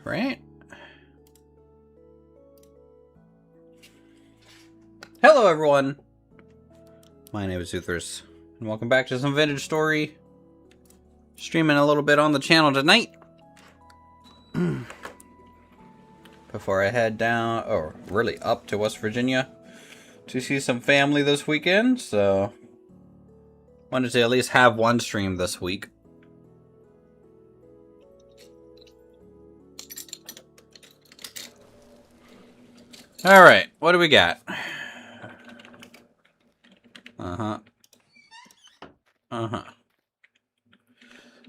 right? Hello, everyone. My name is Uthris, and welcome back to some vintage story. Streaming a little bit on the channel tonight. Before I head down, or really up to West Virginia to see some family this weekend, so wanted to at least have one stream this week. Alright, what do we got?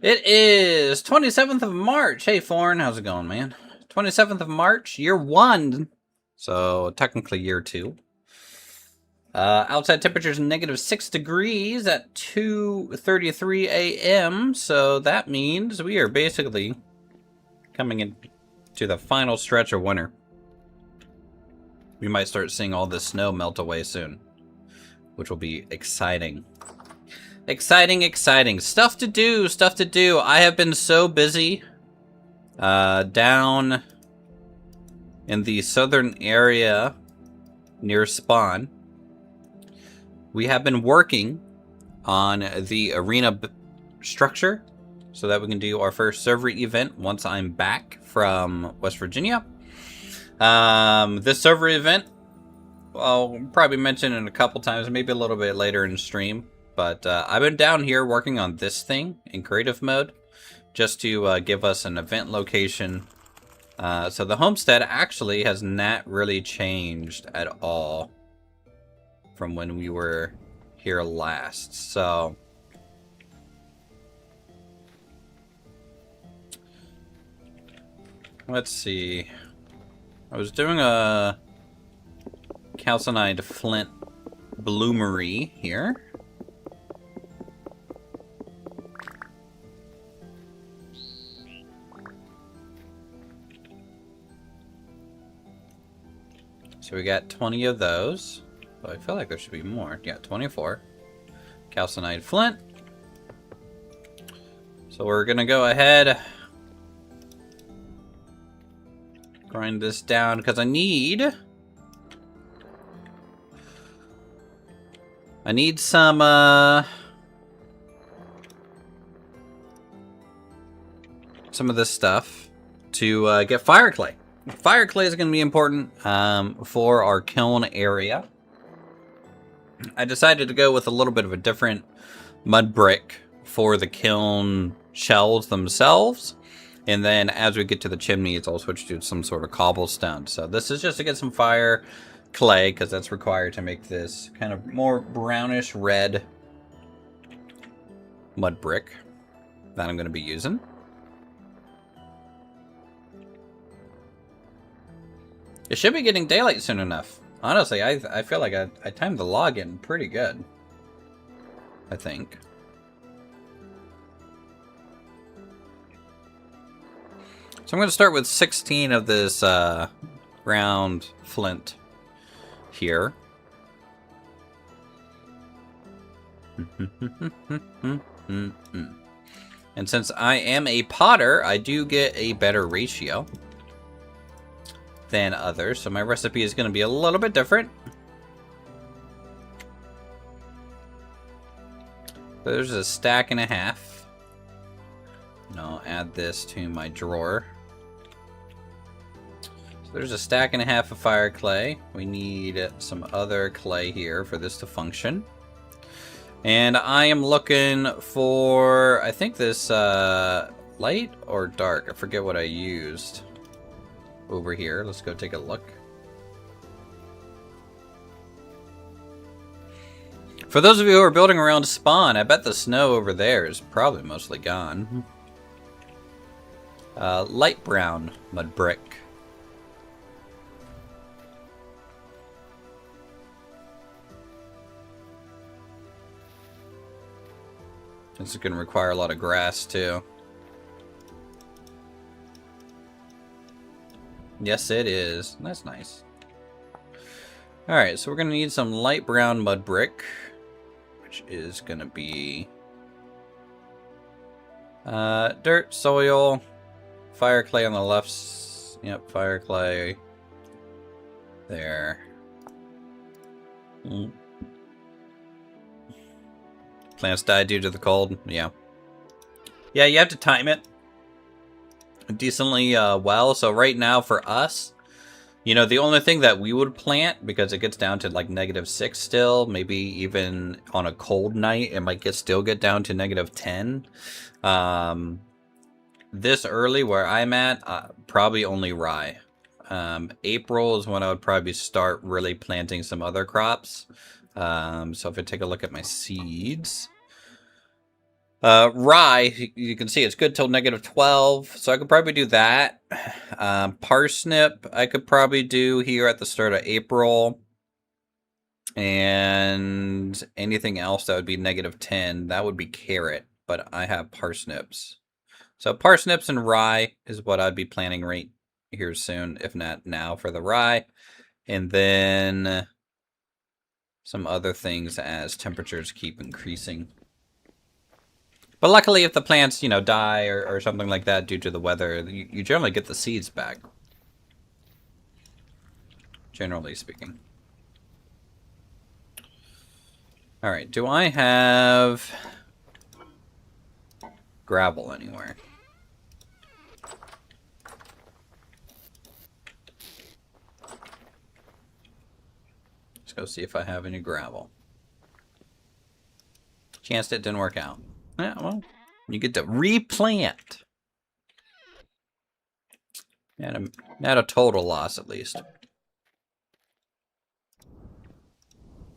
It is 27th of March. Hey, Florin, how's it going, man? 27th of March, year 1. So, technically year 2. Outside temperature is -6 degrees at 2:33 a.m. So, that means we are basically coming into the final stretch of winter. We might start seeing all this snow melt away soon, which will be exciting. Exciting. Stuff to do. I have been so busy down in the southern area near Spawn. We have been working on the arena structure so that we can do our first server event once I'm back from West Virginia. This server event, I'll probably mention it a couple times, maybe a little bit later in the stream. But I've been down here working on this thing in creative mode just to give us an event location. So the homestead actually has not really changed at all from when we were here last. So let's see. I was doing a calcined flint bloomery here. So we got 20 of those. But I feel like there should be more. Yeah, 24. Calcined flint. So we're going to go ahead. Grind this down because I need some of this stuff to get fire clay. Fire clay is going to be important for our kiln area. I decided to go with a little bit of a different mud brick for the kiln shells themselves. And then as we get to the chimneys, I'll switch to some sort of cobblestone. So this is just to get some fire clay, because that's required to make this kind of more brownish red mud brick that I'm going to be using. It should be getting daylight soon enough. Honestly, I feel like I timed the login pretty good. I think. So I'm going to start with 16 of this round flint here. And since I am a potter, I do get a better ratio than others, so my recipe is going to be a little bit different. There's a stack and a half. And I'll add this to my drawer. So there's a stack and a half of fire clay. We need some other clay here for this to function. And I am looking for, I think this light or dark. I forget what I used. Over here, let's go take a look. For those of you who are building around Spawn, I bet the snow over there is probably mostly gone. Light brown mud brick. This is going to require a lot of grass too. Yes, it is. That's nice. Alright, so we're going to need some light brown mud brick, which is going to be dirt, soil, fire clay on the left Yep, fire clay. There. Plants die due to the cold. Yeah. Yeah, you have to time it decently well. So right now for us, you know, the only thing that we would plant, because it gets down to like -6 still, maybe even on a cold night, it might still get down to -10. This early where I'm at, probably only rye. April is when I would probably start really planting some other crops. So if I take a look at my seeds, rye, you can see it's good till -12, so I could probably do that. Parsnip, I could probably do here at the start of April. And anything else that would be -10, that would be carrot, but I have parsnips. So parsnips and rye is what I'd be planting right here soon, if not now for the rye. And then some other things as temperatures keep increasing. But luckily, if the plants, you know, die or something like that due to the weather, you generally get the seeds back. Generally speaking. All right, do I have gravel anywhere? Let's go see if I have any gravel. Chanced it didn't work out. Yeah, well, you get to replant. Not a total loss, at least.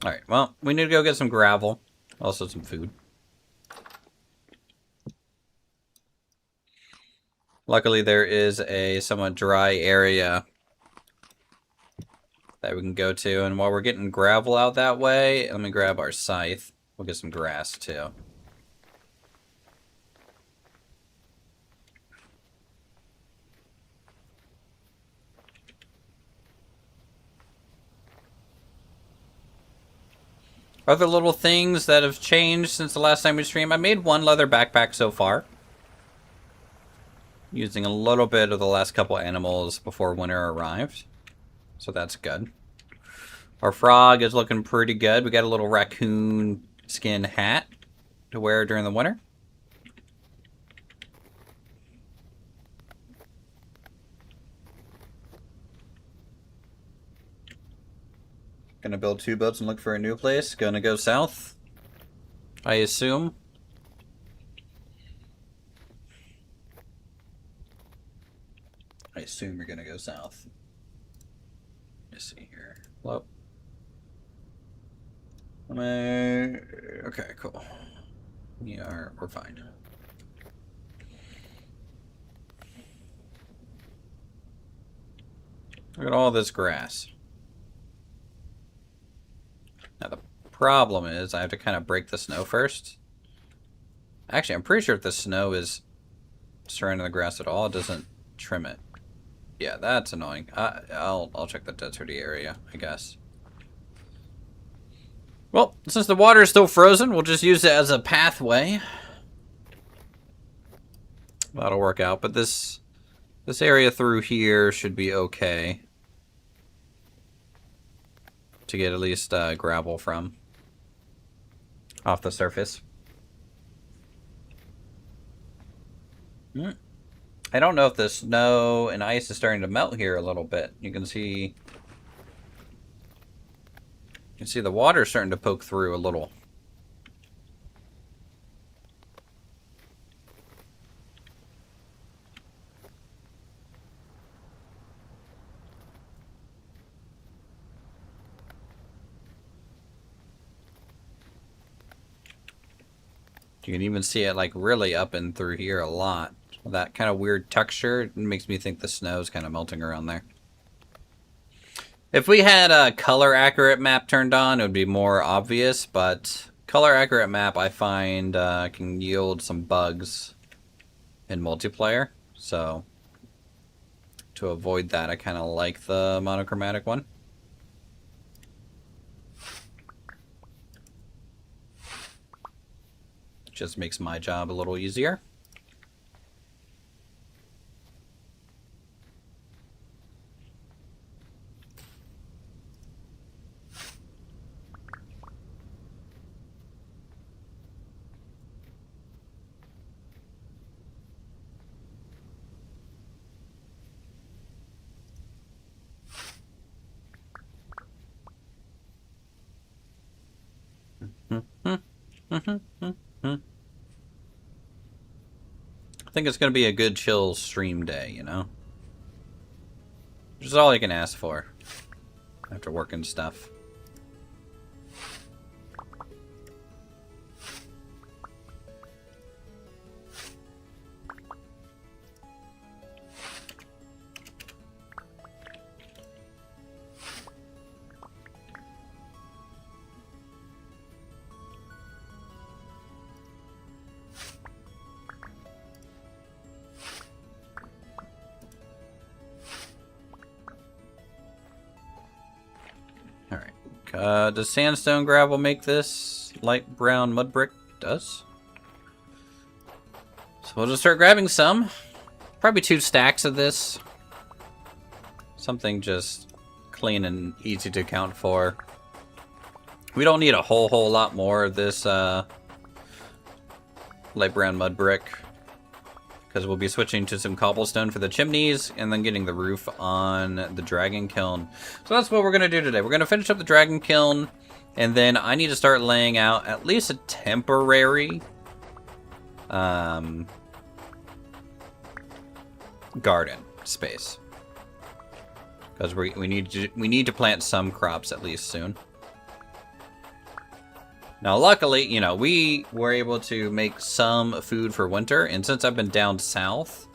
Alright, well, we need to go get some gravel. Also some food. Luckily, there is a somewhat dry area that we can go to. And while we're getting gravel out that way, let me grab our scythe. We'll get some grass, too. Other little things that have changed since the last time we streamed. I made one leather backpack so far. Using a little bit of the last couple animals before winter arrived. So that's good. Our frog is looking pretty good. We got a little raccoon skin hat to wear during the winter. Gonna build 2 boats and look for a new place. Gonna go south, I assume. I assume you're gonna go south. Let's see here. Hello. Okay, cool. We're fine. Look at all this grass. Now the problem is I have to kind of break the snow first. Actually, I'm pretty sure if the snow is surrounding the grass at all, it doesn't trim it. Yeah, that's annoying. I'll check the deserty area, I guess. Well, since the water is still frozen, we'll just use it as a pathway. That'll work out, but this area through here should be okay to get at least gravel from off the surface. I don't know if the snow and ice is starting to melt here a little bit. You can see the water starting to poke through a little. You can even see it like really up and through here a lot. That kind of weird texture makes me think the snow is kind of melting around there. If we had a color accurate map turned on, it would be more obvious, but color accurate map I find can yield some bugs in multiplayer. So to avoid that, I kind of like the monochromatic one. Just makes my job a little easier. I think it's going to be a good chill stream day, you know? Which is all I can ask for after working stuff. Does sandstone gravel make this light brown mud brick? It does. So we'll just start grabbing some. Probably 2 stacks of this. Something just clean and easy to account for. We don't need a whole lot more of this light brown mud brick. Because we'll be switching to some cobblestone for the chimneys and then getting the roof on the dragon kiln. So that's what we're going to do today. We're going to finish up the dragon kiln, and then I need to start laying out at least a temporary garden space. Because we need to plant some crops at least soon. Now, luckily, you know, we were able to make some food for winter, and since I've been down south,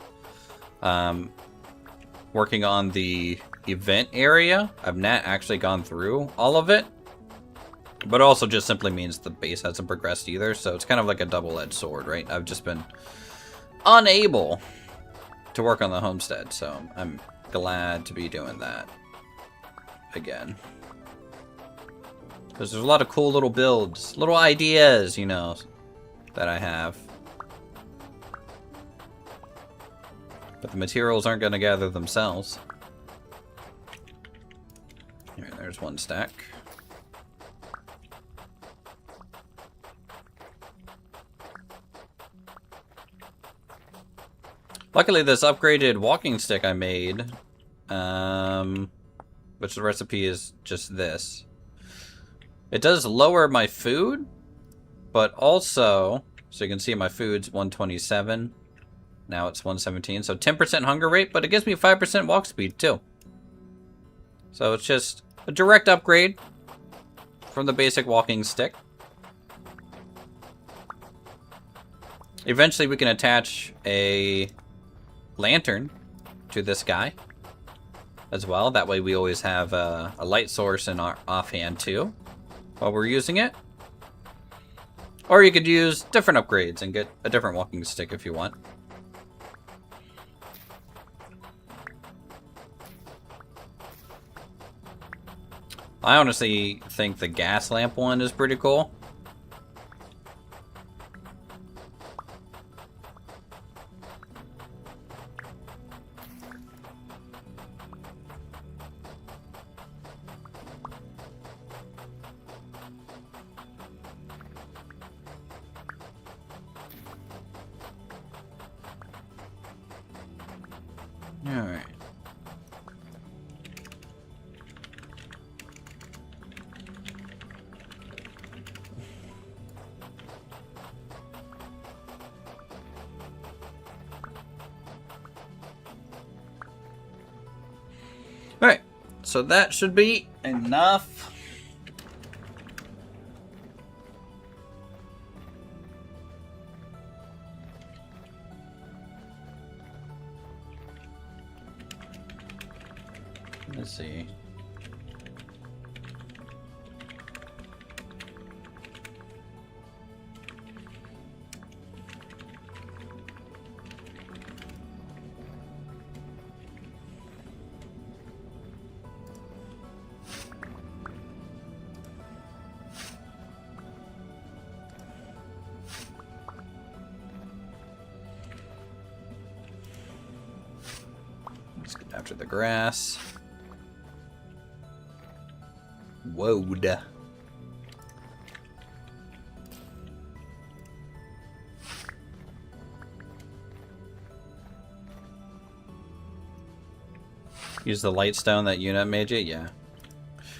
working on the event area, I've not actually gone through all of it, but also just simply means the base hasn't progressed either, so it's kind of like a double-edged sword, right? I've just been unable to work on the homestead, so I'm glad to be doing that again. Because there's a lot of cool little builds, little ideas, you know, that I have. But the materials aren't going to gather themselves. Here, there's 1 stack. Luckily, this upgraded walking stick I made, which the recipe is just this. It does lower my food, but also, so you can see my food's 127. Now it's 117, so 10% hunger rate, but it gives me 5% walk speed too. So it's just a direct upgrade from the basic walking stick. Eventually we can attach a lantern to this guy as well. That way we always have a light source in our offhand too while we're using it. Or you could use different upgrades and get a different walking stick if you want. I honestly think the gas lamp one is pretty cool. Alright. Alright, so that should be enough. Let's see. Let's get after the grass. Whoa-da. Use the light stone that unit made you? Yeah.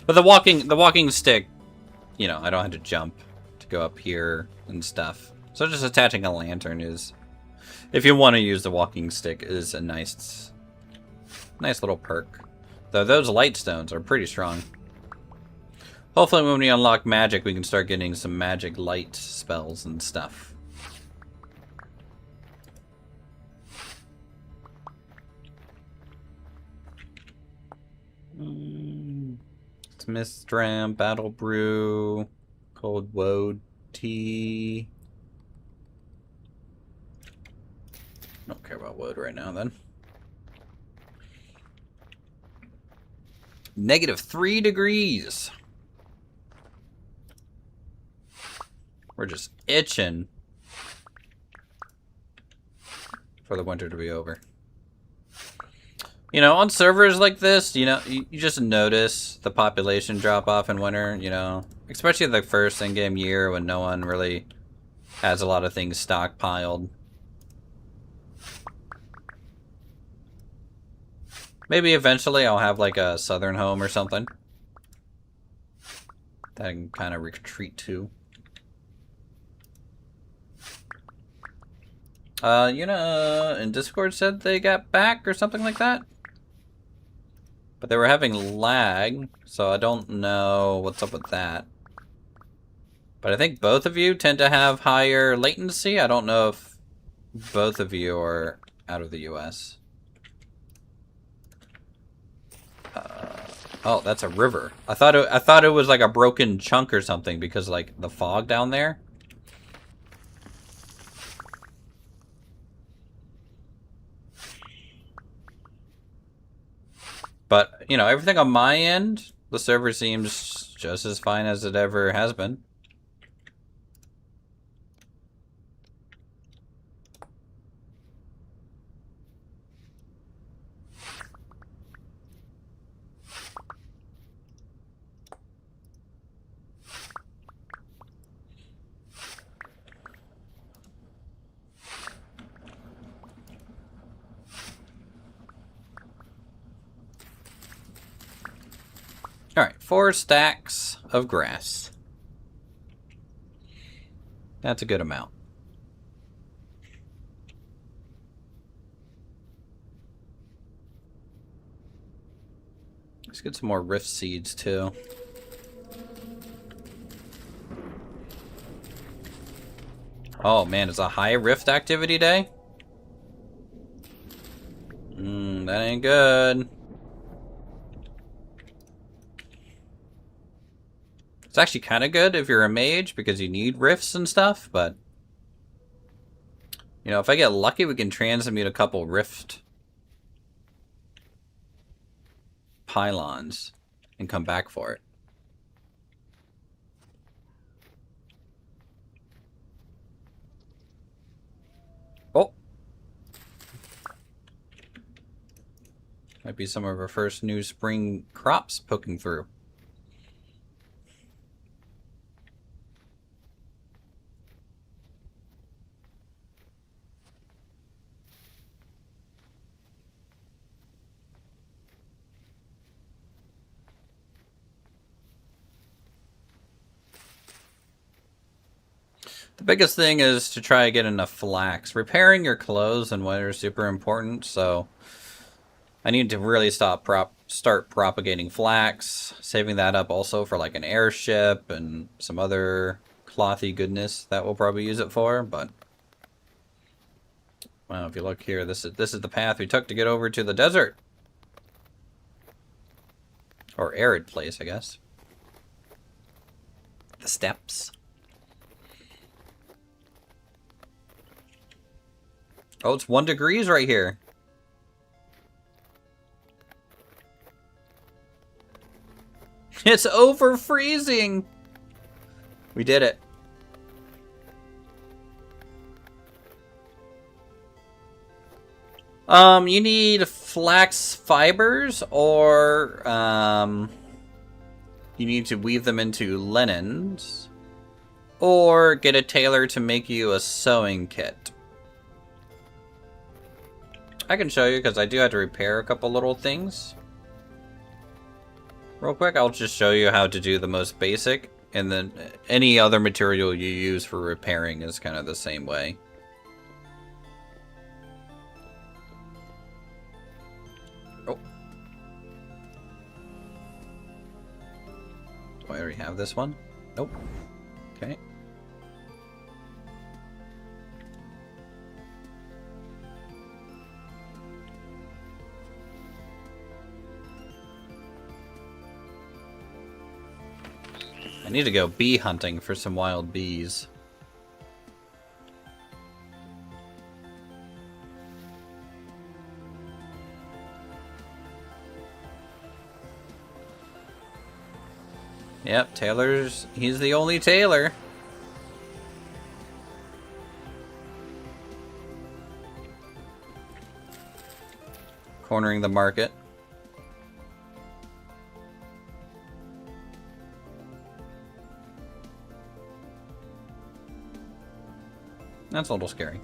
But the walking stick, you know, I don't have to jump to go up here and stuff. So just attaching a lantern is, if you want to use the walking stick, is a nice little perk. Though those light stones are pretty strong. Hopefully when we unlock magic, we can start getting some magic light spells and stuff. Mist Dram, Battle Brew, Cold Woad Tea. Don't care about wood right now then. -3 degrees. We're just itching for the winter to be over. You know, on servers like this, you know, you just notice the population drop off in winter, you know. Especially the first in-game year when no one really has a lot of things stockpiled. Maybe eventually I'll have like a southern home or something that I can kind of retreat to. You know, in Discord said they got back or something like that. But they were having lag, so I don't know what's up with that. But I think both of you tend to have higher latency. I don't know if both of you are out of the US. Oh, that's a river. I thought it was like a broken chunk or something because like the fog down there. But, you know, everything on my end, the server seems just as fine as it ever has been. Alright, 4 stacks of grass. That's a good amount. Let's get some more rift seeds too. Oh man, it's a high rift activity day? That ain't good. It's actually kind of good if you're a mage because you need rifts and stuff, but you know, if I get lucky, we can transmute a couple rift pylons and come back for it. Oh! Might be some of our first new spring crops poking through. The biggest thing is to try to get enough flax. Repairing your clothes in winter is super important, so I need to really start propagating flax, saving that up also for like an airship and some other clothy goodness that we'll probably use it for, but well, if you look here, this is the path we took to get over to the desert. Or arid place, I guess. The steppes. Oh, it's 1 degree right here. It's over freezing. We did it. You need flax fibers, or you need to weave them into linens, or get a tailor to make you a sewing kit. I can show you because I do have to repair a couple little things. Real quick, I'll just show you how to do the most basic And then any other material you use for repairing is kind of the same way. Oh. Do I already have this one? Nope. Okay. I need to go bee hunting for some wild bees. Yep, he's the only tailor. Cornering the market. That's a little scary.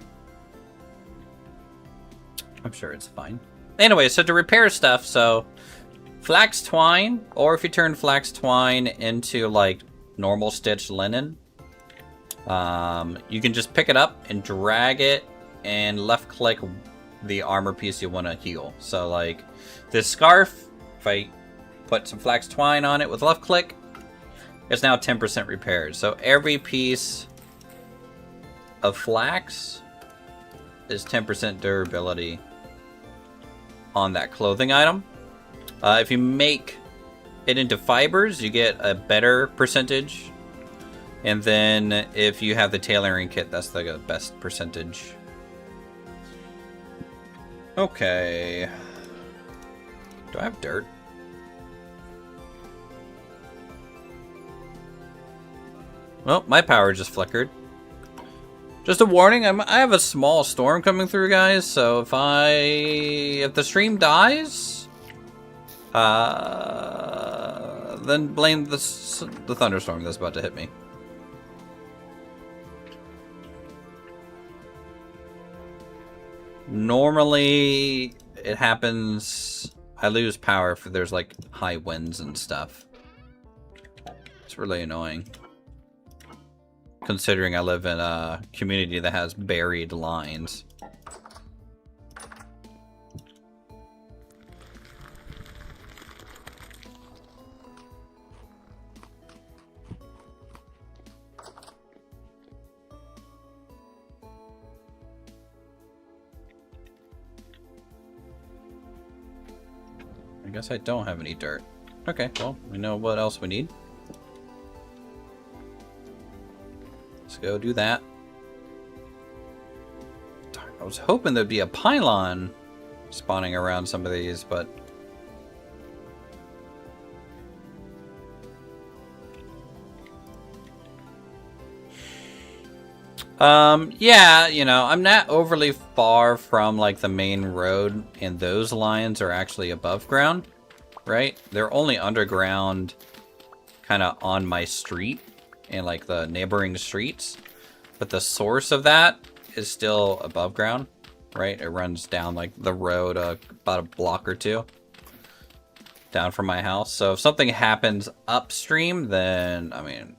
I'm sure it's fine. Anyway, so to repair stuff, so flax twine, or if you turn flax twine into like normal stitched linen, you can just pick it up and drag it and left click the armor piece you want to heal. So like this scarf, if I put some flax twine on it with left click, it's now 10% repaired. So every piece of flax is 10% durability on that clothing item. If you make it into fibers, you get a better percentage. And then if you have the tailoring kit, that's the best percentage. Okay. Do I have dirt? Well, my power just flickered. Just a warning, I have a small storm coming through, guys, so if the stream dies, then blame the thunderstorm that's about to hit me. Normally, it happens, I lose power if there's like high winds and stuff. It's really annoying. Considering I live in a community that has buried lines. I guess I don't have any dirt. Okay, well, we know what else we need. Let's go do that. Darn, I was hoping there'd be a pylon spawning around some of these, but... yeah, you know, I'm not overly far from, like, the main road, and those lines are actually above ground, right? They're only underground, kind of on my street, and, like, the neighboring streets. But the source of that is still above ground, right? It runs down, like, the road about a block or two down from my house. So if something happens upstream, then, I mean,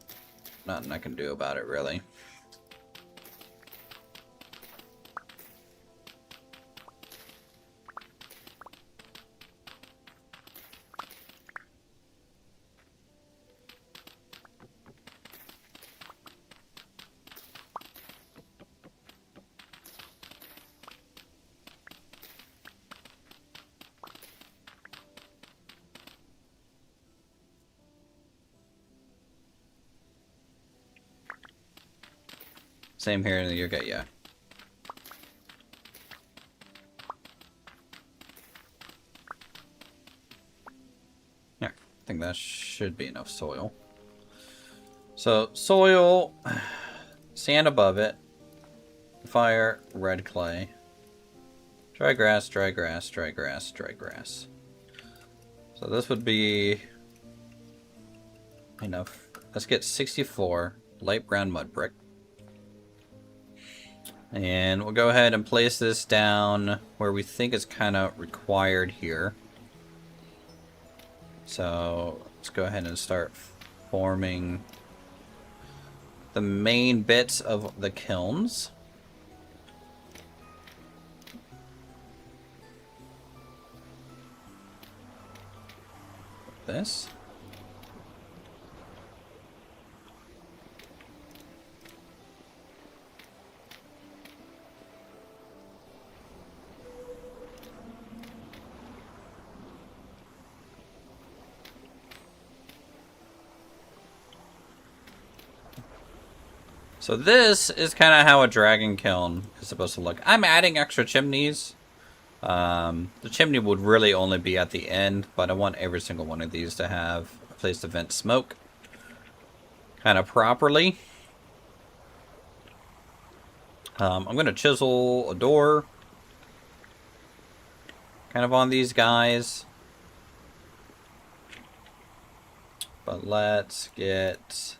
nothing I can do about it, really. Same here in the UK, yeah. Yeah, I think that should be enough soil. So, soil, sand above it, fire, red clay, dry grass, dry grass, dry grass, dry grass. So this would be enough. Let's get 64 light brown mud brick. And we'll go ahead and place this down where we think is kind of required here. So let's go ahead and start forming the main bits of the kilns. This. So this is kind of how a dragon kiln is supposed to look. I'm adding extra chimneys. The chimney would really only be at the end, but I want every single one of these to have a place to vent smoke kind of properly. I'm going to chisel a door kind of on these guys. But let's get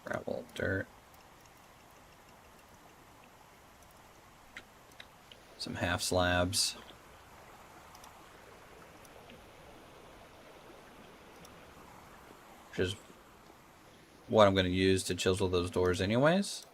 gravel, dirt, some half slabs. Which is what I'm going to use to chisel those doors anyways.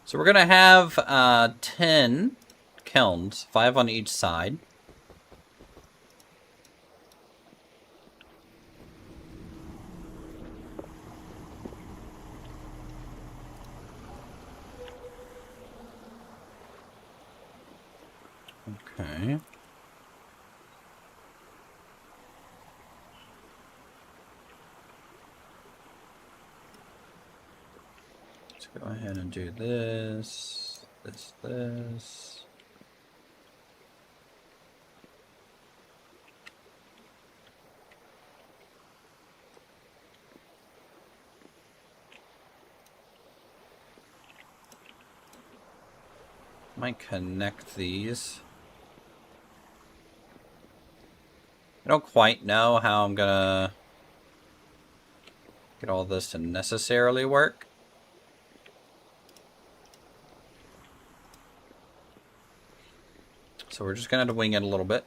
So we're going to have 10 kilns, 5 on each side. Okay. Go ahead and do this. Might connect these. I don't quite know how I'm gonna get all this to necessarily work. So we're just going to wing it a little bit.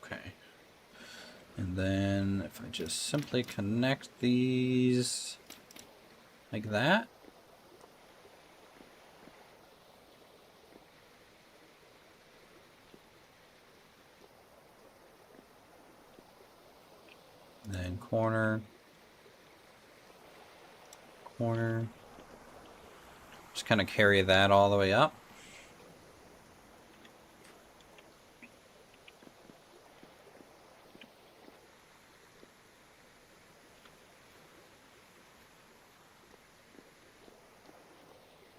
Okay. And then if I just simply connect these like that. And then corner. Just kind of carry that all the way up.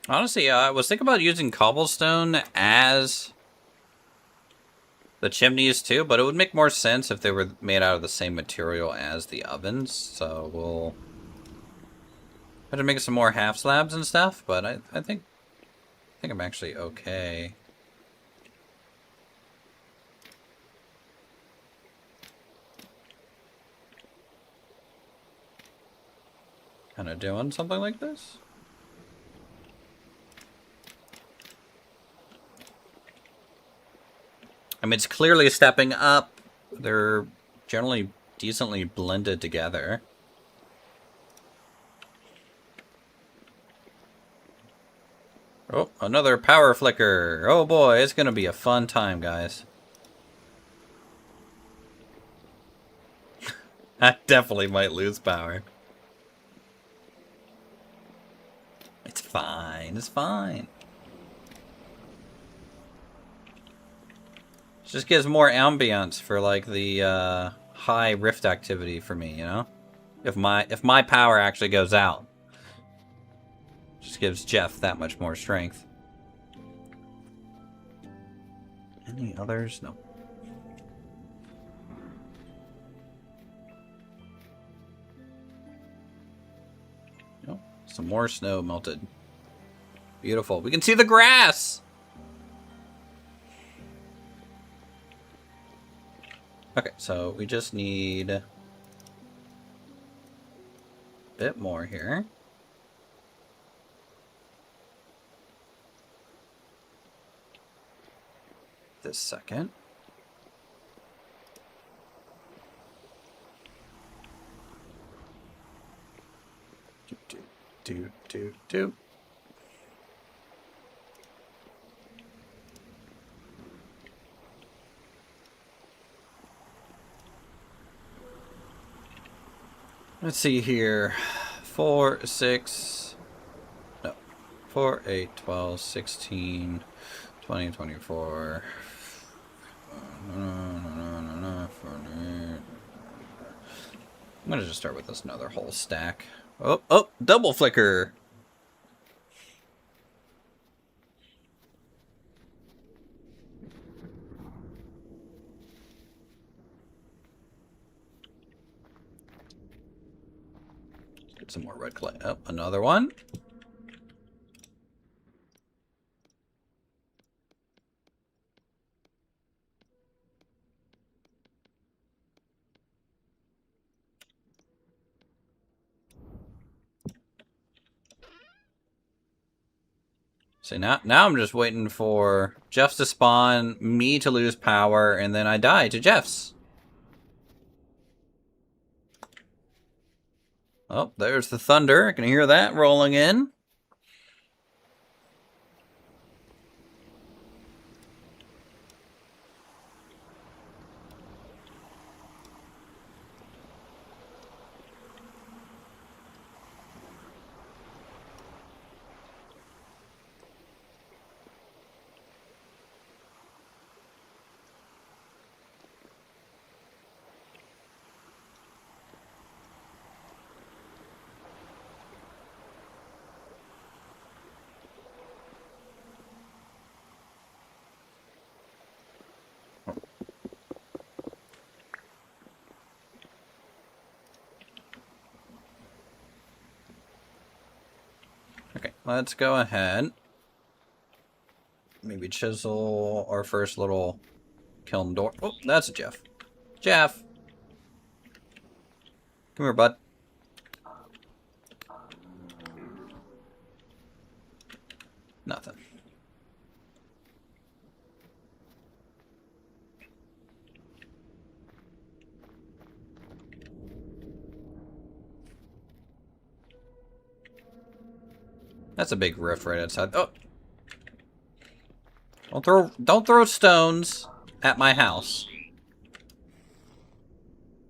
Honestly, I was thinking about using cobblestone as the chimneys too, but it would make more sense if they were made out of the same material as the ovens. So we'll have to make some more half slabs and stuff, but I think I'm actually okay. Kind of doing something like this. I mean, it's clearly stepping up. They're generally decently blended together. Oh, another power flicker. Oh boy, it's gonna be a fun time, guys. I definitely might lose power. It's fine, it's fine. It just gives more ambience for like the high rift activity for me, you know? If my power actually goes out. Just gives Jeff that much more strength. Any others? No. Nope. Some more snow melted. Beautiful. We can see the grass! Okay, so we just need a bit more here. This second. Do. Let's see here. 4, 6, no. 4, 8, 12, 16, 20, 24. I'm gonna just start with this another whole stack. Oh, double flicker. Get some more red clay. Oh, another one. See, now I'm just waiting for Jeff's to spawn, me to lose power, and then I die to Jeff's. Oh, there's the thunder. I can hear that rolling in. Okay, let's go ahead. Maybe chisel our first little kiln door. Oh, that's a Jeff. Jeff! Come here, bud. Nothing. That's a big rift right outside. Oh! Don't throw stones at my house.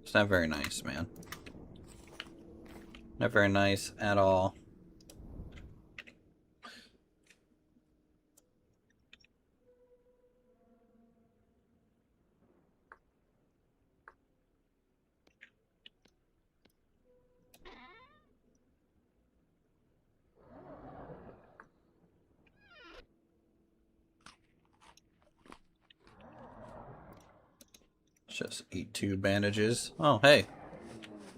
It's not very nice, man. Not very nice at all. Just eat 2 bandages. Oh, hey.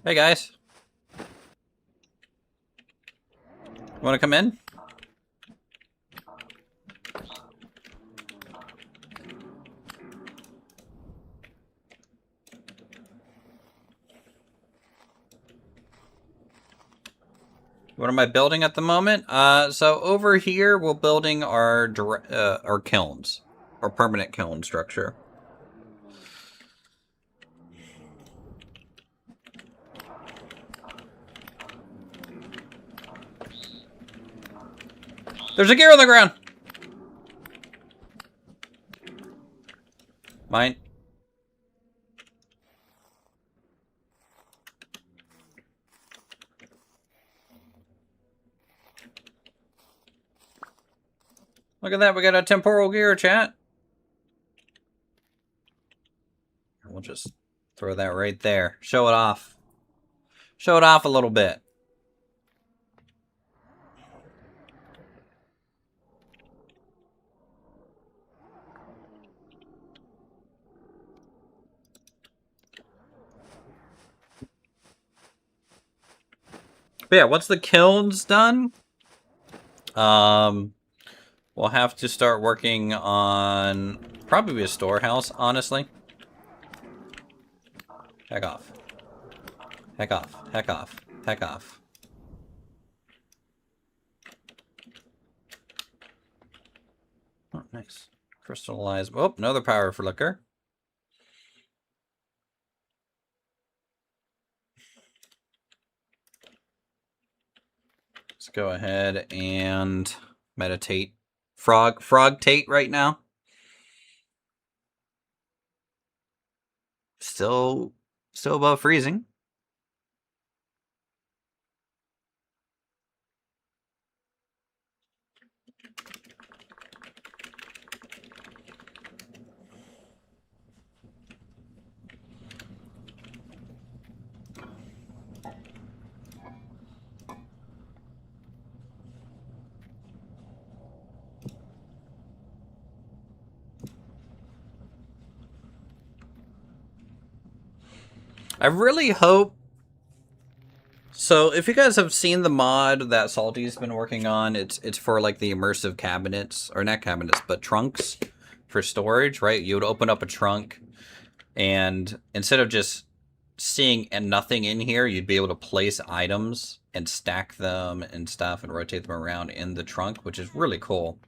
Hey, guys. You want to come in? What am I building at the moment? So over here, we're building our kilns. Our permanent kiln structure. There's a gear on the ground! Mine. Look at that, we got a temporal gear, chat. We'll just throw that right there. Show it off. Show it off a little bit. But yeah, once the kiln's done, we'll have to start working on probably a storehouse, honestly. Heck off. Heck off. Heck off. Heck off. Oh, nice. Crystallize. Oh, another power flicker. Let's go ahead and meditate. Frog tate right now. Still above freezing. I really hope. So, if you guys have seen the mod that Salty's been working on, it's for like the immersive cabinets, or not cabinets, but trunks for storage, right? You would open up a trunk, and instead of just seeing nothing in here, you'd be able to place items and stack them and stuff and rotate them around in the trunk, which is really cool.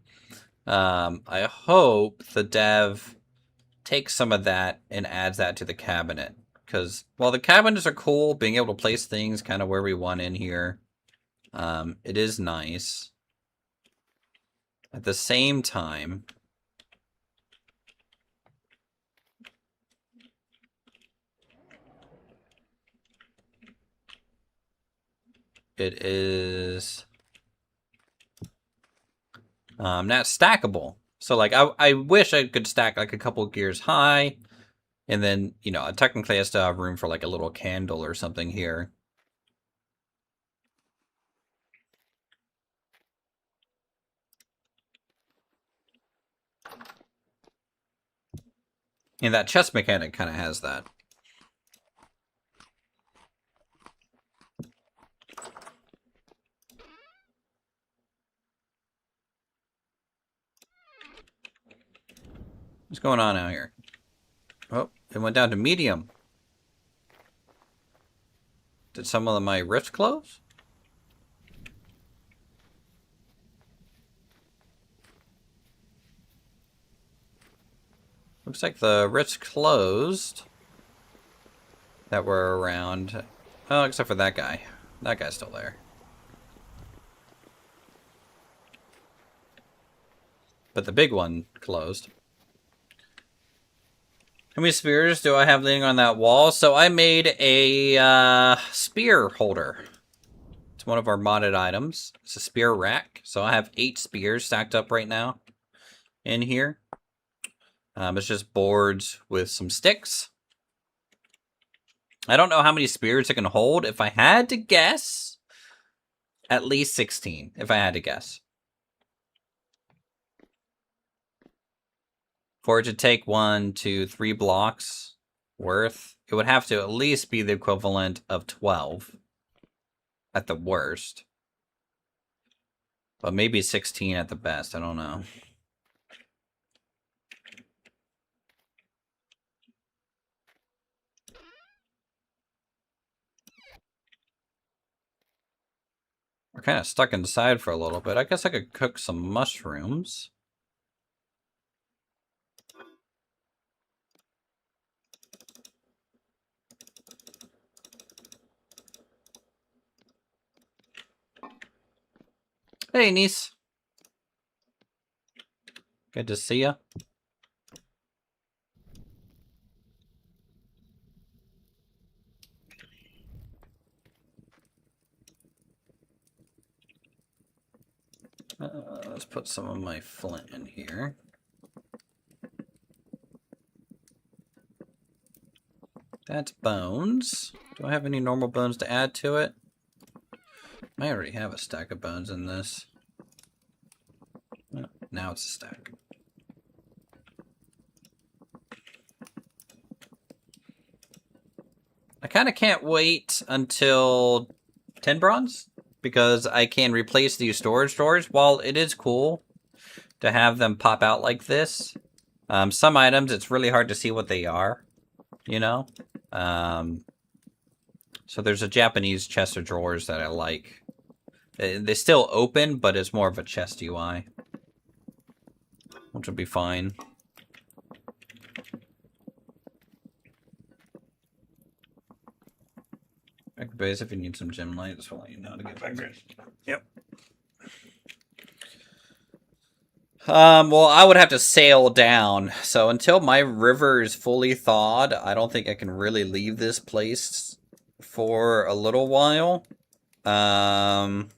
I hope the dev takes some of that and adds that to the cabinet. Because while the cabinets are cool, being able to place things kind of where we want in here, it is nice. At the same time, it is not stackable. So like I wish I could stack like a couple gears high, and then, you know, technically I still have room for like a little candle or something here. And that chest mechanic kind of has that. What's going on out here? Oh, it went down to medium. Did some of my rifts close? Looks like the rifts closed that were around. Oh, except for that guy. That guy's still there. But the big one closed. How many spears do I have laying on that wall? So I made a spear holder. It's one of our modded items. It's a spear rack. So I have 8 spears stacked up right now in here. It's just boards with some sticks. I don't know how many spears it can hold. If I had to guess, at least 16, if I had to guess. For it to take 1, 2, 3 blocks worth, it would have to at least be the equivalent of 12 at the worst. But maybe 16 at the best, I don't know. We're kind of stuck inside for a little bit. I guess I could cook some mushrooms. Hey, niece. Good to see ya. Let's put some of my flint in here. That's bones. Do I have any normal bones to add to it? I already have a stack of bones in this. Oh, now it's a stack. I kind of can't wait until 10 bronze because I can replace these storage drawers. While it is cool to have them pop out like this, some items it's really hard to see what they are, you know? So there's a Japanese chest of drawers that I like. They still open, but it's more of a chest UI, which will be fine. Back to base if you need some gem lights, I'll let you know how to get back there. Yep. Well, I would have to sail down. So until my river is fully thawed, I don't think I can really leave this place for a little while. I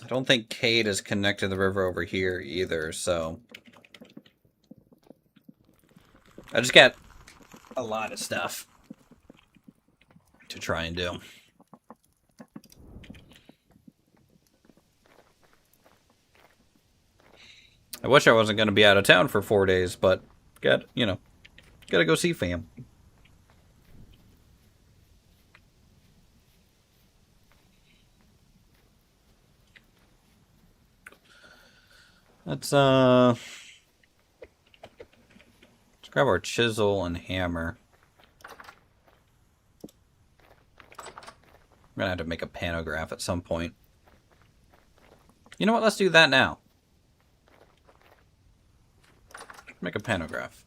don't think Cade is connected to the river over here either, so... I just got a lot of stuff to try and do. I wish I wasn't going to be out of town for 4 days, but gotta go see fam. Let's grab our chisel and hammer. I'm gonna have to make a pantograph at some point. You know what? Let's do that now. Make a pantograph.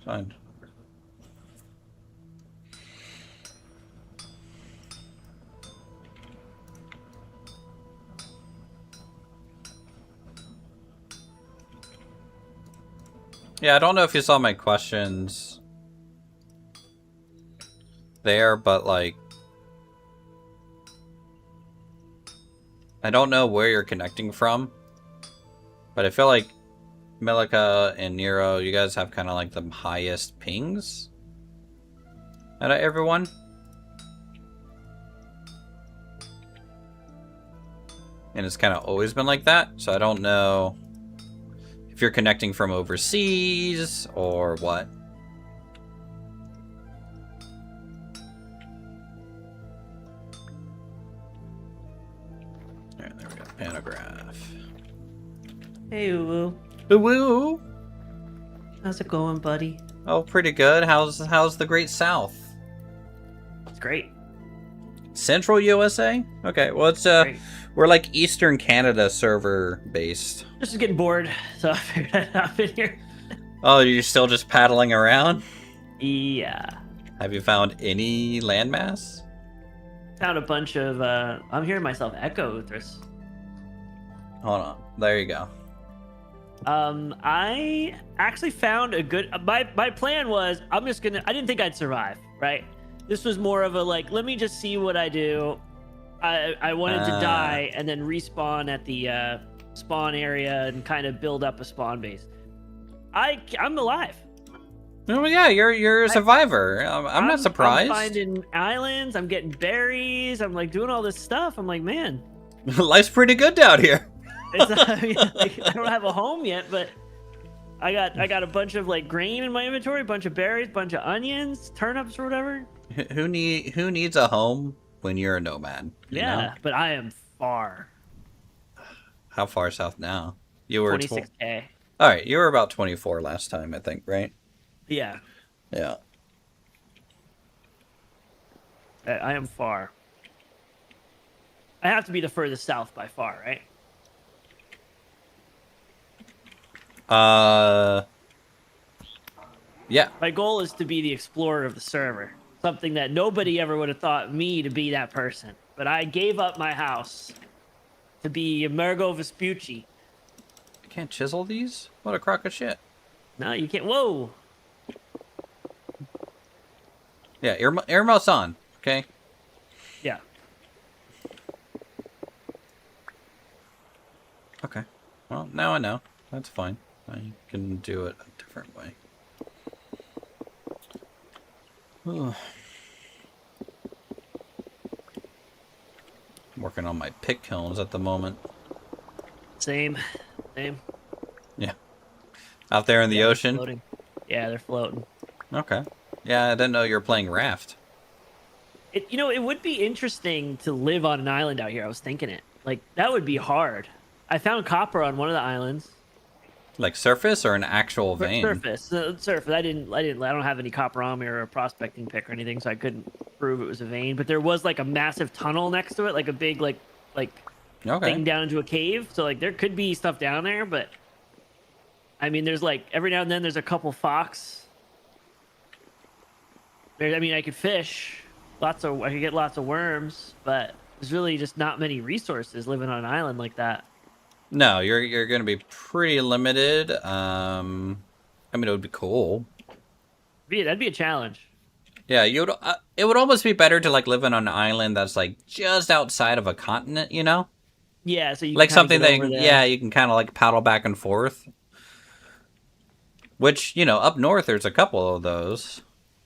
Fine. Yeah, I don't know if you saw my questions there, but like, I don't know where you're connecting from, but I feel like Milica and Nero, you guys have kind of like the highest pings out of everyone. And it's kind of always been like that, so I don't know if you're connecting from overseas or what. Alright, there we go. Pantograph. Hey, Uwu. Woo! How's it going, buddy? Oh, pretty good. How's the Great South? It's great. Central USA? Okay, well it's Great. we're like Eastern Canada server based. Just getting bored, so I figured I'd hop in here. Oh, you're still just paddling around? Yeah. Have you found any landmass? Found a bunch of, I'm hearing myself echo, Uthris. Hold on. There you go. I actually found a good, my plan was, I didn't think I'd survive, right? This was more of a, like, let me just see what I do. I wanted to die and then respawn at the, spawn area and kind of build up a spawn base. I'm alive. Oh yeah, you're a survivor. I'm not surprised. I'm finding islands. I'm getting berries. I'm like doing all this stuff. I'm like, man, life's pretty good down here. I mean, like, I don't have a home yet, but I got a bunch of like grain in my inventory, a bunch of berries, a bunch of onions, turnips, or whatever. Who needs a home when you're a nomad? Yeah, know? but I am far. How far south now? You were 26K. All right, you were about 24 last time, I think, right? Yeah. Yeah. I am far. I have to be the furthest south by far, right? Yeah. My goal is to be the explorer of the server. something that nobody ever would have thought me to be that person. But I gave up my house to be Emergo Vespucci. I can't chisel these? What a crock of shit. No, you can't. Whoa. Yeah, earmuffs on, okay? Yeah. Okay. Well, now I know. That's fine. I can do it a different way. I'm working on my pick kilns at the moment. Same. Yeah. Out there in the ocean? Floating. Yeah, they're floating. Okay. Yeah, I didn't know you were playing Raft. It would be interesting to live on an island out here. I was thinking it. Like, that would be hard. I found copper on one of the islands. Like surface or an actual vein? Surface. Surface. I don't have any copper on me or a prospecting pick or anything, so I couldn't prove it was a vein. But there was like a massive tunnel next to it, like a big like thing down into a cave. So like there could be stuff down there, but I mean, there's like every now and then there's a couple fox. I could fish. I could get lots of worms, but there's really just not many resources living on an island like that. No, you're going to be pretty limited. I mean, it would be cool. Yeah, that'd be a challenge. Yeah, it would almost be better to like live on an island that's like just outside of a continent, you know? Yeah, so you like can something that you can kind of like paddle back and forth. Which, up north there's a couple of those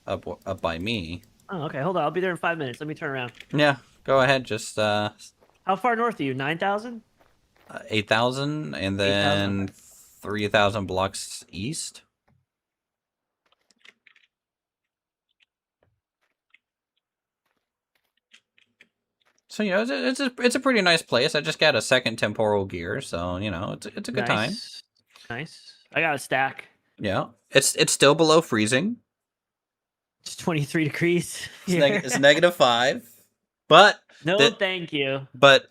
up by me. Oh, okay. Hold on. I'll be there in 5 minutes. Let me turn around. Yeah, go ahead. Just How far north are you? 9,000? 8,000 and then 8,000. 3,000 blocks east. So it's a pretty nice place. I just got a second temporal gear, so it's a good time. Nice. I got a stack. Yeah, it's still below freezing. It's 23 degrees. It's -5, but thank you. But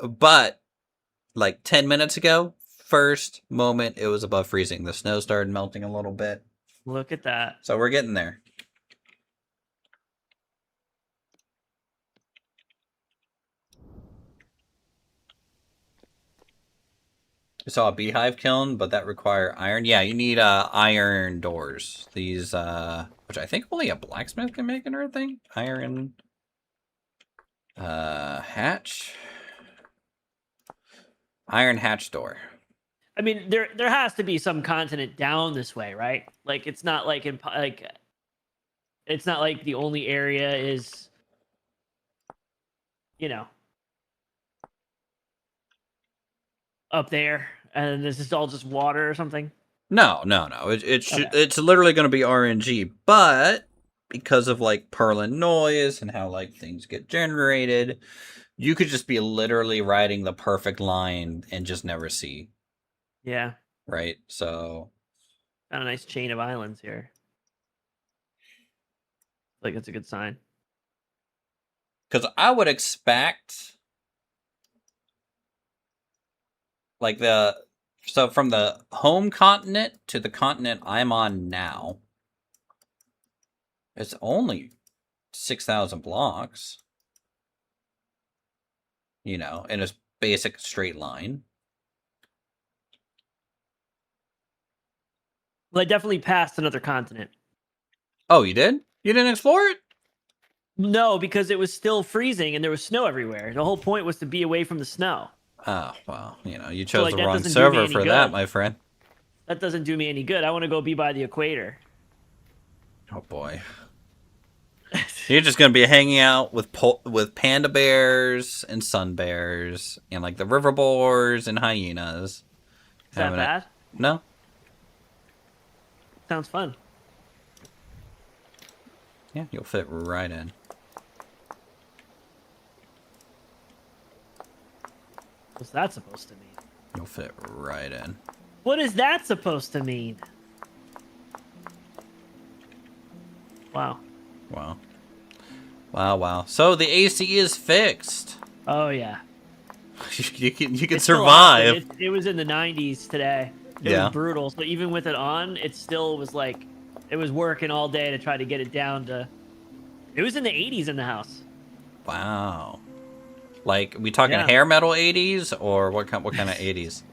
like 10 minutes ago, first moment it was above freezing. The snow started melting a little bit. Look at that. So we're getting there. I saw a beehive kiln, but that require iron. Yeah, you need iron doors. These which I think only a blacksmith can make and everything. Iron hatch. Iron hatch door. I mean, there has to be some continent down this way, right? Like it's not like it's not like the only area is up there and this is all just water or something. No. It's literally going to be RNG, but because of like Perlin noise and how like things get generated, you could just be literally riding the perfect line and just never see. Yeah. Right. So. Got a nice chain of islands here. Like that's a good sign. Because I would expect. Like so from the home continent to the continent I'm on now, it's only 6,000 blocks, in a basic straight line. Well, I definitely passed another continent. Oh, you did? You didn't explore it? No, because it was still freezing and there was snow everywhere. The whole point was to be away from the snow. Oh, well, you chose the wrong doesn't server for that, my friend. That doesn't do me any good. I want to go be by the equator. Oh, boy. You're just going to be hanging out with panda bears and sun bears and, like, the river boars and hyenas. Is that bad? No. Sounds fun. Yeah, you'll fit right in. What's that supposed to mean? You'll fit right in. What is that supposed to mean? Wow. Wow. So the AC is fixed. Oh yeah. you can survive. It was in the 90s today. It was brutal. So even with it on, it still was like it was working all day to try to get it down to It was in the 80s in the house. Wow. Like, we talking Yeah. hair metal 80s or what kind of 80s?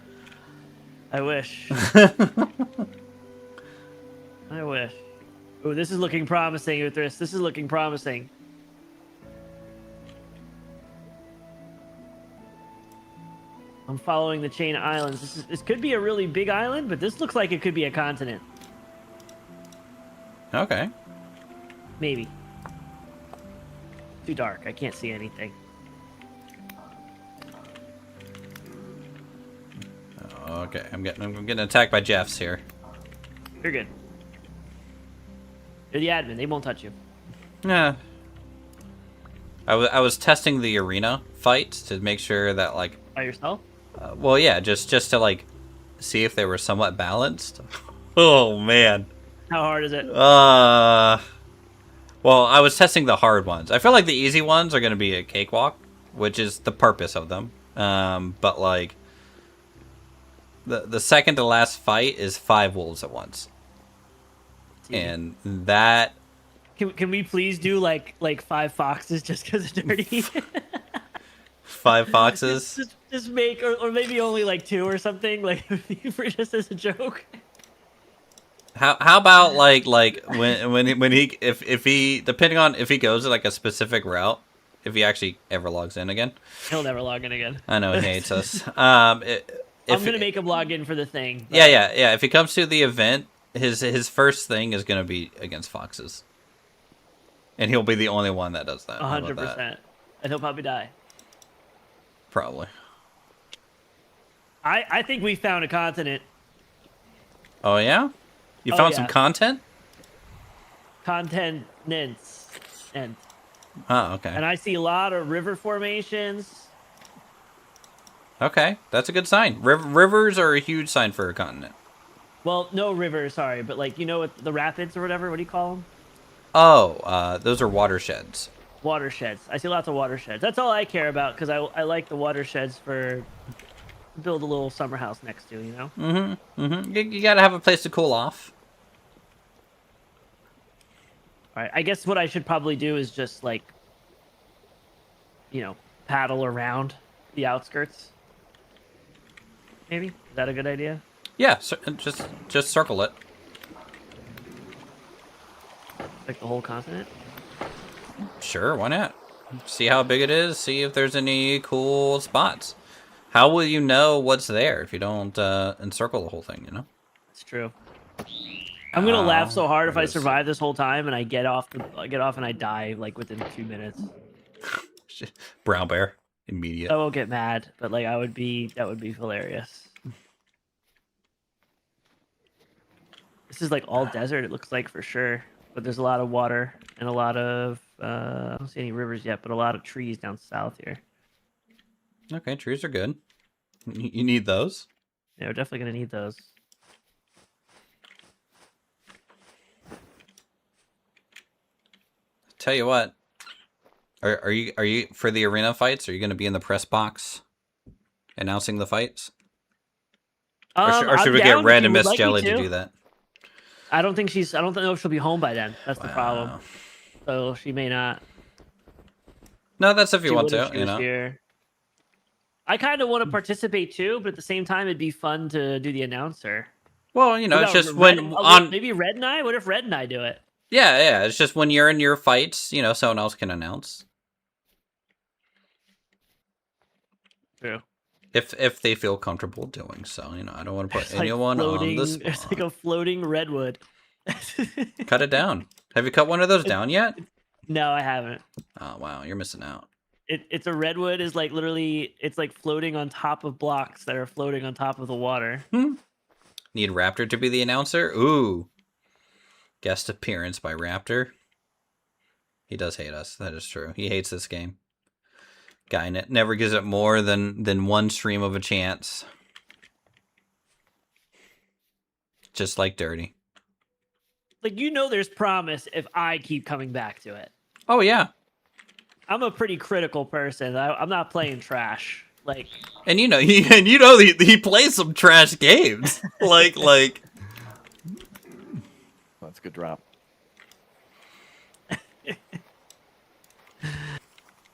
I wish. I wish. Oh, this is looking promising, Uthris. This is looking promising. I'm following the chain of islands. This could be a really big island, but this looks like it could be a continent. Okay. Maybe. Too dark. I can't see anything. Okay, I'm getting attacked by Jeffs here. You're good. You're the admin. They won't touch you. Yeah. I was testing the arena fights to make sure that, like... By yourself? Well, yeah, just to, like, see if they were somewhat balanced. Oh, man. How hard is it? Well, I was testing the hard ones. I feel like the easy ones are going to be a cakewalk, which is the purpose of them. But, like... The second to last fight is 5 wolves at once. And that... Can we please do like 5 foxes just because it's dirty? 5 foxes? just make, or maybe only like 2 or something, like for just as a joke. How about like when he if he depending on if he goes like a specific route, if he actually ever logs in again. He'll never log in again. I know he hates us. I'm gonna make him log in for the thing. But... Yeah. If he comes to the event, his first thing is gonna be against foxes, and he'll be the only one that does that. 100%, and he'll probably die. Probably. I think we found a continent. Oh yeah, you found some content. Continents. Oh, okay. And I see a lot of river formations. Okay, that's a good sign. Rivers are a huge sign for a continent. Well, no rivers, sorry, but like, you know what, the rapids or whatever, what do you call them? Oh, those are watersheds. Watersheds. I see lots of watersheds. That's all I care about, because I like the watersheds for build a little summer house next to, you know? You gotta have a place to cool off. All right, I guess what I should probably do is just, like, you know, paddle around the outskirts. Maybe? Is that a good idea? Yeah, just circle it. Like the whole continent? Sure, why not? See how big it is, see if there's any cool spots. How will you know what's there if you don't encircle the whole thing, you know? It's true. I'm gonna laugh so hard if I survive this whole time and I get off and I die like within 2 minutes. Brown bear, immediate. I won't get mad, but like that would be hilarious. This is like all desert, it looks like, for sure. But there's a lot of water and a lot of I don't see any rivers yet, but a lot of trees down south here. Okay, trees are good. You need those. Yeah, we're definitely gonna need those. Tell you what, are you for the arena fights? Are you going to be in the press box announcing the fights, or should we get Red and Miss Jelly to do that? I don't know if she'll be home by then. That's the problem. So she may not. No, that's if you want to, you know. Here. I kind of want to participate too, but at the same time, it'd be fun to do the announcer. Well, you know, it's just maybe Red and I. What if Red and I do it? Yeah. It's just when you're in your fights, you know, someone else can announce. True. If they feel comfortable doing so, you know, I don't want to put anyone on the spot. It's like a floating redwood. Cut it down. Have you cut one of those down yet? No, I haven't. Oh wow, you're missing out. It's a redwood is like literally it's like floating on top of blocks that are floating on top of the water. Need Raptor to be the announcer? Ooh. Guest appearance by Raptor. He does hate us. That is true. He hates this game. Guy never gives it more than one stream of a chance. Just like Dirty. Like, you know, there's promise if I keep coming back to it. Oh yeah. I'm a pretty critical person. I'm not playing trash. Like, and you know he plays some trash games. like. That's a good drop.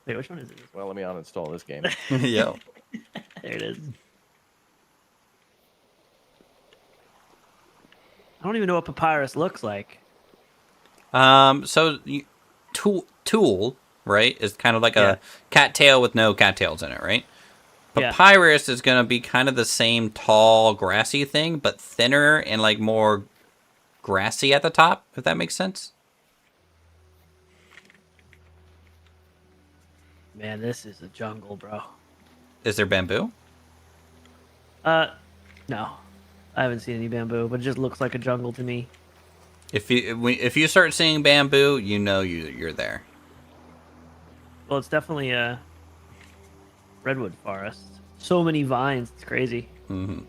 Wait, which one is it? Well, let me uninstall this game. Yep. There it is. I don't even know what papyrus looks like. So tool, right, is kind of like a cattail with no cattails in it, right? Yeah. Papyrus is going to be kind of the same tall, grassy thing, but thinner and like more grassy at the top, if that makes sense. Man, this is a jungle, bro. Is there bamboo? No. I haven't seen any bamboo, but it just looks like a jungle to me. If you start seeing bamboo, you know you're there. Well, it's definitely a redwood forest. So many vines, it's crazy. Mm-hmm.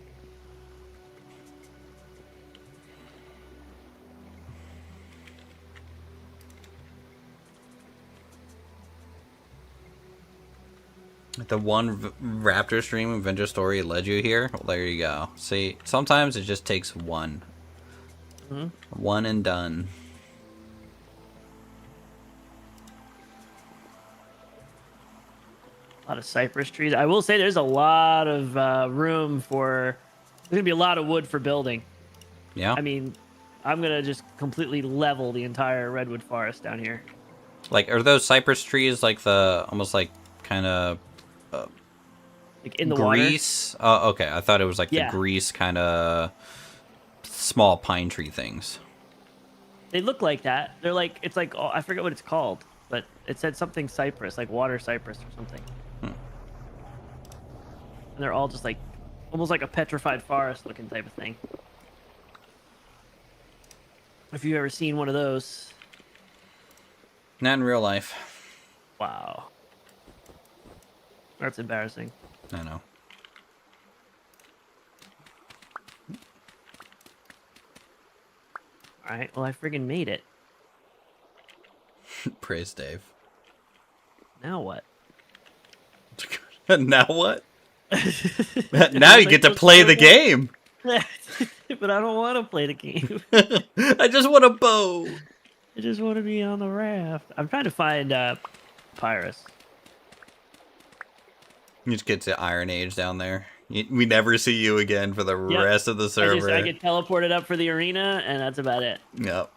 The one raptor stream adventure story led you here. Well, there you go. See, sometimes it just takes one. Mm-hmm. One and done. A lot of cypress trees. I will say there's a lot of room for... There's going to be a lot of wood for building. Yeah. I mean, I'm going to just completely level the entire redwood forest down here. Like, are those cypress trees like the... Almost like kind of... Like in the grease? Oh, okay. I thought it was like the grease kind of small pine tree things. They look like that. They're like... It's like... Oh, I forget what it's called. But it said something cypress. Like water cypress or something. And they're all just like... Almost like a petrified forest looking type of thing. If you've ever seen one of those. Not in real life. Wow. That's embarrassing. I know. Alright, well I friggin' made it. Praise Dave. Now what? Now what? Now you get to play the game. But I don't want to play the game. I just want a bow. I just want to be on the raft. I'm trying to find Pyrus. You just get to Iron Age down there. We never see you again for the rest of the server. I get teleported up for the arena, and that's about it. Yep.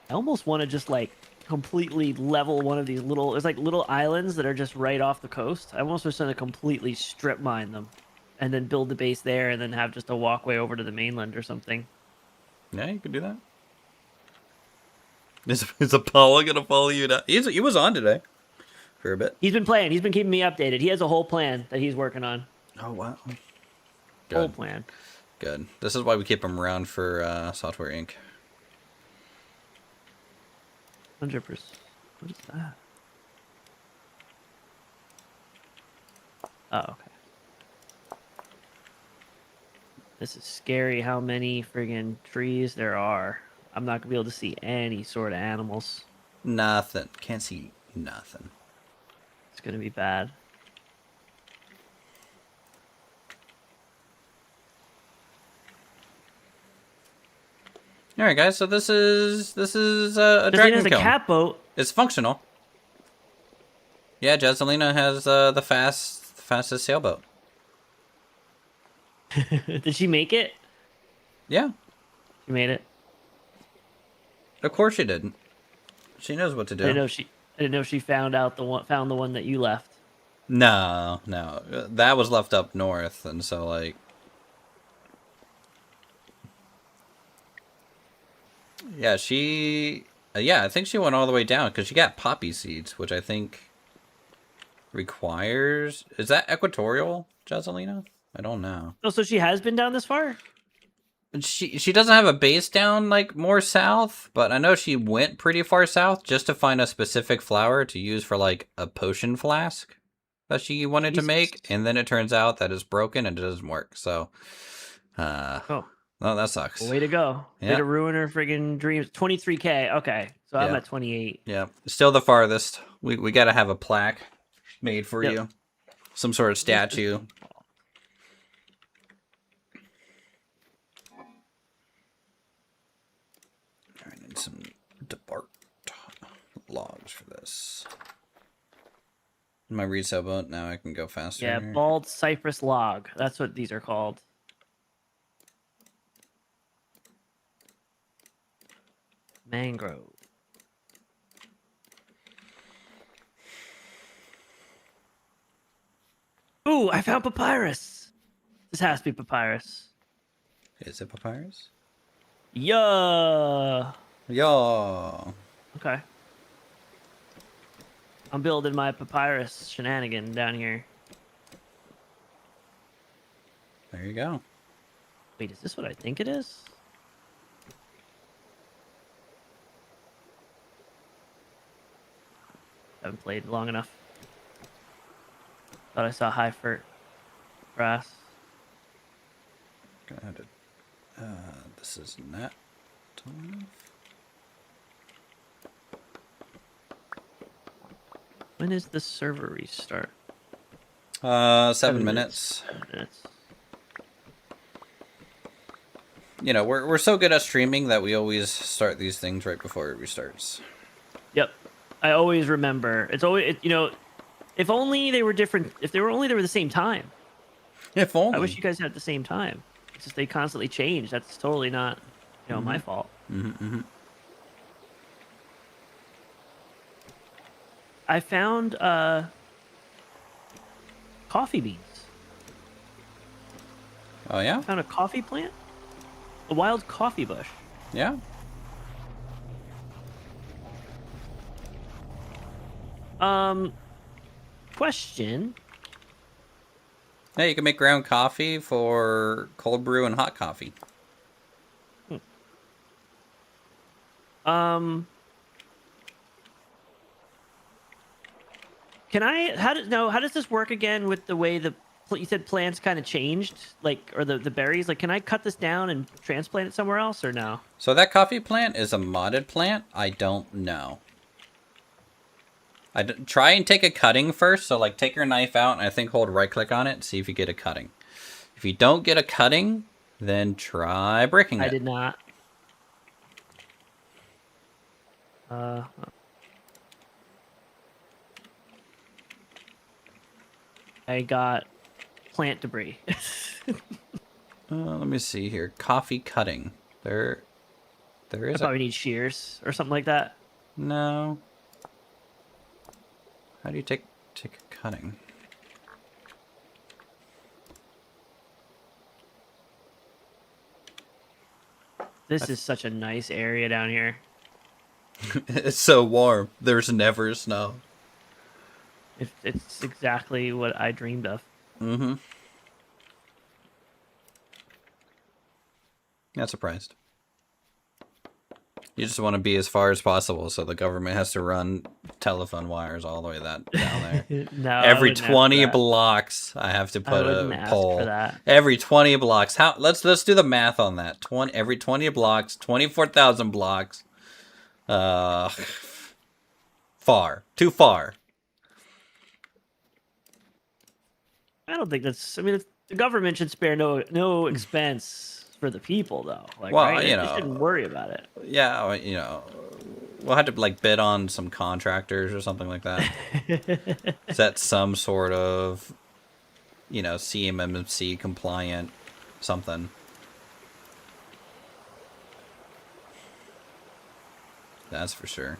I almost want to just like completely level one of these little... There's like little islands that are just right off the coast. I almost just want to completely strip mine them, and then build the base there, and then have just a walkway over to the mainland or something. Yeah, you could do that. Is Apollo gonna follow you down? He was on today for a bit. He's been playing. He's been keeping me updated. He has a whole plan that he's working on. Oh wow. Good. Whole plan. Good. This is why we keep him around for Software Inc. 100%. What is that? Oh, okay. This is scary how many friggin' trees there are. I'm not gonna be able to see any sort of animals. Nothing. Can't see nothing. It's gonna be bad. All right, guys. So this is a dragon kiln. There's a cat boat. It's functional. Yeah, Jazzelina has the fastest sailboat. Did she make it? Yeah. She made it. Of course she didn't. She knows what to do. I didn't know she found the one that you left. No. That was left up north, and so like yeah, I think she went all the way down because she got poppy seeds, which I think requires... Is that equatorial, Jazzelina? I don't know. Oh, so she has been down this far? She doesn't have a base down like more south, but I know she went pretty far south just to find a specific flower to use for like a potion flask that she wanted to make, and then it turns out that it's broken and it doesn't work. So, oh, that sucks. Way to go! Yeah. Way to ruin her friggin' dreams. 23K. Okay, so I'm at 28. Yeah, still the farthest. We got to have a plaque made for you, some sort of statue. this. My resale boat, now I can go faster. Yeah, bald cypress log. That's what these are called. Mangrove. Ooh, I found papyrus. This has to be papyrus. Is it papyrus? Yeah. Yo. Okay. I'm building my papyrus shenanigan down here. There you go. Wait, is this what I think it is? Haven't played long enough. Thought I saw high fert grass. Gonna have to. This is not tall enough. When is the server restart? 7 minutes. 7 minutes. You know, we're so good at streaming that we always start these things right before it restarts. Yep. I always remember. It's always, you know, if only they were different. If they were the same time. If only. I wish you guys had the same time. It's just they constantly change. That's totally not, you know, my fault. I found coffee beans. Oh yeah? I found a coffee plant. A wild coffee bush. Yeah. Question. Hey, you can make ground coffee for cold brew and hot coffee. Can I? How does this work again with the way you said plants kind of changed, like, or the berries? Like, can I cut this down and transplant it somewhere else, or no? So that coffee plant is a modded plant? I don't know. Try and take a cutting first. So, like, take your knife out and I think hold right-click on it and see if you get a cutting. If you don't get a cutting, then try breaking it. I did not. I got plant debris. Let me see here. Coffee cutting. There I is probably need shears or something like that. No. How do you take a cutting? This is such a nice area down here. It's so warm. There's never snow. It's exactly what I dreamed of. Mm-hmm. Not surprised. You just want to be as far as possible, so the government has to run telephone wires all the way down there. No, Every 20 blocks, I have to put a pole. For that. Every 20 blocks. How? Let's do the math on that. Every 20 blocks, 24,000 blocks. Far. Too far. I don't think that's. I mean, the government should spare no expense for the people, though. Like, well, right? you They know, shouldn't worry about it. Yeah, you know, we'll have to like bid on some contractors or something like that. Is that some sort of, you know, CMMC compliant something? That's for sure.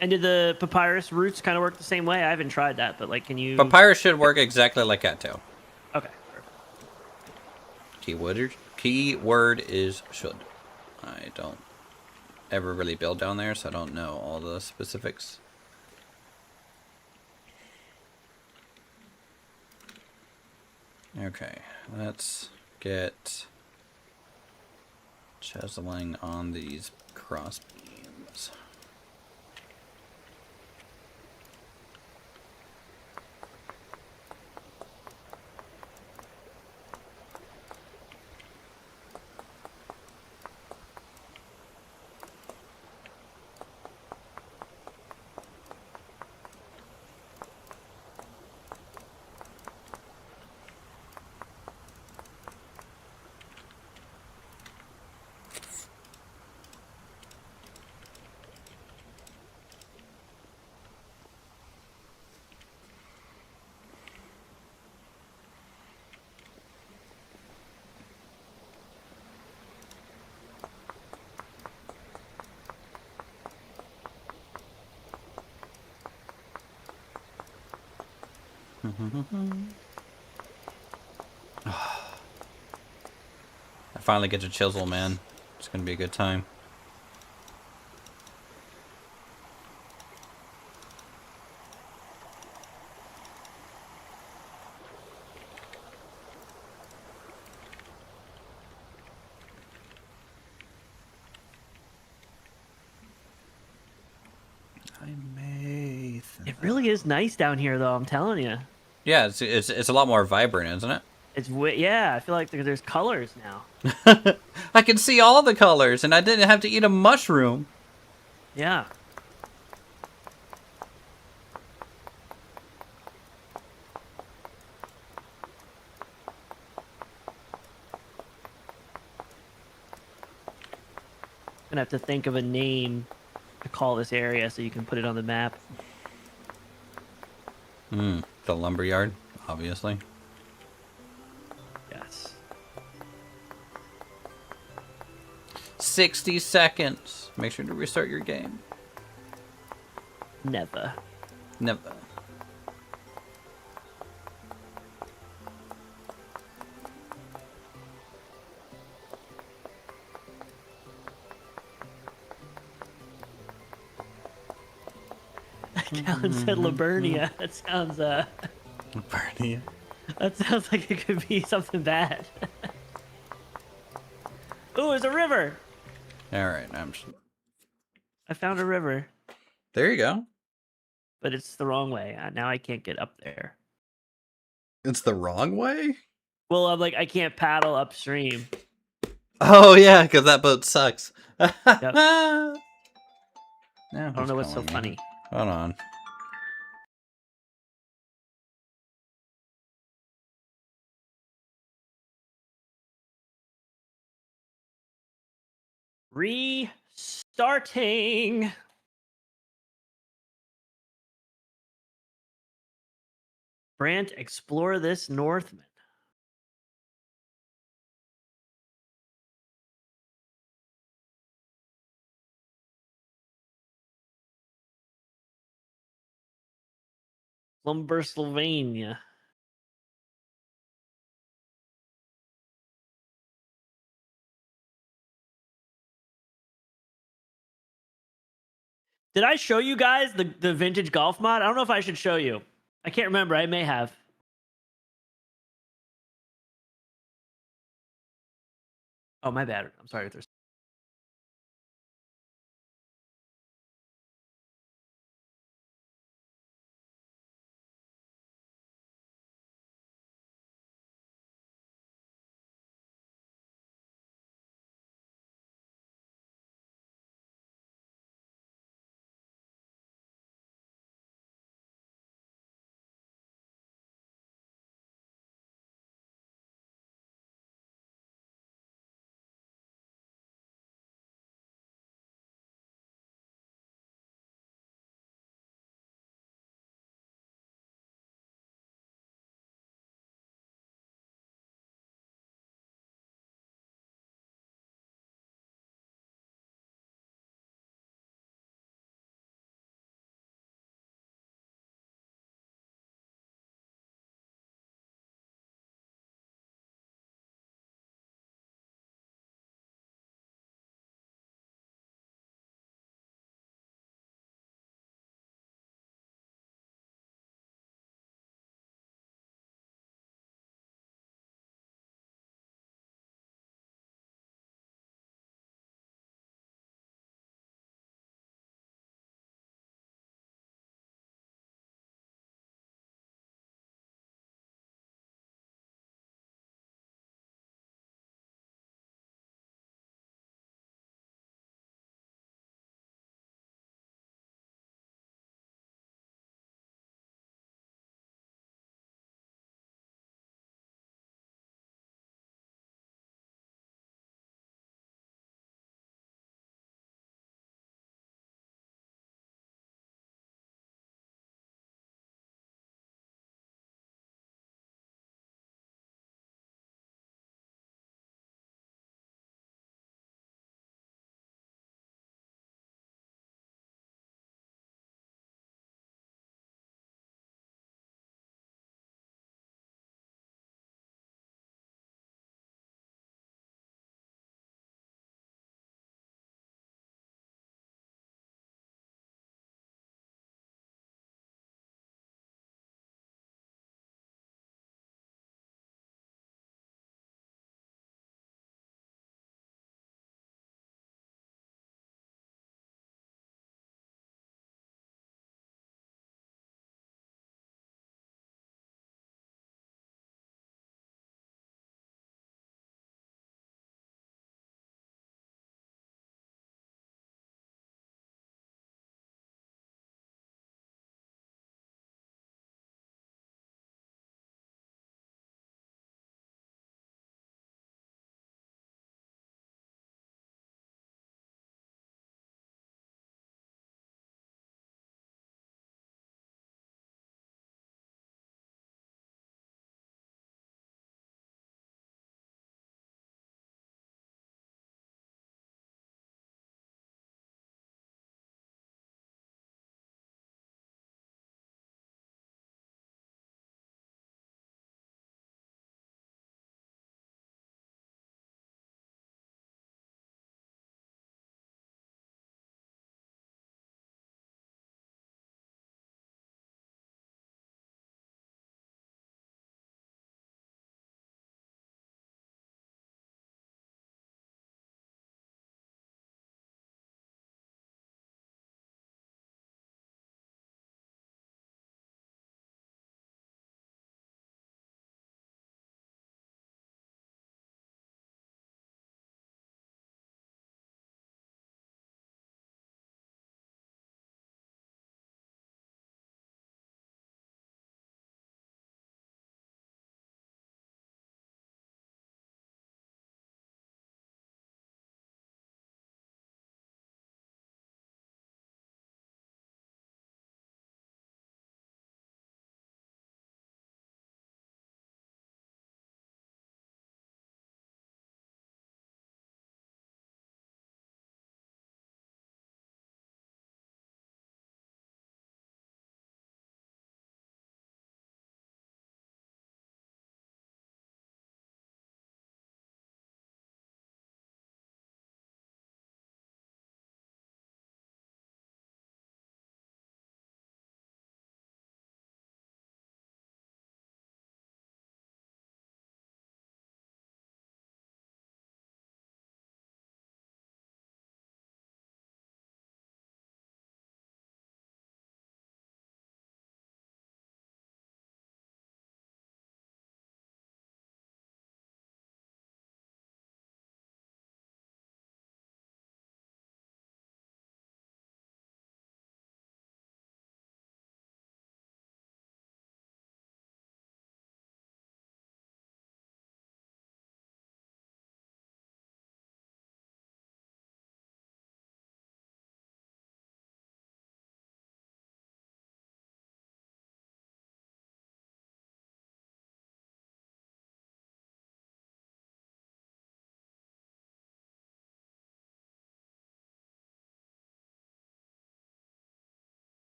And did the papyrus roots kind of work the same way? I haven't tried that, but like, can you? Papyrus should work exactly like cattail. Okay. Perfect. Keyword is should. I don't ever really build down there, so I don't know all the specifics. Okay, let's get chiseling on these cross beams. I finally get to chisel, man. It's gonna be a good time. It really is nice down here, though. I'm telling you. Yeah, it's a lot more vibrant, isn't it? Yeah. I feel like there's colors now. I can see all the colors, and I didn't have to eat a mushroom. Yeah. Gonna have to think of a name to call this area so you can put it on the map. The lumberyard, obviously. Yes. 60 seconds. Make sure to restart your game. Never. Never. Callan said Liburnia. That sounds Barney. that sounds like it could be something bad. Ooh, there's a river. All right, I found a river, there you go. but it's the wrong way. Now I can't get up there. It's the wrong way? Well, I'm like I can't paddle upstream. Oh, yeah, because that boat sucks. Yep. I I don't know what's so funny. Hold on. Restarting. Brant, explore this Northman. Sylvania. Did I show you guys the vintage golf mod? I don't know if I should show you. I can't remember. I may have. Oh, my bad. I'm sorry. There's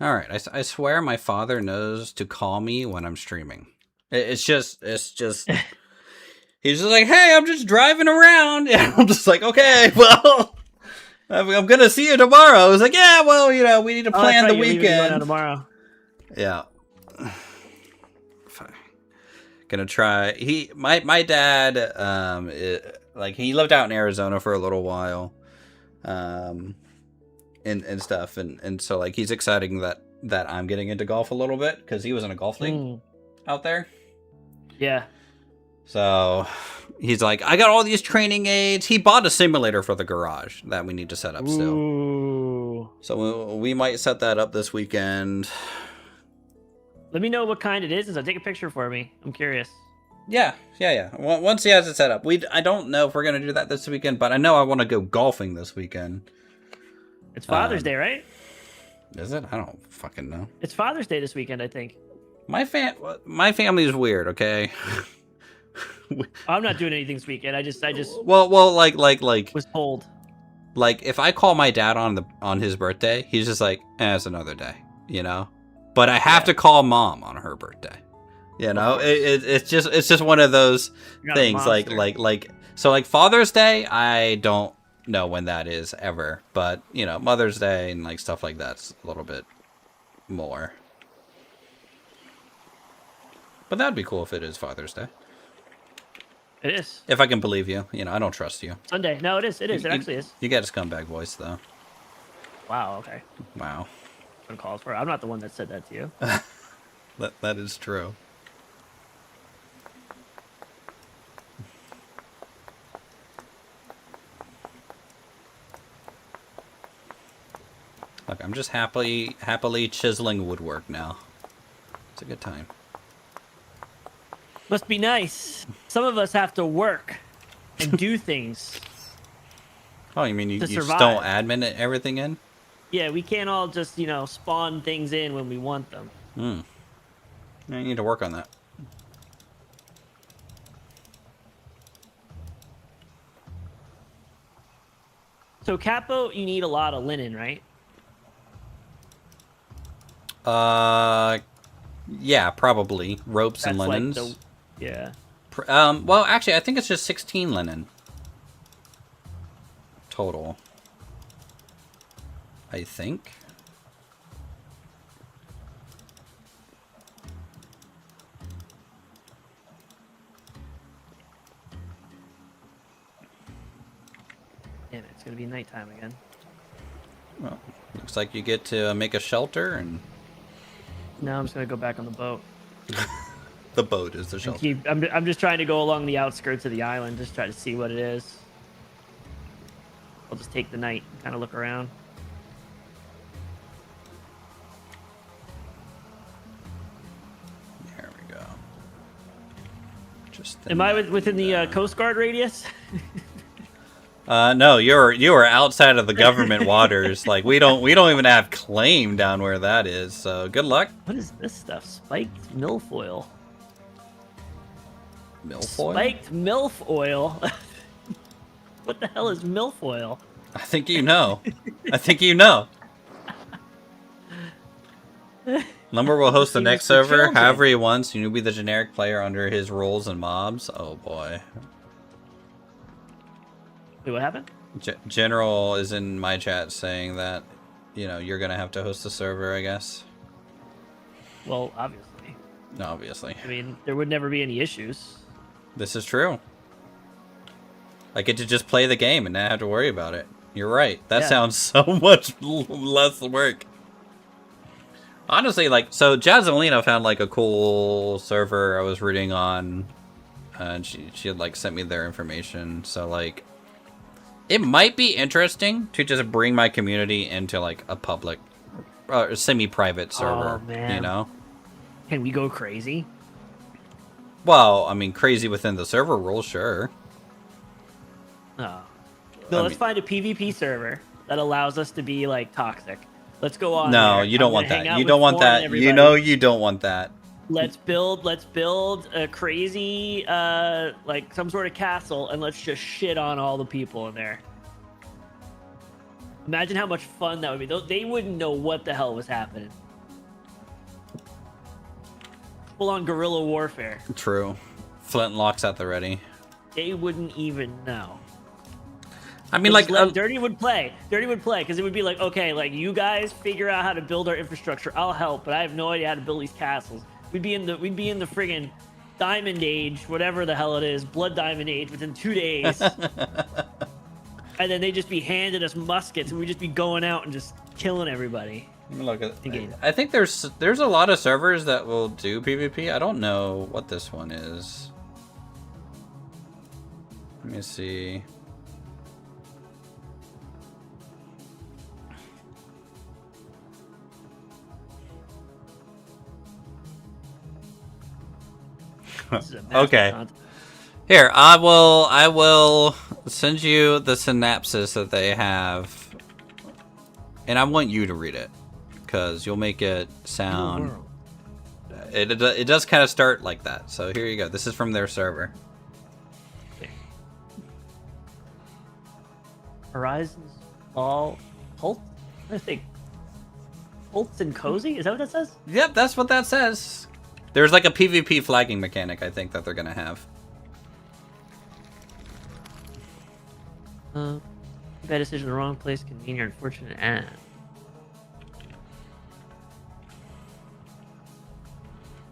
All right, I swear my father knows to call me when I'm streaming. It's just he's just like, hey, I'm just driving around, and I'm just like, okay, well, I'm gonna see you tomorrow. I was like, yeah, well, we need to plan the You're leaving to go weekend now tomorrow. Yeah, gonna try. My dad he lived out in Arizona for a little while, and stuff, and so like he's exciting that I'm getting into golf a little bit because he was in a golf league out there. Yeah. So he's like, I got all these training aids. He bought a simulator for the garage that we need to set up still. Ooh. So we might set that up this weekend. Let me know what kind it is, and so take a picture for me. I'm curious. Yeah. Once he has it set up, I don't know if we're gonna do that this weekend, but I know I want to go golfing this weekend. It's Father's Day, right? Is it? I don't fucking know. It's Father's Day this weekend, I think. My family is weird. Okay. I'm not doing anything this weekend. I just well, like was told. Like if I call my dad on his birthday, he's just like, it's another day, But I have to call mom on her birthday. It's just one of those things. So Father's Day, I don't know when that is ever, but Mother's Day and like stuff like that's a little bit more. But that'd be cool if it is Father's Day. It is. If I can believe you, I don't trust you. Sunday. No, it is. It is. It actually is. You got a scumbag voice though. Wow. Okay. Wow. Uncalled for. I'm not the one that said that to you. That is true. Look, I'm just happily chiseling woodwork now. It's a good time. Must be nice. Some of us have to work and do things. Oh, you mean you just don't admin everything in? Yeah, we can't all just, spawn things in when we want them. I need to work on that. So, Capo, you need a lot of linen, right? Yeah, probably. Ropes and linens. Yeah. Well, actually, I think it's just 16 linen. Total. I think. Damn it, it's gonna be nighttime again. Well, looks like you get to make a shelter and... No, I'm just gonna go back on the boat. The boat is the shelter. I'm just trying to go along the outskirts of the island, just try to see what it is. I'll just take the night, kind of look around. There we go. Am I within the Coast Guard radius? No, you're outside of the government waters. Like we don't even have claim down where that is. So good luck. What is this stuff? Spiked milfoil. Milfoil? Spiked milfoil. What the hell is milfoil? I think you know. I think you know. Lumber will host the next server however he wants. You will be the generic player under his roles and mobs. Oh boy. Wait, what happened? General is in my chat saying that, you're gonna have to host the server, I guess. Well, obviously. No, obviously. I mean, there would never be any issues. This is true. I get to just play the game and not have to worry about it. You're right. That sounds so much less work. Honestly, so Jazzolina found, a cool server I was reading on, and she had, sent me their information, so, it might be interesting to just bring my community into, a public, semi-private server, oh, man. Can we go crazy? Well, I mean, crazy within the server rules, sure. Oh. No, let's find a PvP server that allows us to be, toxic. Let's go on. No, you don't want that. You don't want that. You know you don't want that. Let's build a crazy, some sort of castle, and let's just shit on all the people in there. Imagine how much fun that would be. They wouldn't know what the hell was happening. full-on guerrilla warfare. True. Flintlocks at the ready. They wouldn't even know. I mean, Like like, Dirty would play. Dirty would play because it would be like, okay, like you guys figure out how to build our infrastructure. I'll help, but I have no idea how to build these castles. We'd be in the friggin' Diamond Age, whatever the hell it is, Blood Diamond Age, within 2 days. And then they'd just be handing us muskets, and we'd just be going out and just killing everybody. Look at. I think there's a lot of servers that will do PvP. I don't know what this one is. Let me see. Okay. Here, I will send you the synopsis that they have, and I want you to read it because you'll make it sound. It does kind of start like that. So here you go. This is from their server. Horizons all Holt. I think Holtz and Cozy. Is that what that says? Yep, that's what that says. There's like a PvP flagging mechanic, I think, that they're gonna have. Bad decision in the wrong place can mean your unfortunate end.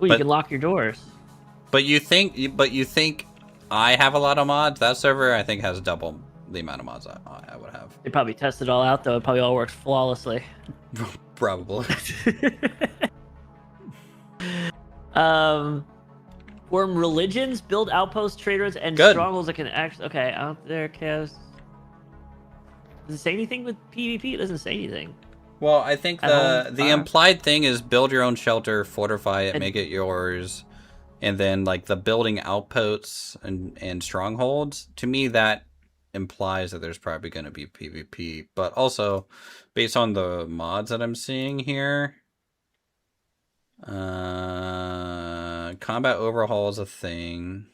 Oh, you can lock your doors. But you think I have a lot of mods? That server, I think, has double the amount of mods I would have. They probably tested it all out, though. It probably all works flawlessly. Probably. Form religions, build outposts, trade routes, and Good. strongholds that can actually. Okay, out there, chaos. Does it say anything with PvP? It doesn't say anything. Well, I think the implied thing is build your own shelter, fortify it, make it yours, and then like the building outposts and strongholds. To me, that implies that there's probably going to be PvP, but also based on the mods that I'm seeing here, combat overhaul is a thing.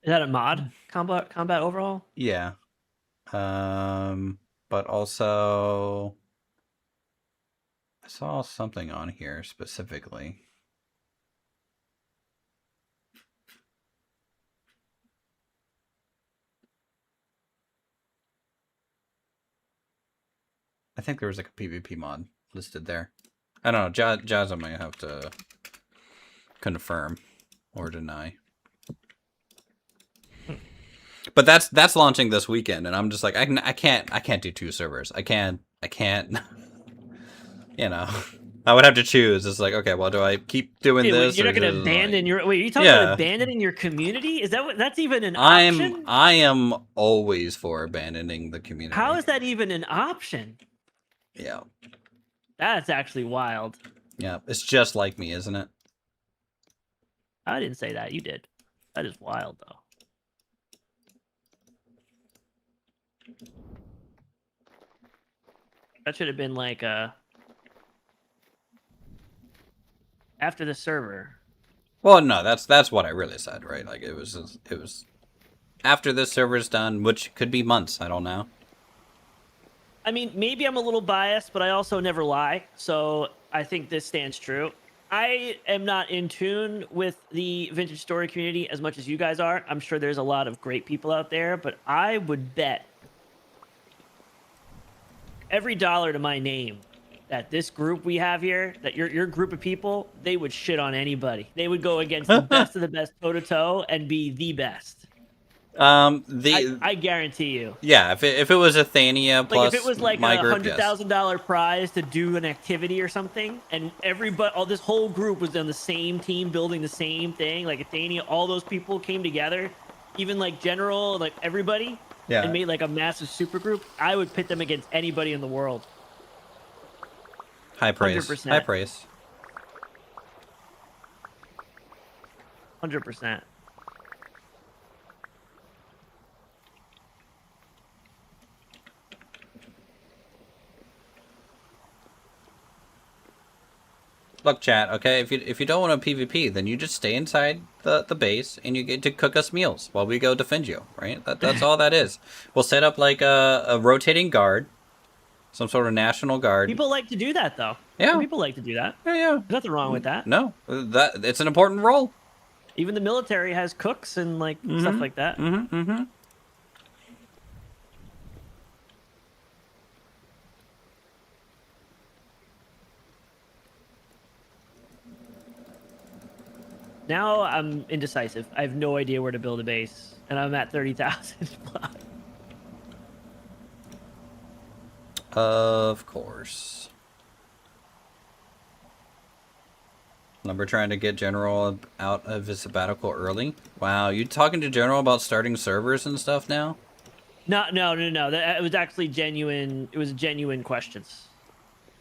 Is that a mod? Combat overhaul? Yeah. But also I saw something on here specifically. I think there was like a PvP mod listed there. I don't know. Jazz, I might have to confirm or deny. But that's launching this weekend, and I'm just like, I can't do 2 servers. I can't. You know, I would have to choose. It's like, okay, well, do I keep doing this? You're not going to abandon your. Wait, are you talking about abandoning your community? Is that what? That's even an option? I am always for abandoning the community. How is that even an option? Yeah. That's actually wild. Yeah, it's just like me, isn't it? I didn't say that. You did. That is wild, though. That should have been like after the server. Well, no, that's what I really said, right? Like it was after this server's done, which could be months. I don't know. I mean, maybe I'm a little biased, but I also never lie, so I think this stands true. I am not in tune with the vintage story community as much as you guys are. I'm sure there's a lot of great people out there, but I would bet every dollar to my name that this group we have here, that your group of people, they would shit on anybody. They would go against the best of the best toe-to-toe and be the best. I guarantee you. Yeah, if it was Athenia plus like if it was like my a group, $100,000 prize to do an activity or something, and this whole group was on the same team building the same thing, like Athenia, all those people came together, even like General, like everybody, and made like a massive super group, I would pit them against anybody in the world. High praise. 100%. High praise. 100%. Look, chat, okay, if you don't want a PvP, then you just stay inside the base and you get to cook us meals while we go defend you, right? That's all that is. We'll set up like a rotating guard, Some sort of National Guard. People like to do that, though. Yeah. People like to do that. Yeah, yeah. There's nothing wrong with that. No, that it's an important role. Even the military has cooks and like stuff like that. Now I'm indecisive. I have no idea where to build a base, and I'm at 30,000. Of course. Lumber trying to get General out of his sabbatical early. Wow, you talking to General about starting servers and stuff now? No. It was actually genuine. It was genuine questions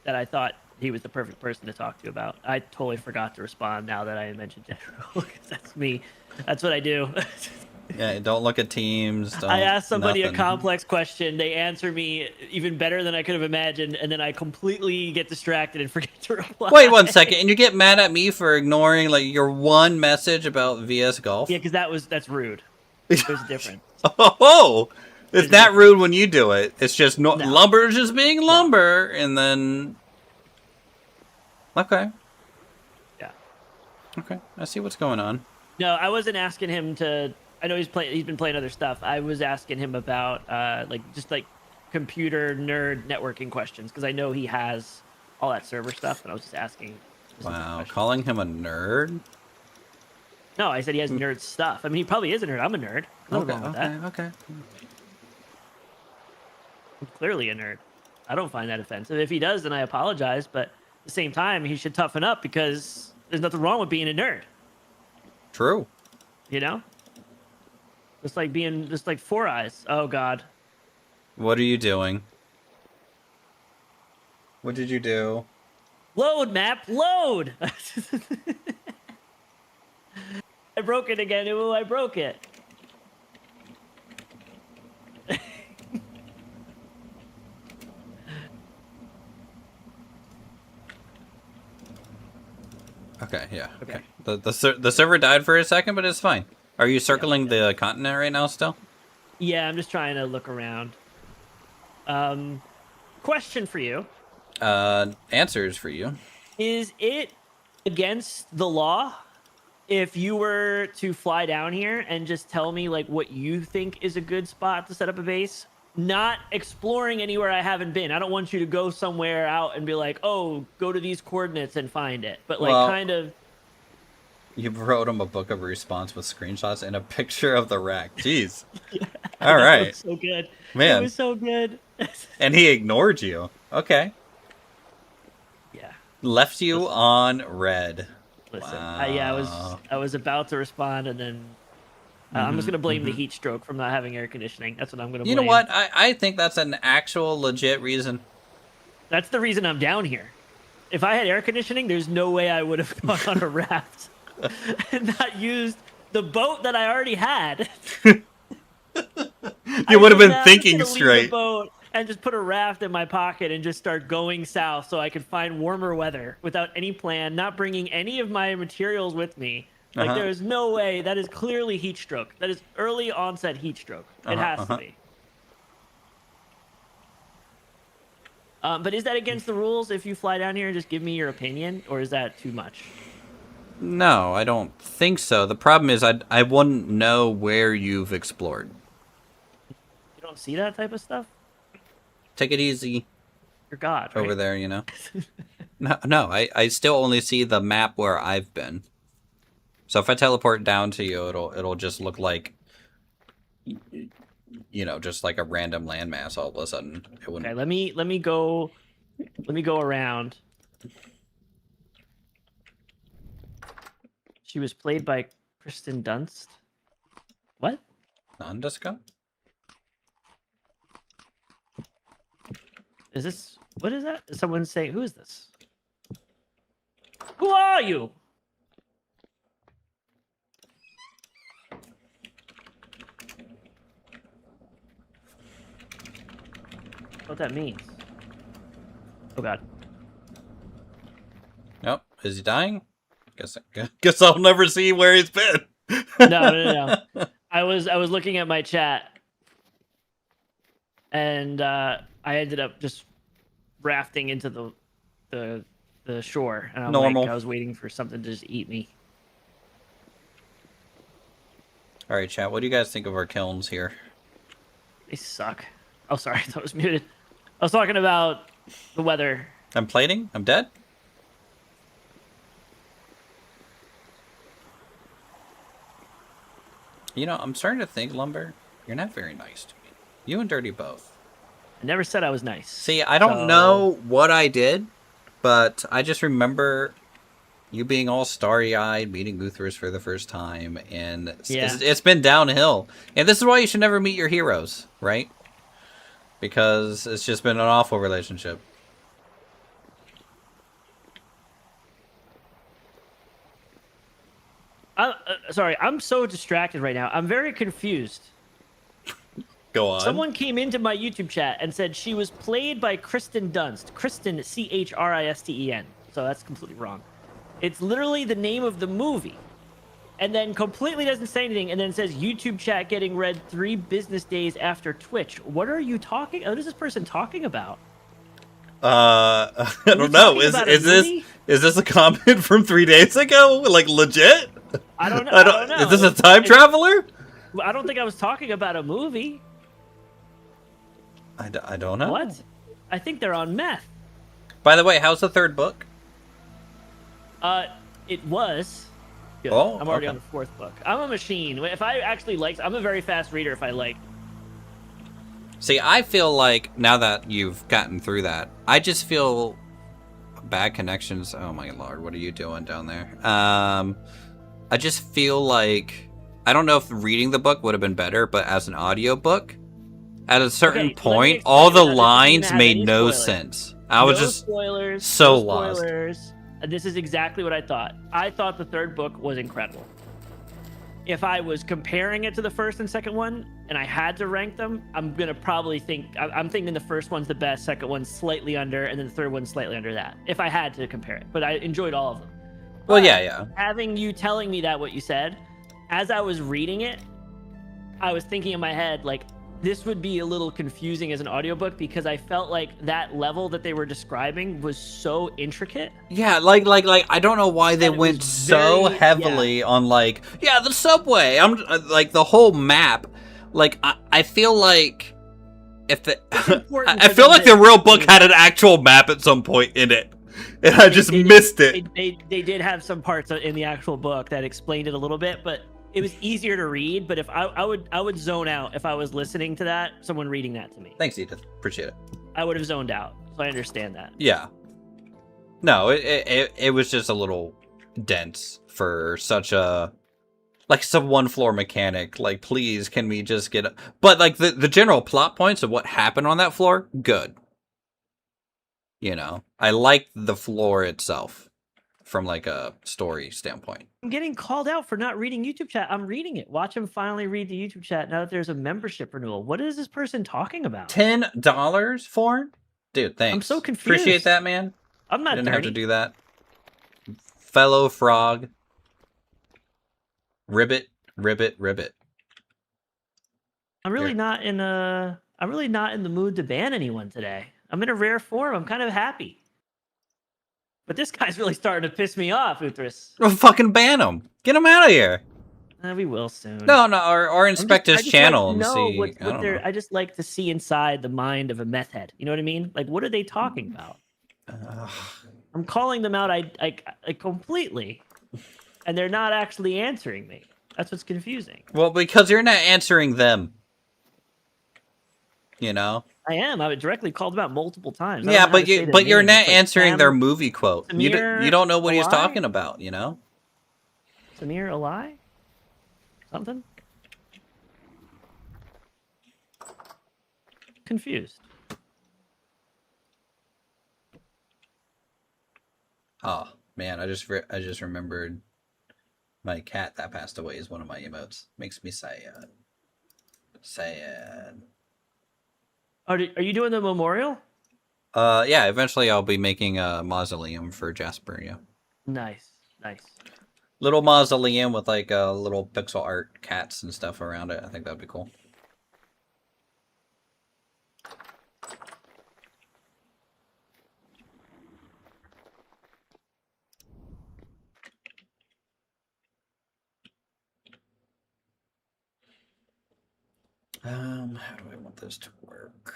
that I thought he was the perfect person to talk to about. I totally forgot to respond now that I mentioned General. That's me. That's what I do. Yeah, don't look at teams. I asked somebody nothing. a complex question. They answer me even better than I could have imagined, and then I completely get distracted and forget to reply. Wait 1 second, and you get mad at me for ignoring like your one message about VS Golf? Yeah, because that's rude. There's a difference. Oh, it's not rude when you do it. It's just lumber is just being lumber, and then okay. Yeah. Okay, I see what's going on. No, I wasn't asking him to. I know he's been playing other stuff. I was asking him about just computer nerd networking questions because I know he has all that server stuff, and I was just asking. Wow, calling him a nerd? No, I said he has nerd stuff. I mean, he probably is a nerd. I'm a nerd. Nothing wrong with that. Okay. I'm clearly a nerd. I don't find that offensive. If he does, then I apologize. But at the same time, he should toughen up because there's nothing wrong with being a nerd. True. You know? Just like Four Eyes. Oh, God. What are you doing? What did you do? Load, map, load! I broke it again. Ooh, I broke it. Okay, yeah. Okay. The server died for a second, but it's fine. Are you circling the continent right now still? Yeah, I'm just trying to look around. Question for you. Answers for you. Is it against the law if you were to fly down here and just tell me like what you think is a good spot to set up a base? Not exploring anywhere I haven't been. I don't want you to go somewhere out and be like, oh, go to these coordinates and find it. But like kind of... You wrote him a book of response with screenshots and a picture of the rack. Jeez. Yeah, all right. It was so good. Man. It was so good. And he ignored you. Okay. Yeah. Left you on red. Listen, wow. I was about to respond, and then I'm just gonna blame the heat stroke from not having air conditioning. That's what I'm gonna blame. You know what? I think that's an actual legit reason. That's the reason I'm down here. If I had air conditioning, there's no way I would have gone on a raft and not used the boat that I already had. You would have been thinking straight. The boat and just put a raft in my pocket and just start going south so I could find warmer weather without any plan, not bringing any of my materials with me. Like, there is no way. That is clearly heat stroke. That is early onset heat stroke. It has to be. But is that against the rules if you fly down here and just give me your opinion, or is that too much? No, I don't think so. The problem is I wouldn't know where you've explored. You don't see that type of stuff? Take it easy. You're God, right? Over there, you know? No, I still only see the map where I've been. So if I teleport down to you, it'll just look like, you know, just like a random landmass all of a sudden. It wouldn't... Okay, let me go around. She was played by Kristen Dunst. What? Nondisco? Is this... What is that? Is someone saying... Who is this? Who are you? What that means? Oh God. Nope. Is he dying? Guess I'll never see where he's been. No. I was looking at my chat, and I ended up just rafting into the shore, and I'm Normal. like, I was waiting for something to just eat me. All right, chat. What do you guys think of our kilns here? They suck. Oh, sorry, I thought it was muted. I was talking about the weather. I'm plating. I'm dead. You know, I'm starting to think, Lumber, you're not very nice to me. You and Dirty both. I never said I was nice. See, I don't know what I did, but I just remember you being all starry-eyed, meeting Uthris for the first time, and it's been downhill. And this is why you should never meet your heroes, right? Because it's just been an awful relationship. Sorry, I'm so distracted right now. I'm very confused. Go on. Someone came into my YouTube chat and said she was played by Kristen Dunst. Kristen, Christen. So that's completely wrong. It's literally the name of the movie. And then completely doesn't say anything, and then says YouTube chat getting read 3 business days after Twitch. What are you talking? What is this person talking about? I don't know. Is this a comment from 3 days ago? Like legit? I don't know. I don't know. Is this a time traveler? I don't think I was talking about a movie. I don't know. What? I think they're on meth. By the way, how's the 3rd book? It was. Good. Oh, I'm already on the 4th book. I'm a machine. If I actually like, I'm a very fast reader. If I like. See, I feel like now that you've gotten through that, I just feel bad connections. Oh my lord, what are you doing down there? I just feel like I don't know if reading the book would have been better, but as an audiobook, at a certain point, all the lines made no sense. I was just spoilers, so lost. Spoilers. This is exactly what I thought. I thought the 3rd book was incredible. If I was comparing it to the 1st and 2nd one, and I had to rank them, I'm gonna probably think I'm thinking the 1st one's the best, 2nd one's slightly under, and then the 3rd one's slightly under that. If I had to compare it, but I enjoyed all of them. Well, yeah. Having you telling me that what you said, as I was reading it, I was thinking in my head like this would be a little confusing as an audiobook because I felt like that level that they were describing was so intricate. Yeah, like I don't know why they went so heavily on the subway. I'm like the whole map. Like I feel like if I feel like the real book had an actual map at some point in it. And I just missed it. They did have some parts in the actual book that explained it a little bit, but it was easier to read. But if I would zone out if I was listening to that, someone reading that to me. Thanks, Edith. Appreciate it. I would have zoned out. So I understand that. Yeah. No, it was just a little dense for such a some 1-floor mechanic. Like, please, can we just get? But like the general plot points of what happened on that floor, good. You know, I like the floor itself from like a story standpoint. I'm getting called out for not reading YouTube chat. I'm reading it. Watch him finally read the YouTube chat now that there's a membership renewal. What is this person talking about? $10 for? Dude, thanks. I'm so confused. Appreciate that, man. I'm not didn't dirty. have to do that. Fellow frog. Ribbit. I'm really not in the mood to ban anyone today. I'm in a rare form. I'm kind of happy. But this guy's really starting to piss me off, Uthris. Well, fucking ban him. Get him out of here. We will soon. No, or inspect his channel and see. What I just like to see inside the mind of a meth head. You know what I mean? Like, what are they talking about? I'm calling them out I completely, and they're not actually answering me. That's what's confusing. Well, because you're not answering them. You know? I am. I was directly called them out multiple times. Yeah, but you're not answering their movie quote. Samir you don't know what he's talking about, you know? Samir Alai? Something? Confused. Oh, man, I just remembered my cat that passed away is one of my emotes. Makes me sad. Sad. Are you doing the memorial? Yeah, eventually I'll be making a mausoleum for Jasper, yeah. Nice. Little mausoleum with like little pixel art cats and stuff around it. I think that'd be cool. How do I want this to work?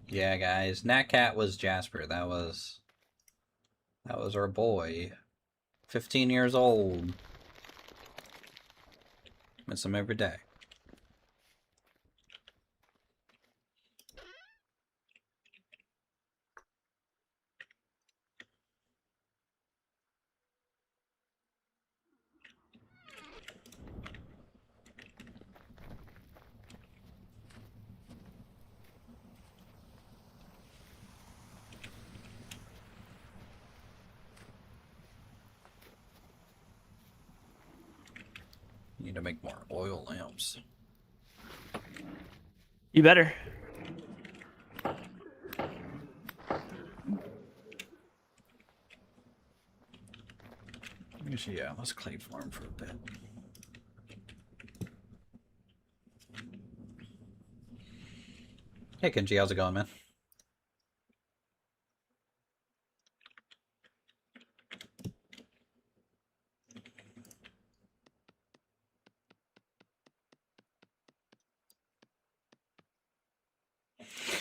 Yeah, guys, Nat Cat was Jasper. That was our boy. 15 years old. Miss him every day. Need to make more oil lamps. You better. Actually, yeah, let's clay farm for a bit. Hey, Kenji, how's it going, man?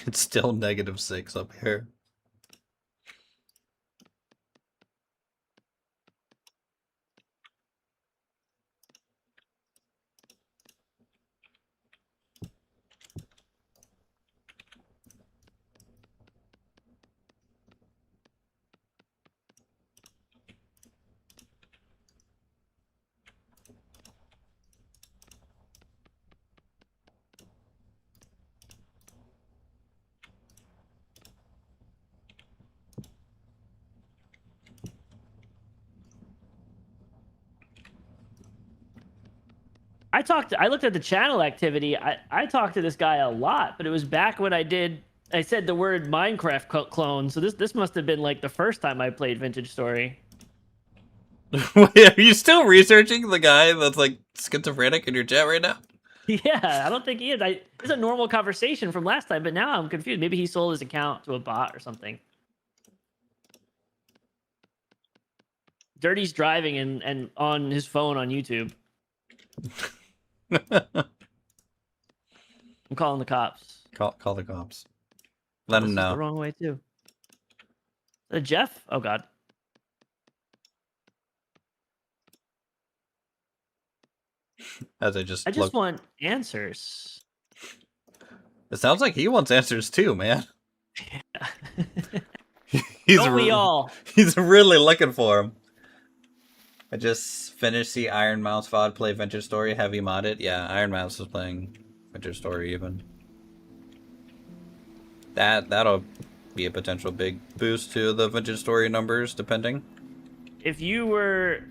It's still -6 up here. I looked at the channel activity. I talked to this guy a lot, but it was back when I said the word Minecraft clone. So this must have been like the first time I played Vintage Story. Wait, are you still researching the guy that's like schizophrenic in your chat right now? Yeah, I don't think he is. It's a normal conversation from last time, but now I'm confused. Maybe he sold his account to a bot or something. Dirty's driving and on his phone on YouTube. I'm calling the cops. Call the cops. Let them know. The wrong way too. Jeff? Oh God. As I just want answers. It sounds like he wants answers too, man. Yeah. He's really looking for him. I just finished the Iron Mouse VOD play Venture Story heavy modded. Yeah, Iron Mouse is playing Venture Story even. That'll be a potential big boost to the Venture Story numbers, depending. If you were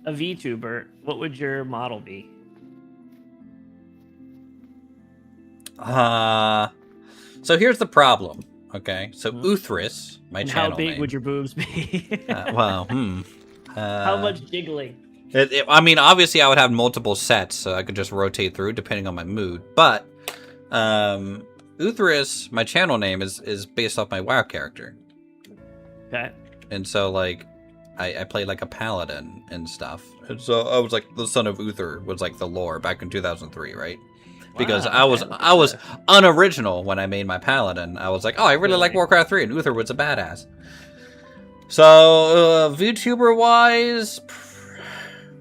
a VTuber, what would your model be? So here's the problem. Okay, so Uthris, my channel how big name. Would your boobs be? How much jiggling? I mean, obviously, I would have multiple sets, so I could just rotate through depending on my mood. But Uthris, my channel name, is based off my WoW character. Okay. And so, like, I played like a paladin and stuff. And so I was like the son of Uther was like the lore back in 2003, right? Because I was unoriginal when I made my paladin. I was like, oh, I really like Warcraft 3, and Uther was a badass. So VTuber wise,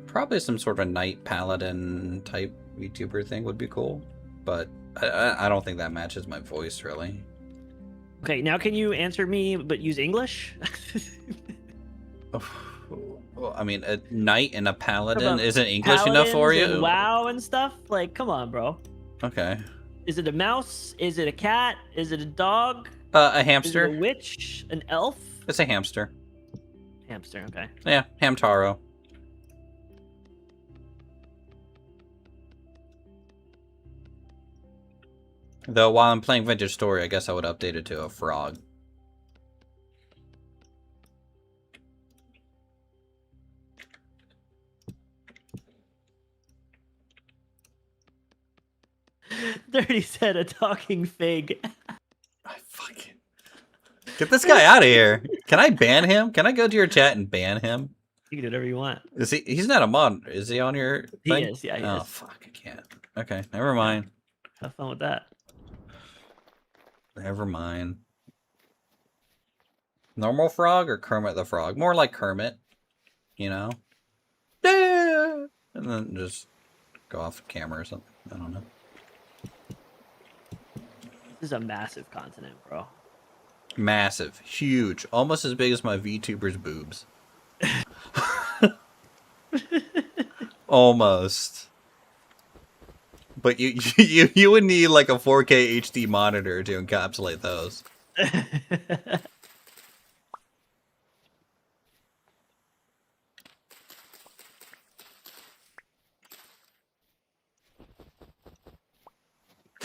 probably some sort of knight paladin type VTuber thing would be cool, but I don't think that matches my voice really. Okay, now can you answer me but use English? Well, I mean, a knight and a paladin isn't English enough for you? And WoW and stuff? Like, come on, bro. Okay. Is it a mouse? Is it a cat? Is it a dog? A hamster. Is it a witch? An elf? It's a hamster. Hamster, okay. Yeah, Hamtaro. Though while I'm playing Vintage Story, I guess I would update it to a frog. Dirty said a talking fig. I fucking get this guy out of here. Can I ban him? Can I go to your chat and ban him? You can do whatever you want. Is he? He's not a mod. Is he on your He thing? is, yeah, he oh is. fuck, I can't. Okay, never mind. Have fun with that. Never mind. Normal frog or Kermit the Frog? More like Kermit, you know? Yeah! And then just go off camera or something. I don't know. This is a massive continent, bro. Massive. Huge. Almost as big as my VTuber's boobs. Almost. But you would need like a 4K HD monitor to encapsulate those.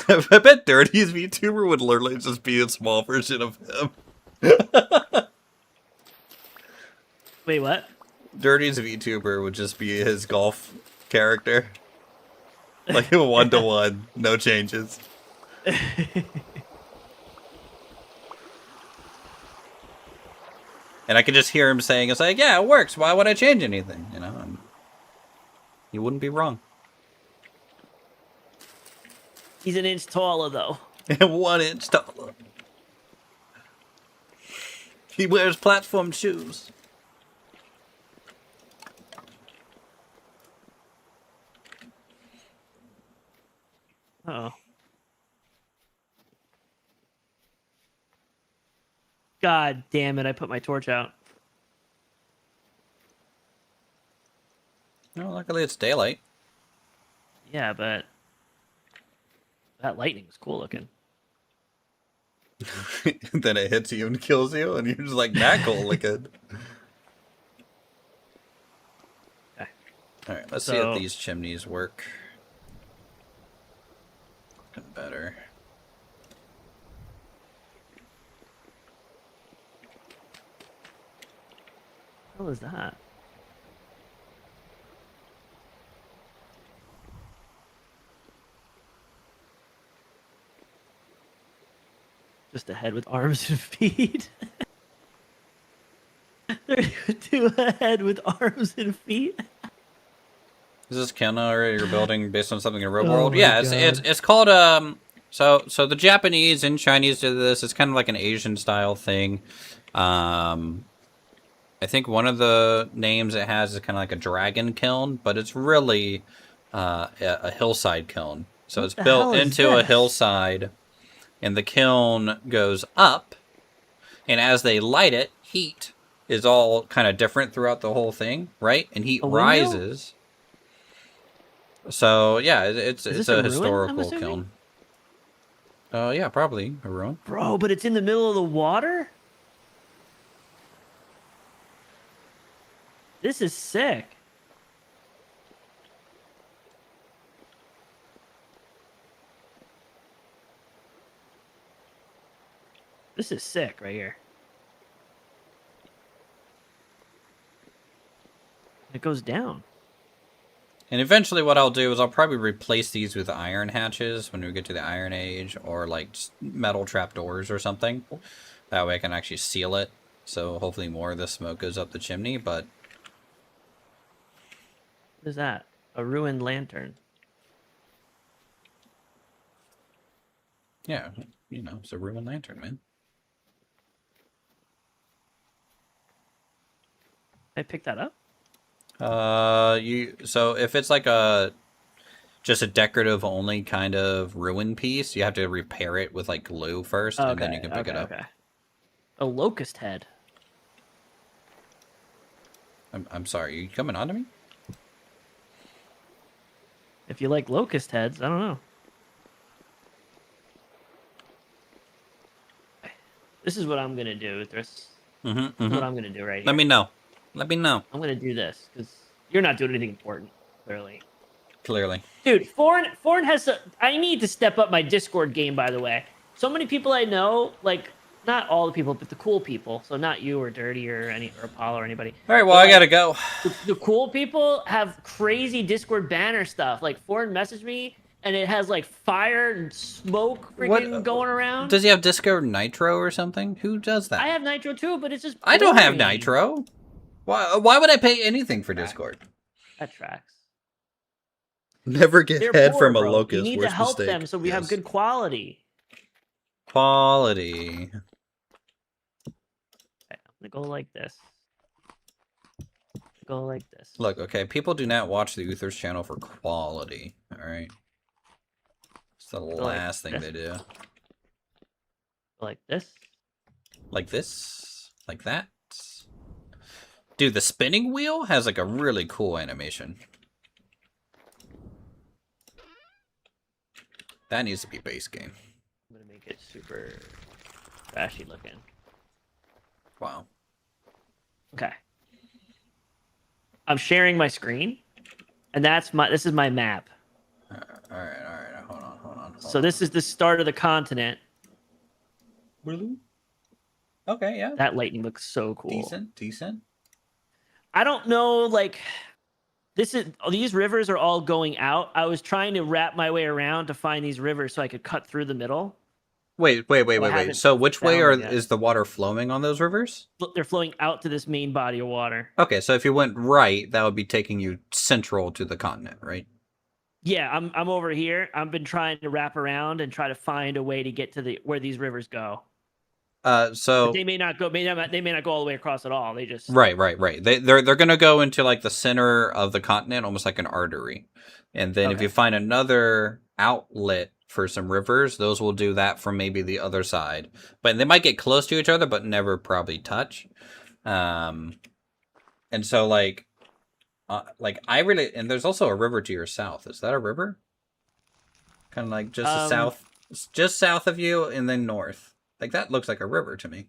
I bet Dirty's VTuber would literally just be a small version of him. Wait, what? Dirty's VTuber would just be his golf character. Like 1-to-1, no changes. And I could just hear him saying, it's like, yeah, it works. Why would I change anything? You know, and he wouldn't be wrong. He's an inch taller, though. 1 inch taller. He wears platform shoes. Uh-oh. God damn it, I put my torch out. Oh, luckily it's daylight. Yeah, but that lightning was cool looking. Then it hits you and kills you, and you're just like, not cool looking. Okay. Alright, let's see if these chimneys work. Better. What the hell is that? Just a head with arms and feet. To a head with arms and feet. Is this canon already you're building based on something in real Oh world? my Yeah, God. it's called so the Japanese and Chinese did this. It's kind of like an Asian style thing. I think one of the names it has is kind of like a dragon kiln, but it's really a hillside kiln. So it's built into a hillside, and the kiln goes up, and as they light it, heat is all kind of different throughout the whole thing, right? And heat rises. So yeah, it's a historical kiln. Yeah, probably a ruin. Bro, but it's in the middle of the water? This is sick. This is sick right here. It goes down. And eventually what I'll do is I'll probably replace these with iron hatches when we get to the Iron Age, or like metal trapdoors or something. That way I can actually seal it. So hopefully more of the smoke goes up the chimney, but... What is that? A ruined lantern. Yeah, you know, it's a ruined lantern, man. Can I pick that up? So if it's like just a decorative only kind of ruin piece, you have to repair it with like glue first, and then you can pick it up. Okay. A locust head. I'm sorry, are you coming on to me? If you like locust heads, I don't know. This is what I'm gonna do, Uthris. This is what I'm gonna do right here. Let me know. Let me know. I'm gonna do this because you're not doing anything important, clearly. Clearly. Dude, Foreign has to. I need to step up my Discord game, by the way. So many people I know, like, not all the people, but the cool people. So not you or Dirty or Apollo or anybody. All right, well, I gotta go. The cool people have crazy Discord banner stuff. Like, Foreign messaged me and it has like fire and smoke freaking going around. Does he have Disco Nitro or something? Who does that? I have Nitro too, but it's just I don't have boring. Nitro. Why would I pay anything for Discord? That tracks. Never get They're head poor, from a bro. locust. You need to Worst help mistake. them so we have good quality. Quality. Okay, I'm gonna go like this. Go like this. Look, okay, people do not watch the Uthris channel for quality. All right, it's the last thing they do. Like this. Like this. Like that. Dude, the spinning wheel has like a really cool animation. That needs to be base game. I'm gonna make it super trashy looking. Wow. Okay. I'm sharing my screen, and this is my map. All right. Hold on. So this is the start of the continent. Really? Okay, yeah. That lightning looks so cool. Decent. I don't know, like, these rivers are all going out. I was trying to wrap my way around to find these rivers so I could cut through the middle. Wait. So which way is the water flowing on those rivers? They're flowing out to this main body of water. Okay, so if you went right, that would be taking you central to the continent, right? Yeah, I'm over here. I've been trying to wrap around and try to find a way to get to where these rivers go. So but they may not go. They may not go all the way across at all. They just right. They're gonna go into like the center of the continent, almost like an artery, and then if you find another outlet for some rivers, those will do that from maybe the other side. But they might get close to each other, but never probably touch. And so like I really, and there's also a river to your south. Is that a river? Kind of like just south of you, and then north. Like that looks like a river to me.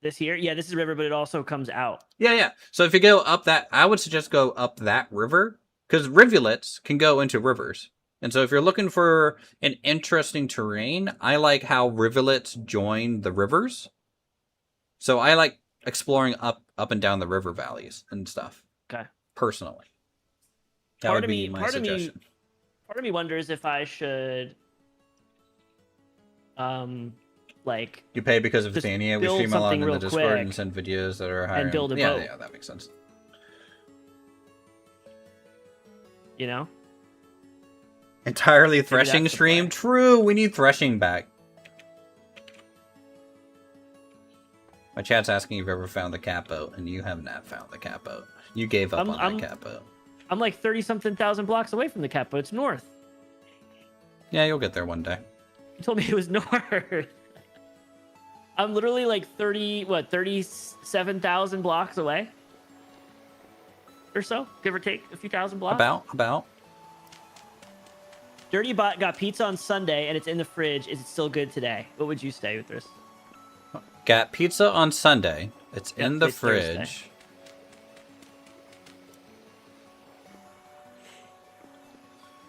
This here, yeah, this is a river, but it also comes out. Yeah. So if you go up that, I would suggest go up that river because rivulets can go into rivers. And so if you're looking for an interesting terrain, I like how rivulets join the rivers. So I like exploring up and down the river valleys and stuff. Okay. Personally. That would be my suggestion. Part of me wonders if I should like you pay because of Thania. We stream a lot in the Discord and send videos that are higher. And build a boat. Yeah, that makes sense. You know? Entirely threshing stream? True, we need threshing back. My chat's asking if you've ever found the cat boat, and you have not found the cat boat. You gave up on the cat boat. I'm like 30-something thousand blocks away from the cat boat. It's north. Yeah, you'll get there one day. You told me it was north. I'm literally like 37,000 blocks away. Or so, give or take a few thousand blocks. About. Dirty Bot got pizza on Sunday and it's in the fridge. Is it still good today? What would you say with this? Got pizza on Sunday. It's in the fridge. Thursday.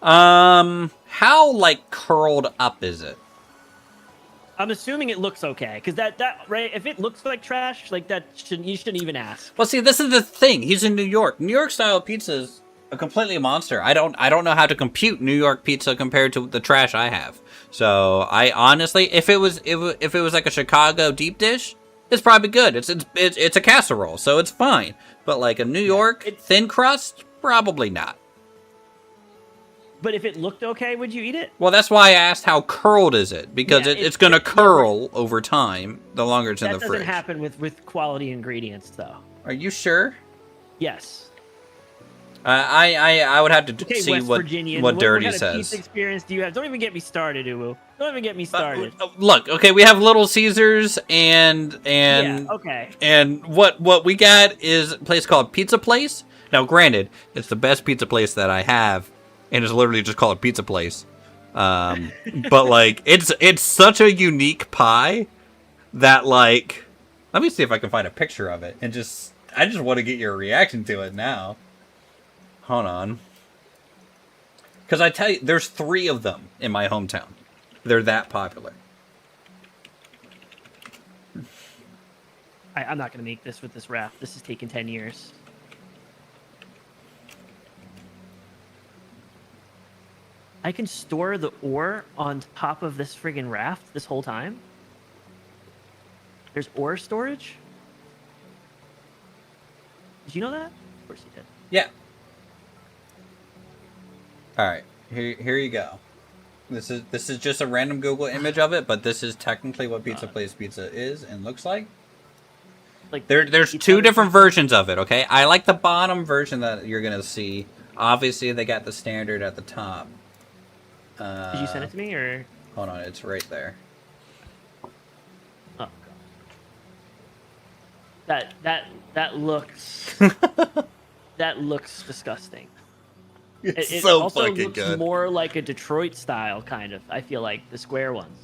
How like curled up is it? I'm assuming it looks okay, because that right, if it looks like trash, like that you shouldn't even ask. Well, see, this is the thing. He's in New York. New York style pizza is a completely monster. I don't know how to compute New York pizza compared to the trash I have. So I honestly, if it was like a Chicago deep dish, it's probably good. It's a casserole, so it's fine. But like a New York thin crust, probably not. But if it looked okay, would you eat it? Well, that's why I asked how curled is it, because it's going to curl over time the longer it's in the fridge. That doesn't happen with quality ingredients, though. Are you sure? Yes. I would have to see West what Virginian. what Dirty what kind says. Of pizza experience do you have? Don't even get me started, Uwu. Don't even get me started. Look, okay, we have Little Caesars and yeah, okay. And what we got is a place called Pizza Place. Now, granted, it's the best pizza place that I have. And it's literally just called Pizza Place. But like it's such a unique pie that like let me see if I can find a picture of it and I just want to get your reaction to it now. Hold on. Cuz I tell you there's 3 of them in my hometown. They're that popular. I'm not going to make this with this raft. This has taken 10 years. I can store the ore on top of this friggin' raft this whole time? There's ore storage? Did you know that? Of course you did. Yeah. All right. Here you go. This is just a random Google image of it, but this is technically what Pizza Place Pizza is and looks like. Like There's two different versions of it, okay? I like the bottom version that you're going to see. Obviously, they got the standard at the top. Did you send it to me, or? Hold on, it's right there. Oh god. That looks that looks disgusting. It's It so also fucking looks good. more like a Detroit style kind of. I feel like the square ones.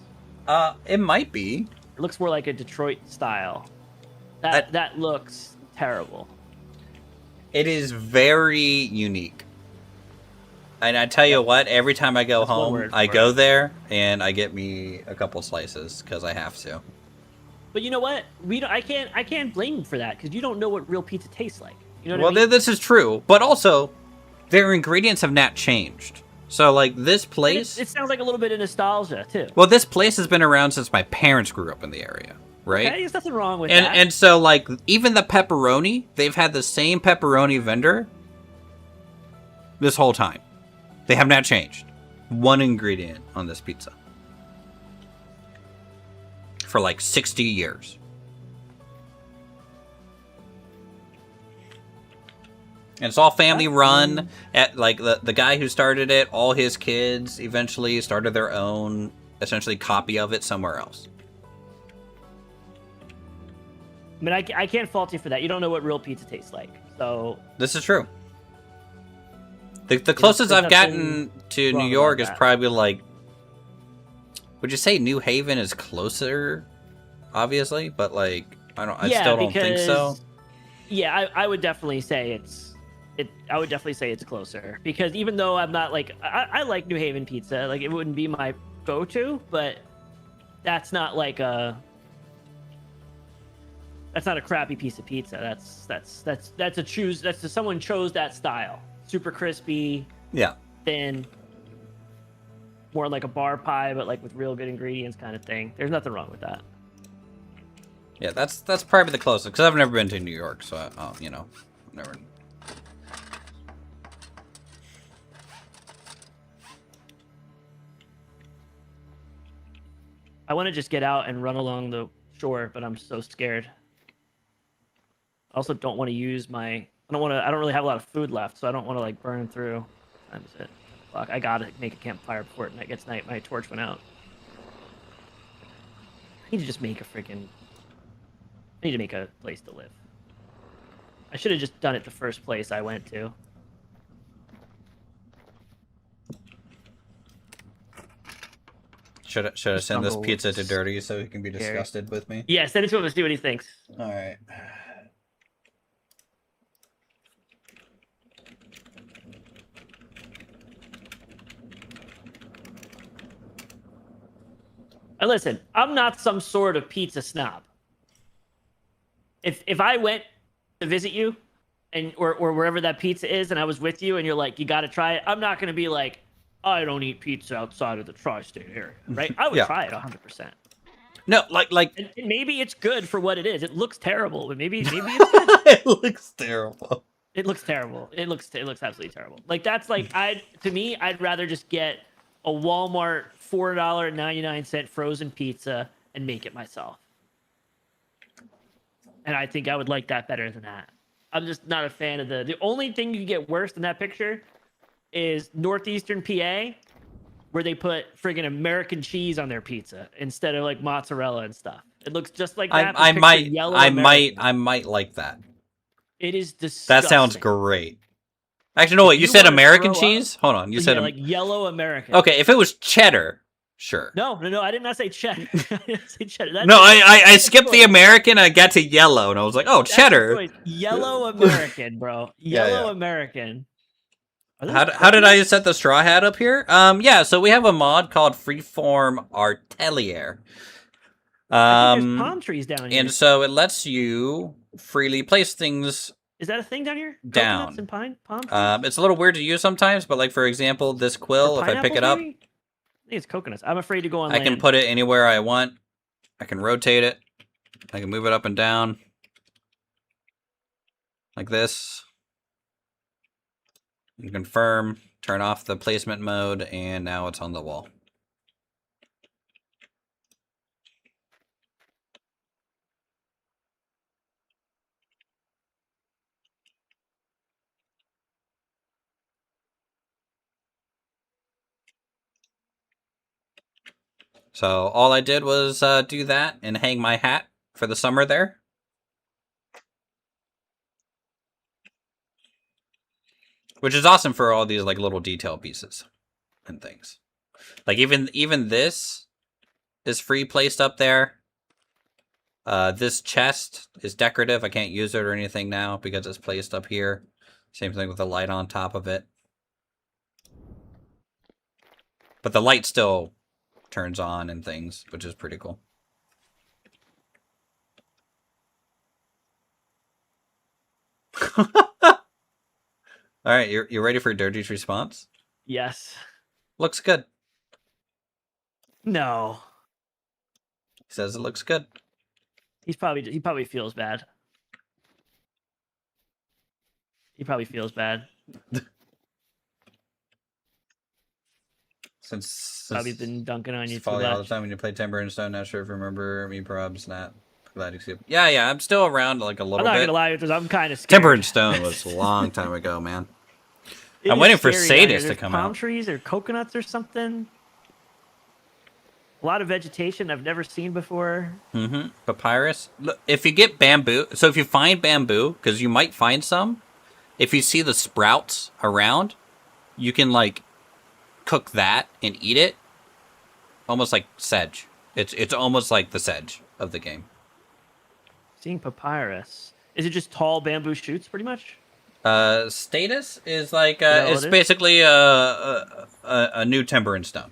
It might be. It looks more like a Detroit style. That looks terrible. It is very unique. And I tell you what, every time I go That's one home, word I for go it. there and I get me a couple slices because I have to. But you know what? I can't blame you for that because you don't know what real pizza tastes like. You know what Well, I mean? this is true, but also their ingredients have not changed. So, like this And place, it sounds like a little bit of nostalgia too. well, this place has been around since my parents grew up in the area, right? Okay, there's nothing wrong with And that. and so like even the pepperoni, they've had the same pepperoni vendor this whole time. They have not changed one ingredient on this pizza for like 60 years. And it's all family run. At like the guy who started it, all his kids eventually started their own essentially copy of it somewhere else. I mean, I can't fault you for that. You don't know what real pizza tastes like. So This is true. The closest there's I've gotten to wrong New York about is that. probably like, would you say New Haven is closer? Obviously, but like I still don't think so. Yeah, I would definitely say I would definitely say it's closer because even though I'm not like I like New Haven pizza, like it wouldn't be my go-to, but that's not like that's not a crappy piece of pizza. That's someone chose that style. Super crispy, Yeah. thin, more like a bar pie, but like with real good ingredients kind of thing. There's nothing wrong with that. Yeah, that's probably the closest because I've never been to New York, so never. I want to just get out and run along the shore, but I'm so scared. I also don't want to use my. I don't really have a lot of food left, so I don't want to like burn through. What time is it? Fuck! I gotta make a campfire before it gets night. My torch went out. I need to just make a freaking. I need to make a place to live. I should have just done it the first place I went to. Should I send this Jungle pizza to looks Dirty so he can be scary. disgusted with me? Yeah, send it to him and see what he thinks. All right. And listen, I'm not some sort of pizza snob. If I went to visit you, and or wherever that pizza is, and I was with you, and you're like, you got to try it, I'm not gonna be like, I don't eat pizza outside of the tri-state area, right? I would Yeah. try it 100%. No, like And maybe it's good for what it is. It looks terrible, but maybe it's good. it looks terrible. It looks terrible. It looks absolutely terrible. Like that's like I'd rather just get a Walmart $4.99 frozen pizza and make it myself. And I think I would like that better than that. I'm just not a fan of the only thing you can get worse than that picture is northeastern PA, where they put friggin' American cheese on their pizza instead of like mozzarella and stuff. It looks just like that. but I picture might yellow I American. might like that. It is disgusting. That sounds great. Actually, no, wait. If You you said wanna American throw cheese? Hold on. You said like yellow American. okay. If it was cheddar, sure. No, I did not say cheddar. I didn't say cheddar. No, I skipped the American. I got to yellow, and I was like, oh, That's the cheddar. choice. Yellow American, bro. Yeah, Yellow yeah. American. Are those How did I cookies? set the straw hat up here? Yeah. So we have a mod called Freeform Artelier. I think there's palm trees down here. And so it lets you freely place things Is that a thing down here? Down. Coconuts and palm trees? It's a little weird to use sometimes, but like for example, this quill, Or if I pick it pineapples, up, maybe? I think it's coconuts. I'm afraid to go on I land. can put it anywhere I want. I can rotate it. I can move it up and down. Like this. You confirm, turn off the placement mode, and now it's on the wall. So all I did was do that and hang my hat for the summer there. Which is awesome for all these like little detail pieces and things. Like even this is free placed up there. This chest is decorative. I can't use it or anything now because it's placed up here. Same thing with the light on top of it. But the light still turns on and things, which is pretty cool. All right, you're ready for Dirty's response? Yes. Looks good. No. He says it looks good. He probably feels bad. He probably feels bad. Since Probably been dunking on you too follow all the much. time when you play Timber and Stone. Not sure if you remember me, perhaps not. Glad to see it. Yeah, I'm still around like a little I'm not bit. gonna lie, because I'm kind of scared. Timber and Stone was a long time ago, man. It I'm is waiting for scary down here. Sadist to There's come palm out. trees or coconuts or something. A lot of vegetation I've never seen before. Mm-hmm. Papyrus. Look, if you get bamboo, so if you find bamboo, because you might find some, if you see the sprouts around, you can like cook that and eat it, almost like sedge. It's almost like the sedge of the game. Seeing papyrus. Is it just tall bamboo shoots, pretty much? Status is like that what it's it is? basically a new Timber and Stone.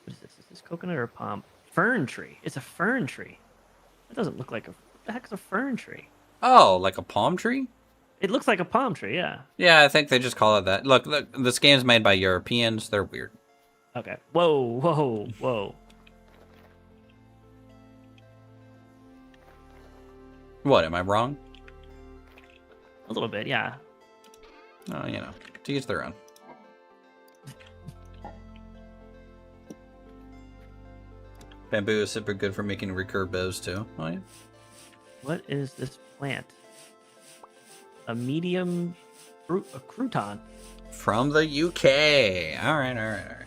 What is this? Is this coconut or a palm? Fern tree. It's a fern tree. That doesn't look like a... What the heck is a fern tree? Oh, like a palm tree? It looks like a palm tree, yeah. Yeah, I think they just call it that. Look, this game's made by Europeans. They're weird. Okay. Whoa. What, am I wrong? A little bit, yeah. Oh, to each their own. Bamboo is super good for making recurve bows, too. Oh, yeah. What is this plant? A medium fruit, a crouton. From the UK. All right.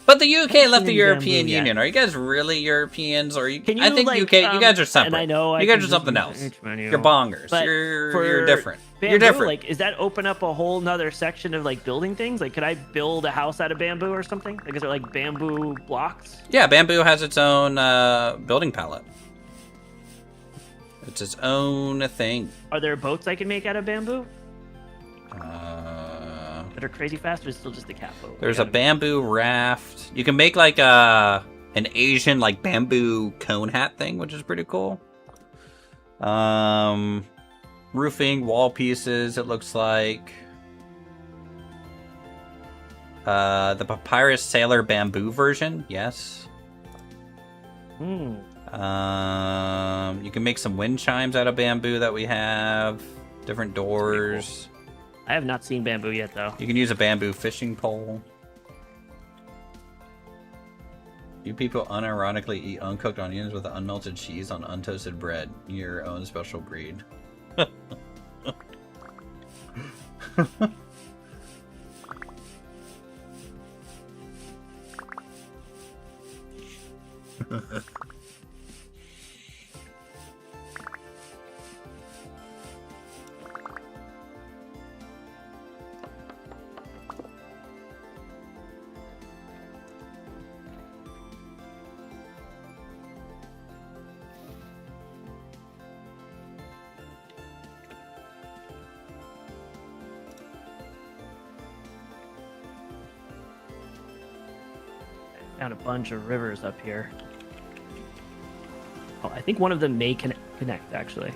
But the UK left the seen European bamboo yet. Union. Are you guys really Europeans? Or you? Can you I think like, UK. You guys are separate. And I know you I guys can are just something use else. the search menu, You're bongers. but You're for different. Bamboo, You're different. Like, does that open up a whole nother section of like building things? Like, could I build a house out of bamboo or something? Like, is there like bamboo blocks? Yeah, bamboo has its own building palette. It's its own thing. Are there boats I can make out of bamboo that are crazy fast, or is it still just a cat boat? There's a bamboo raft. You can make like an Asian like bamboo cone hat thing, which is pretty cool. Roofing, wall pieces, it looks like. The Papyrus Sailor bamboo version, yes. Hmm. You can make some wind chimes out of bamboo that we have. Different doors. I have not seen bamboo yet, though. You can use a bamboo fishing pole. You people unironically eat uncooked onions with unmelted cheese on untoasted bread. Your own special breed. Found a bunch of rivers up here. Oh, I think one of them may connect actually.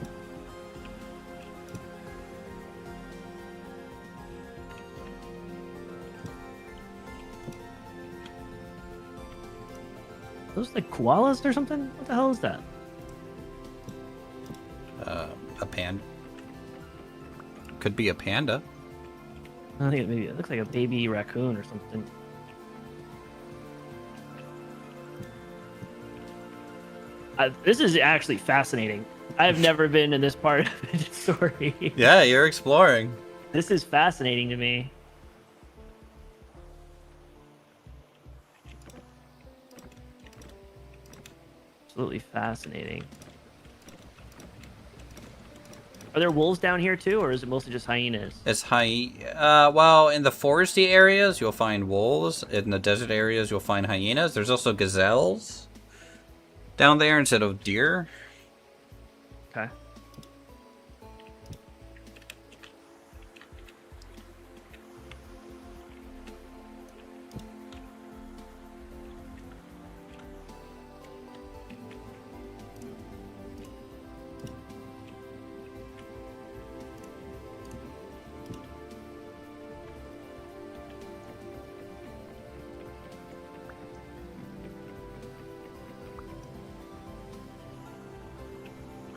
Those like koalas or something? What the hell is that? A panda. Could be a panda. I think maybe it looks like a baby raccoon or something. This is actually fascinating. I've never been in this part of the story. Yeah, you're exploring. This is fascinating to me. Absolutely fascinating. Are there wolves down here too, or is it mostly just hyenas? It's well, in the foresty areas, you'll find wolves. In the desert areas, you'll find hyenas. There's also gazelles down there instead of deer. Okay.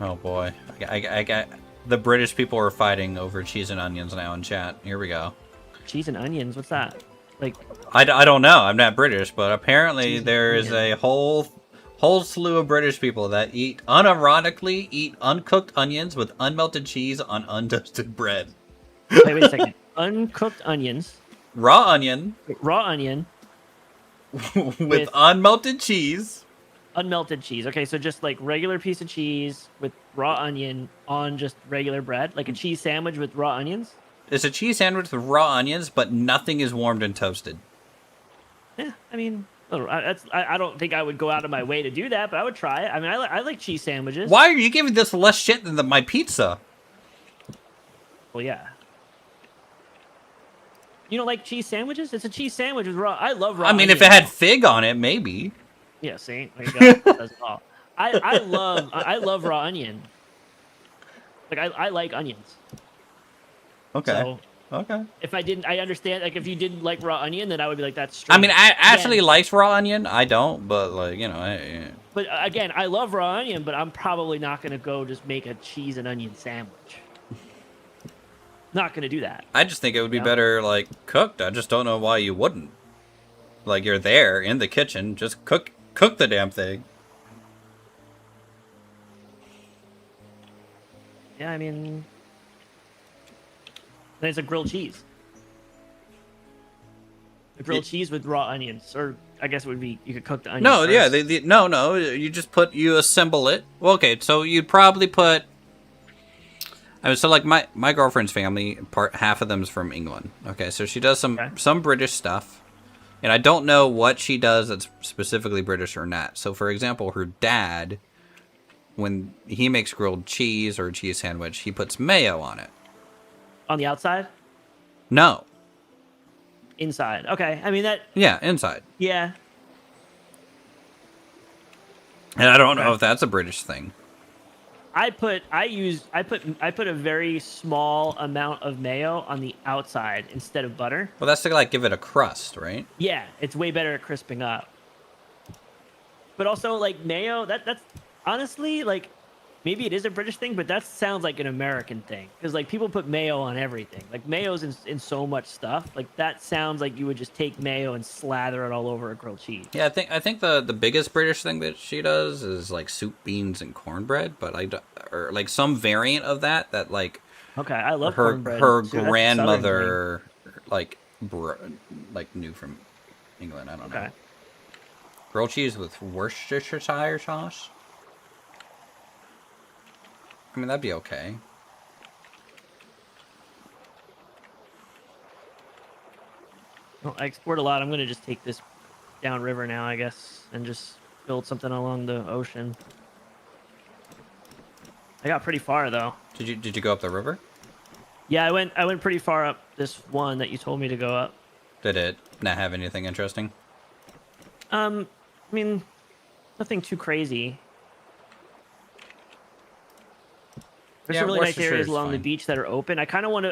Oh boy, I got the British people are fighting over cheese and onions now in chat. Here we go. Cheese and onions. What's that? Like, I don't know. I'm not British, but apparently Cheese and there is a onions. whole slew of British people that unironically eat uncooked onions with unmelted cheese on untoasted bread. Wait a second. Uncooked onions, Raw onion raw onion, with unmelted cheese. unmelted cheese. Okay, so just like regular piece of cheese with raw onion on just regular bread, like a cheese sandwich with raw onions. It's a cheese sandwich with raw onions, but nothing is warmed and toasted. Yeah, I mean, I don't think I would go out of my way to do that, but I would try it. I mean, I like cheese sandwiches. Why are you giving this less shit than my pizza? Well, yeah. You don't like cheese sandwiches? It's a cheese sandwich with raw. I love raw. I mean, if it had fig on it, maybe. Yeah, see, there you go. That's all. I love raw onion. Like I like onions. Okay. So Okay. if I didn't, I understand. Like if you didn't like raw onion, then I would be like, that's I mean, strange. Ashley Again, likes raw onion. I don't, but like yeah. but again, I love raw onion, but I'm probably not gonna go just make a cheese and onion sandwich. Not gonna do that. I just think it would be Yeah. better like cooked. I just don't know why you wouldn't. Like you're there in the kitchen, just cook the damn thing. Yeah, I mean, then it's a grilled cheese. A grilled cheese with raw onions, or I guess it would be you could cook the onions. No, yeah, first. no. You assemble it. Well, okay, so you'd probably put. I mean, so like my girlfriend's family, half of them's from England. Okay, so she does some British stuff, and I don't know what she does that's specifically British or not. So, for example, her dad, when he makes grilled cheese or a cheese sandwich, he puts mayo on it. On the outside, No, inside. Okay, I mean that. yeah, inside. Yeah, And I don't know if that's a British thing. I put a very small amount of mayo on the outside instead of butter. Well, that's to like give it a crust, right? Yeah, it's way better at crisping up. But also, like mayo, that's honestly like maybe it is a British thing, but that sounds like an American thing because like people put mayo on everything. Like mayo's in so much stuff. Like that sounds like you would just take mayo and slather it all over a grilled cheese. Yeah, I think the biggest British thing that she does is like soup, beans, and cornbred, but or like some variant of that like Okay, I love her cornbread, her too. That's a southern grandmother like knew from England. I don't know. Okay. Grilled cheese with Worcestershire sauce. I mean, that'd be okay. Well, I explored a lot. I'm gonna just take this downriver now, I guess, and just build something along the ocean. I got pretty far though. Did you go up the river? Yeah, I went pretty far up this one that you told me to go up. Did it not have anything interesting? I mean, nothing too crazy. There's Yeah, some really nice Worcestershire areas is along the fine. beach that are open. I kind of want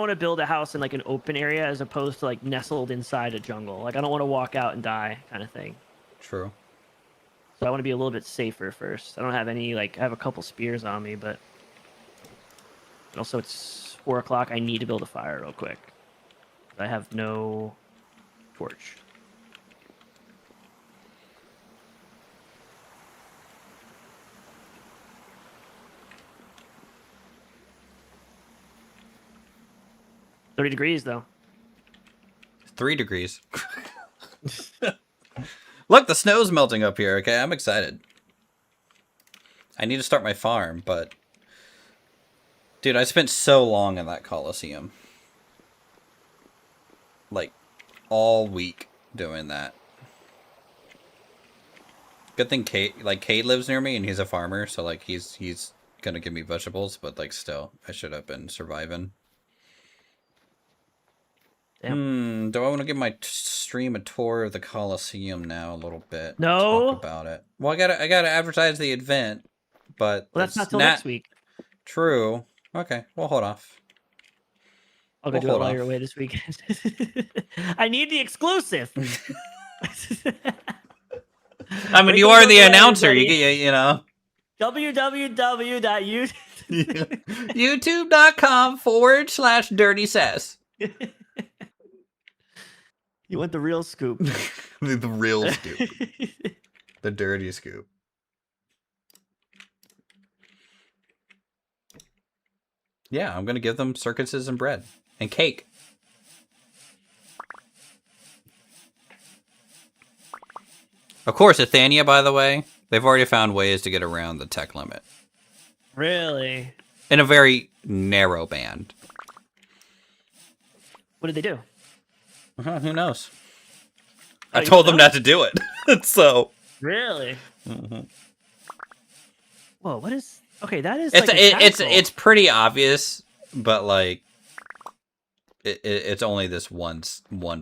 to build a house in like an open area as opposed to like nestled inside a jungle. Like I don't want to walk out and die kind of thing. True. So I want to be a little bit safer first. I don't have any, like, I have a couple spears on me, but also it's 4 o'clock. I need to build a fire real quick. I have no torch. $30 though. 3 degrees. Look, the snow's melting up here. Okay, I'm excited. I need to start my farm, but... Dude, I spent so long in that Coliseum. Like, all week doing that. Good thing Cade lives near me, and he's a farmer, so, like, he's gonna give me vegetables, but, like, still, I should have been surviving. Damn. Do I want to give my stream a tour of the Coliseum now a little bit? No. Talk about it. Well, I gotta advertise the event, but Well, that's not till next week. True. Okay, we'll hold off. I'll go do it while you're away this weekend. I need the exclusive. I mean, you are the announcer. You know. youtube.com/dirty-sass. You want the real scoop. The real scoop. The dirty scoop. Yeah, I'm going to give them circuses and bread. And cake. Of course, Athania, by the way, they've already found ways to get around the tech limit. Really? In a very narrow band. What did they do? Who knows? Oh, I told them not to do it. So. Really? Mm-hmm. Whoa, what is... Okay, that is it's pretty obvious, but like it's only this one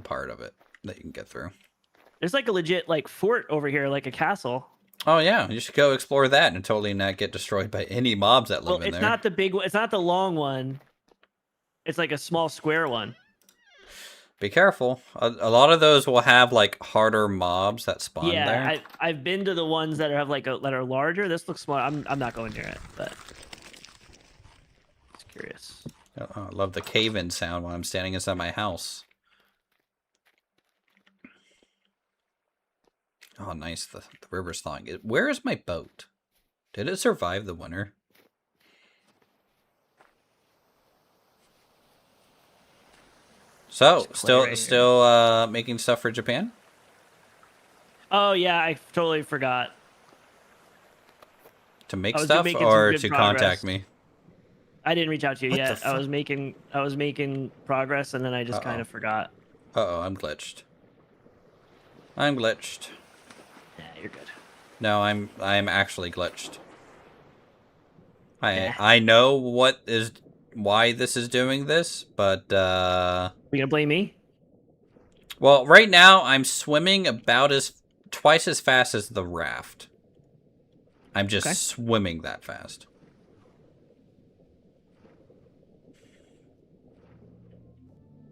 part of it that you can get through. There's like a legit like fort over here, like a castle. Oh yeah, you should go explore that and totally not get destroyed by any mobs that live in there. It's not the big one. It's not the long one. It's like a small square one. Be careful. A lot of those will have like harder mobs that spawn there. Yeah, I've been to the ones that have like that are larger. This looks small. I'm not going near it, but just curious. Oh, I love the cave-in sound when I'm standing inside my house. Oh, nice. The river's thawing. Where is my boat? Did it survive the winter? So, still making stuff for Japan? Oh yeah, I totally forgot. To make stuff or to contact me? I didn't reach out to you What yet. I was making progress and then I just kind of forgot. Uh-oh, I'm glitched. I'm glitched. Yeah, you're good. No, I'm actually glitched. I know why this is doing this, but You gonna blame me? well, right now I'm swimming about twice as fast as the raft. I'm just swimming that fast.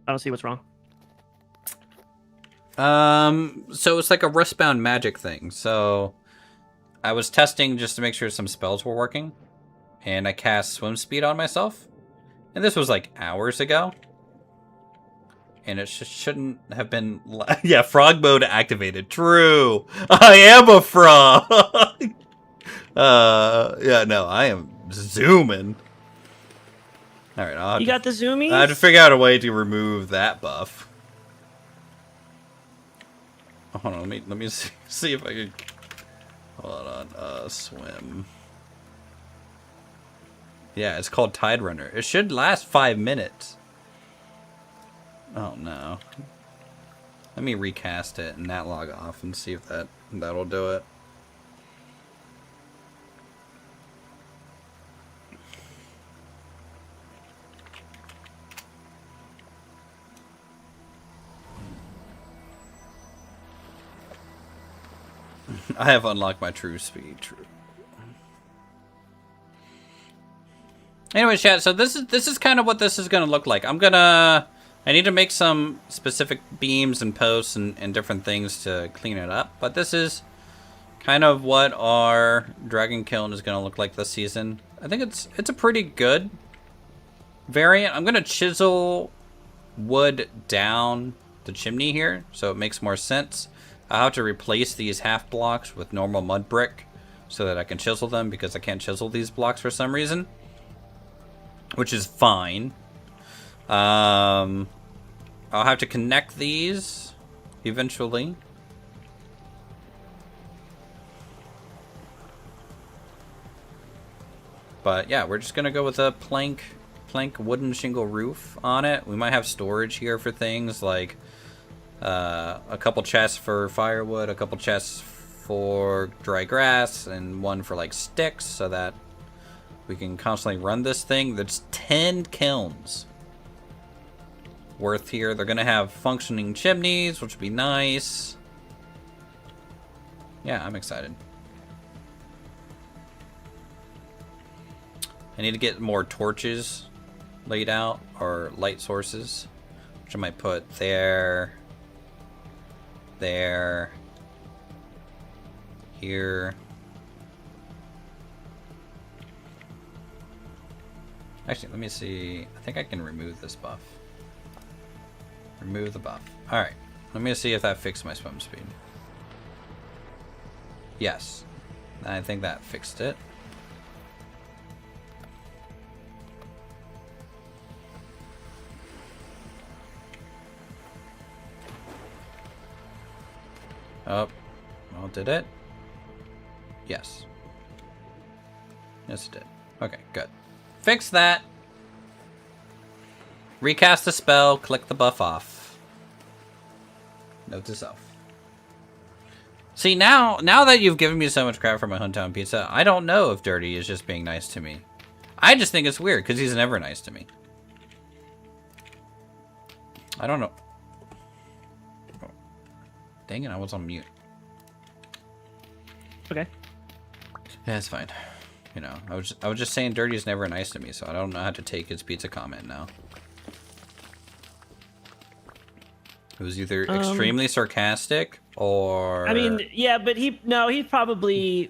I don't see what's wrong. So it's like a wristbound magic thing. So I was testing just to make sure some spells were working, and I cast swim speed on myself. And this was like hours ago. And it shouldn't have been... Yeah, frog mode activated. True. I am a frog. Yeah, no, I am zooming. All right, You got the zoomies? I have to figure out a way to remove that buff. Hold on, let me see if I can... Hold on, swim. Yeah, it's called Tide Runner. It should last 5 minutes. Oh no. Let me recast it and not log off and see if that'll do it. I have unlocked my true speed. True. Anyway, chat, so this is kind of what this is going to look like. I need to make some specific beams and posts and different things to clean it up. But this is kind of what our dragon kiln is going to look like this season. I think it's a pretty good variant. I'm going to chisel wood down the chimney here so it makes more sense. I'll have to replace these half blocks with normal mud brick so that I can chisel them because I can't chisel these blocks for some reason, which is fine. I'll have to connect these eventually. But yeah, we're just gonna go with a plank wooden shingle roof on it. We might have storage here for things like a couple chests for firewood, a couple chests for dry grass, and one for like sticks so that we can constantly run this thing. There's 10 kilns worth here. They're gonna have functioning chimneys, which would be nice. Yeah, I'm excited. I need to get more torches laid out, or light sources, which I might put there, here. Actually, let me see. I think I can remove this buff. Remove the buff. Alright, let me see if that fixed my swim speed. Yes, I think that fixed it. Oh, well, did it? Yes. Yes, it did. Okay, good. Fix that. Recast the spell, click the buff off. Note to self. See, now that you've given me so much crap for my Huntown pizza, I don't know if Dirty is just being nice to me. I just think it's weird, because he's never nice to me. I don't know. Dang it, I was on mute. Okay. Yeah, it's fine. You know, I was just saying Dirty's never nice to me, so I don't know how to take his pizza comment now. It was either extremely sarcastic or... I mean, yeah, but he's probably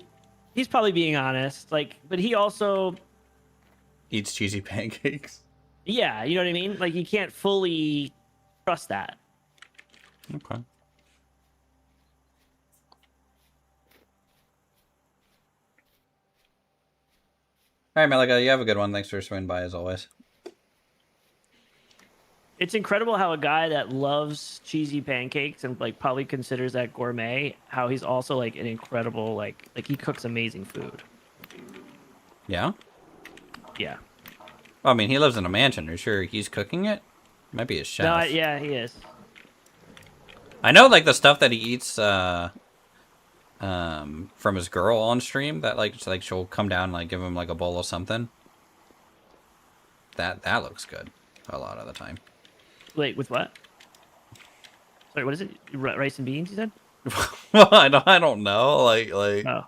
being honest. Like, but he also eats cheesy pancakes. Yeah, you know what I mean? Like, you can't fully trust that. Okay. All right, Malika, you have a good one. Thanks for swinging by as always. It's incredible how a guy that loves cheesy pancakes and like probably considers that gourmet, how he's also like an incredible like he cooks amazing food. Yeah? Yeah. Well, I mean, he lives in a mansion. Are you sure he's cooking it? Might be a chef. No, yeah, he is. I know, like, the stuff that he eats from his girl on stream, that like she'll come down and like give him like a bowl of something. That looks good a lot of the time. Wait, with what? Sorry, what is it? Rice and beans, you said? Well, I don't know. Like. Oh.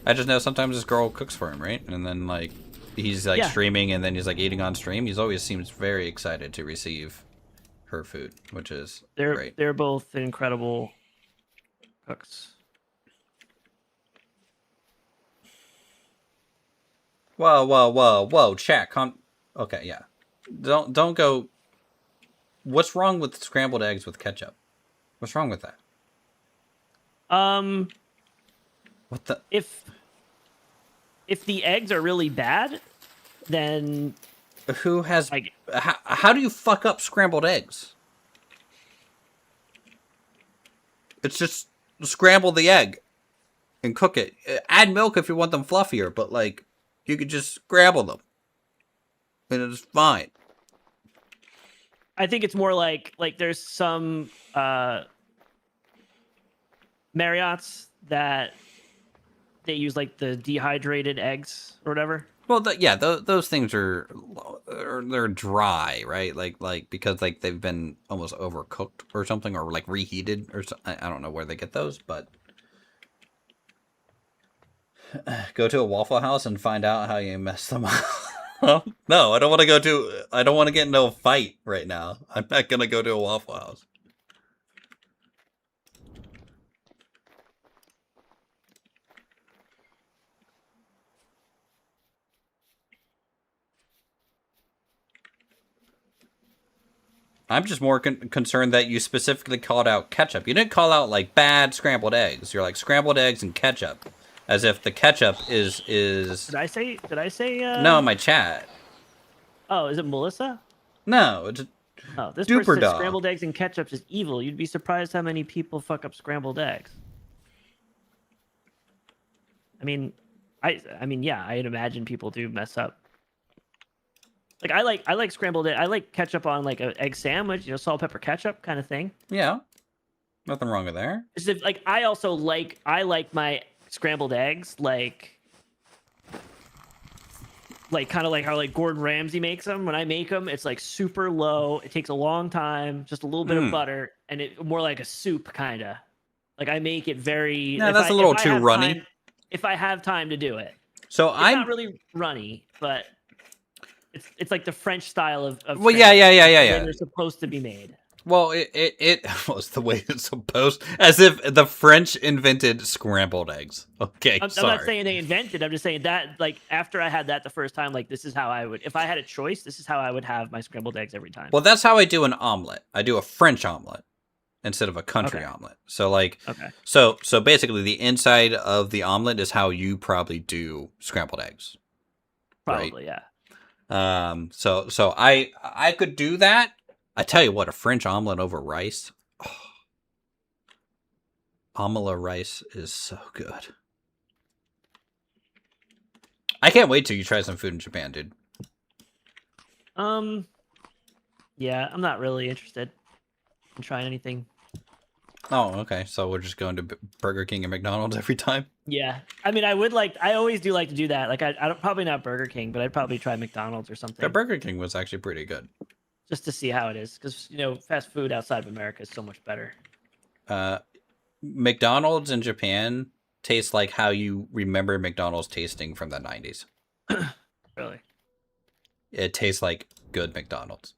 I just know sometimes this girl cooks for him, right? And then like he's like streaming, and then he's like eating on stream. He's always seems very excited to receive her food, which is great. They're both incredible cooks. Whoa, chat. Okay, yeah. Don't go. What's wrong with scrambled eggs with ketchup? What's wrong with that? What the? If the eggs are really bad, then who has? Like, how do you fuck up scrambled eggs? It's just scramble the egg and cook it. Add milk if you want them fluffier, but like you could just scramble them and it's fine. I think it's more like there's some Marriott's that they use like the dehydrated eggs or whatever. Well, those things are they're dry, right? Like because like they've been almost overcooked or something, or like reheated or something. I don't know where they get those, but go to a Waffle House and find out how you mess them up. No, I don't want to get into a fight right now. I'm not gonna go to a Waffle House. I'm just more concerned that you specifically called out ketchup. You didn't call out like bad scrambled eggs. You're like scrambled eggs and ketchup, as if the ketchup is. Did I say? Did I say? No, my chat. Oh, is it Melissa? No, it's Oh, this Duper person said dog. scrambled eggs and ketchup is evil. You'd be surprised how many people fuck up scrambled eggs. I mean, yeah, I'd imagine people do mess up. Like I like scrambled egg. I like ketchup on like an egg sandwich. You know, salt, pepper, ketchup kind of thing. yeah, nothing wrong with there. It's just, like I like my scrambled eggs like kind of like how like Gordon Ramsay makes them. When I make them, it's like super low. It takes a long time, just a little bit of butter, and it more like a soup kind of. Like I make it very. No, that's a little too runny. If I have time to do it, So it's not really runny, but it's like the French style of well, yeah. They're supposed to be made. Well, it was the way it's supposed, as if the French invented scrambled eggs. Okay, I'm sorry. not saying they invented. I'm just saying that, like, after I had that the first time, like, this is how I would, if I had a choice, this is how I would have my scrambled eggs every time. Well, that's how I do an omelet. I do a French omelet instead of a country omelet. So, like, so basically, the inside of the omelet is how you probably do scrambled eggs. Probably, right? Yeah. So I could do that. I tell you what, a French omelet over rice. Oh, omelette rice is so good. I can't wait till you try some food in Japan, dude. Yeah, I'm not really interested in trying anything. Oh, okay. So we're just going to Burger King and McDonald's every time? Yeah. I mean, I always do like to do that. Like, I don't, probably not Burger King, but I'd probably try McDonald's or something. The Burger King was actually pretty good. Just to see how it is. Because, you know, fast food outside of America is so much better. McDonald's in Japan tastes like how you remember McDonald's tasting from the 90s. Really? It tastes like good McDonald's.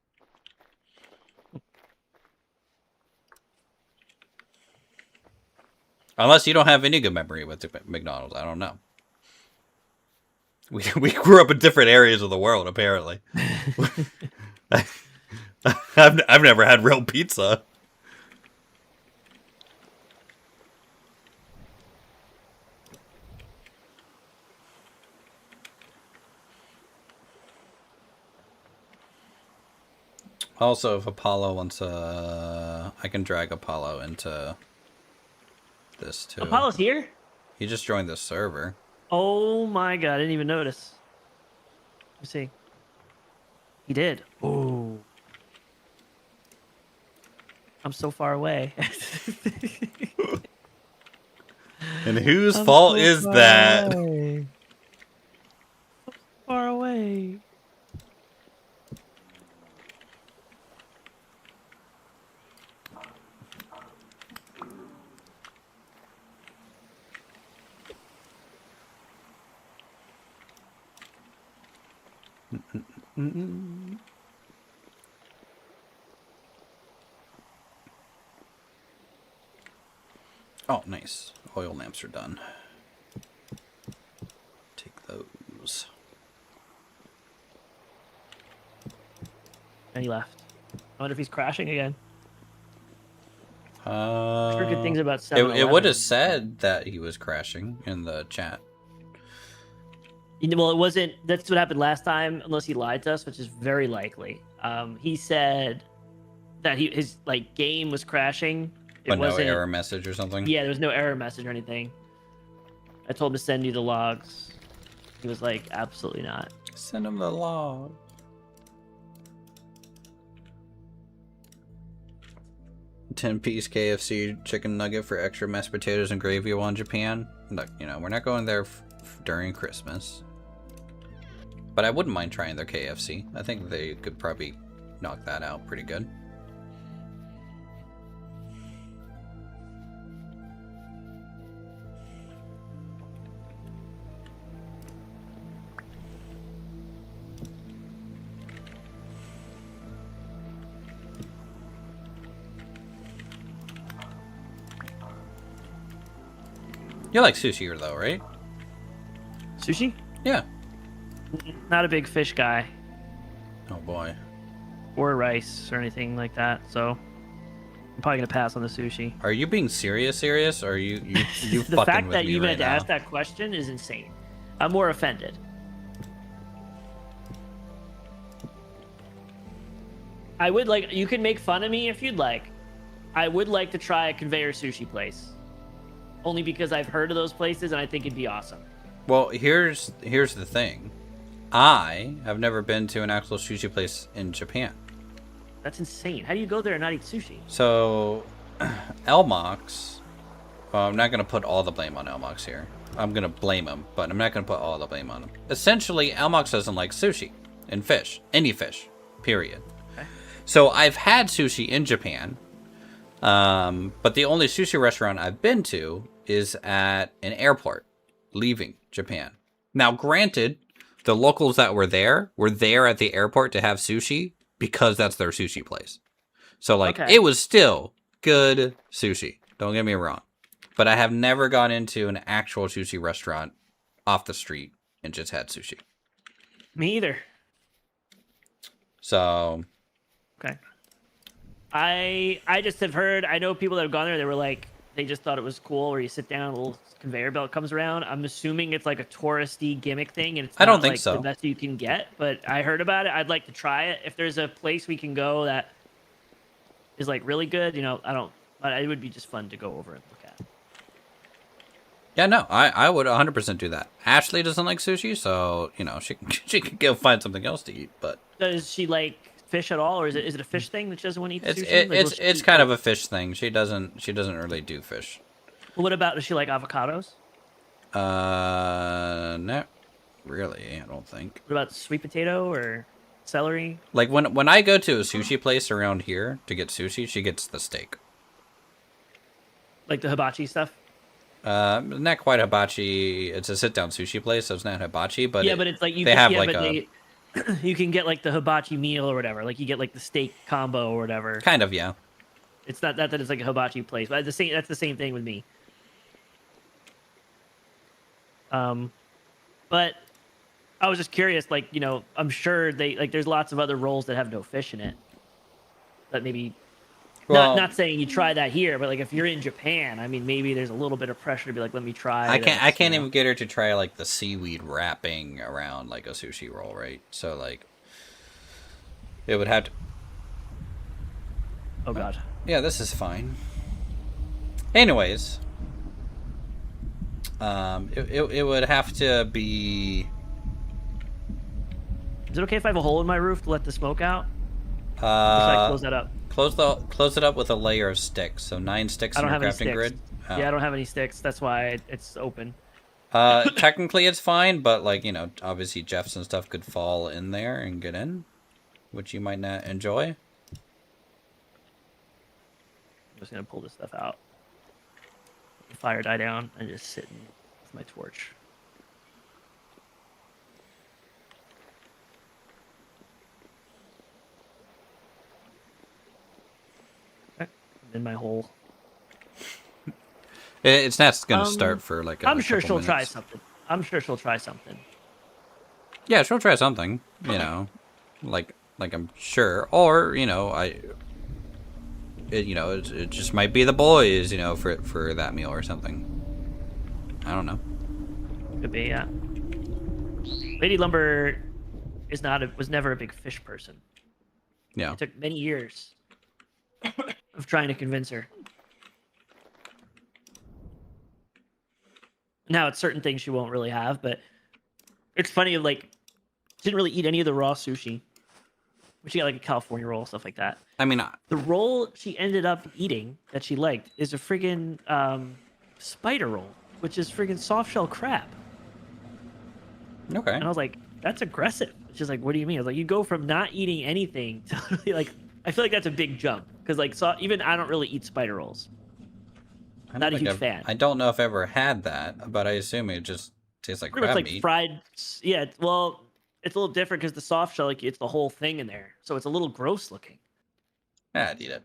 Unless you don't have any good memory with McDonald's, I don't know. We grew up in different areas of the world, apparently. I've never had real pizza. Also, if Apollo wants I can drag Apollo into this too. Apollo's here? He just joined the server. Oh my god, I didn't even notice. Let me see. He did. Oh. I'm so far away. And whose fault is that? Away. So far away. Oh, nice. Oil lamps are done. Take those. And he left. I wonder if he's crashing again. I've heard good things about 7-Eleven. It would have said that he was crashing in the chat. Well, it wasn't. That's what happened last time, unless he lied to us, which is very likely. He said that his like game was crashing. But no error message or something? Yeah, there was no error message or anything. I told him to send you the logs. He was like, absolutely not. Send him the log. $10-piece KFC chicken nugget for extra mashed potatoes and gravy while in Japan. Look, you know, we're not going there during Christmas. But I wouldn't mind trying their KFC. I think they could probably knock that out pretty good. You like sushi though, right? Sushi? Yeah. Not a big fish guy. Oh boy. or rice or anything like that. So I'm probably gonna pass on the sushi. Are you being serious? Or are you The fucking fact with that me you even right had to now? ask that question is insane. I'm more offended. I would like, you can make fun of me if you'd like. I would like to try a conveyor sushi place. Only because I've heard of those places and I think it'd be awesome. Well, here's the thing. I have never been to an actual sushi place in Japan. That's insane. How do you go there and not eat sushi? So, Elmox, well, I'm not going to put all the blame on Elmox here. I'm going to blame him, but I'm not going to put all the blame on him. Essentially, Elmox doesn't like sushi and fish. Any fish, period. Okay. So, I've had sushi in Japan, but the only sushi restaurant I've been to is at an airport leaving Japan. Now, granted, the locals that were there at the airport to have sushi because that's their sushi place. So, like, Okay. it was still good sushi. Don't get me wrong. But I have never gone into an actual sushi restaurant off the street and just had sushi. Me either. So, Okay. I just have heard, I know people that have gone there, they were like, they just thought it was cool where you sit down, a little conveyor belt comes around. I'm assuming it's like a touristy gimmick thing, and it's I don't not, think like, so. the best you can get, but I heard about it. I'd like to try it. If there's a place we can go that is like really good, you know, it would be just fun to go over and look at. yeah, no, I would 100% do that. Ashley doesn't like sushi, so, you know, she can go find something else to eat, but Does she like fish at all, or is it a fish thing that she doesn't want to eat it's sushi? Like, will she it's eat- kind of a fish thing. She doesn't really do fish. What about, does she like avocados? Not really, I don't think. What about sweet potato or celery? Like when I go to a sushi place around here to get sushi, she gets the steak. Like the hibachi stuff? Not quite hibachi. It's a sit-down sushi place, so it's not hibachi. But Yeah, but it's like they have like you can get like the hibachi meal or whatever. Like you get like the steak combo or whatever. kind of, yeah. It's not that it's like a hibachi place, but that's the same thing with me. But I was just curious, like, you know, I'm sure there's lots of other rolls that have no fish in it. That maybe Well, not saying you try that here, but like if you're in Japan, I mean, maybe there's a little bit of pressure to be like, let me try. I can't this, you know? even get her to try like the seaweed wrapping around like a sushi roll, right? So like it would have to. Oh god. Yeah, this is fine. Anyways, it would have to be. Is it okay if I have a hole in my roof to let the smoke out? Or should I close that up? Close it up with a layer of sticks. So 9 sticks I in don't your have any crafting sticks. grid. Oh. Yeah, I don't have any sticks. That's why it's open. Technically it's fine, but like, you know, obviously Jeffs and stuff could fall in there and get in, which you might not enjoy. I'm just gonna pull this stuff out. Let the fire die down and just sit with my torch. Okay, I'm in my hole. It's not going to start for like a I'm sure couple she'll try minutes. something. I'm sure she'll try something. Yeah, she'll try something, you know, like I'm sure, or you know, it just might be the boys, you know, for that meal or something. I don't know. Could be, yeah. Lady Lumber was never a big fish person. Yeah. It took many years of trying to convince her. Now it's certain things she won't really have, but it's funny, like, she didn't really eat any of the raw sushi. But she got like a California roll, stuff like that. I mean, The roll she ended up eating that she liked is a friggin' spider roll, which is friggin' soft shell crab. okay. And I was like, that's aggressive. She's like, what do you mean? I was like, you go from not eating anything to really, like, I feel like that's a big jump. Because, like, even I don't really eat spider rolls. Not a huge fan. I don't know if I ever had that, but I assume it just tastes like Pretty much crab like meat. fried. Yeah, well, it's a little different because the soft shell, like, it's the whole thing in there. So it's a little gross looking. Yeah, I'd eat it.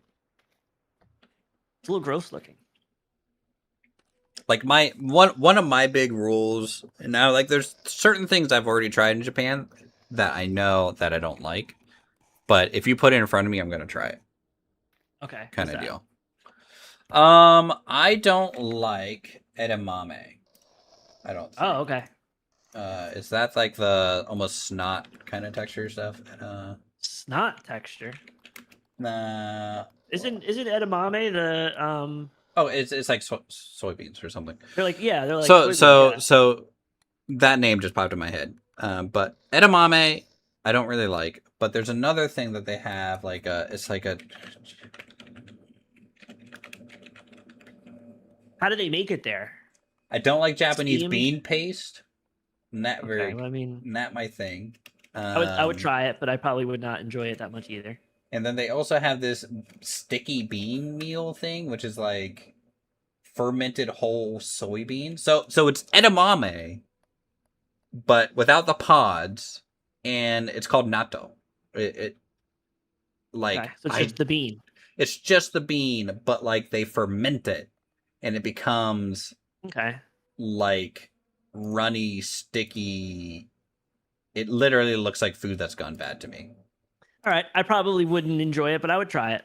It's a little gross looking. Like my one of my big rules, and now like there's certain things I've already tried in Japan that I know that I don't like. But if you put it in front of me, I'm gonna try it. Okay. Kind what's of that? deal. I don't like edamame. I don't. Think. Oh, okay. Is that like the almost snot kind of texture stuff? Snot texture. Nah. Isn't edamame the Oh, it's like soybeans or something. They're like soybeans, yeah. So that name just popped in my head. But edamame, I don't really like. But there's another thing that they have, like it's like a. How do they make it there? I don't like Japanese Steamed? bean paste. Not very. Okay, well, I mean, Not my thing. I would try it, but I probably would not enjoy it that much either. And then they also have this sticky bean meal thing, which is like fermented whole soybeans. So it's edamame, but without the pods, and it's called natto. It like Okay, so it's just the bean. It's just the bean, but like they ferment it, and it becomes Okay. like runny, sticky. It literally looks like food that's gone bad to me. All right, I probably wouldn't enjoy it, but I would try it.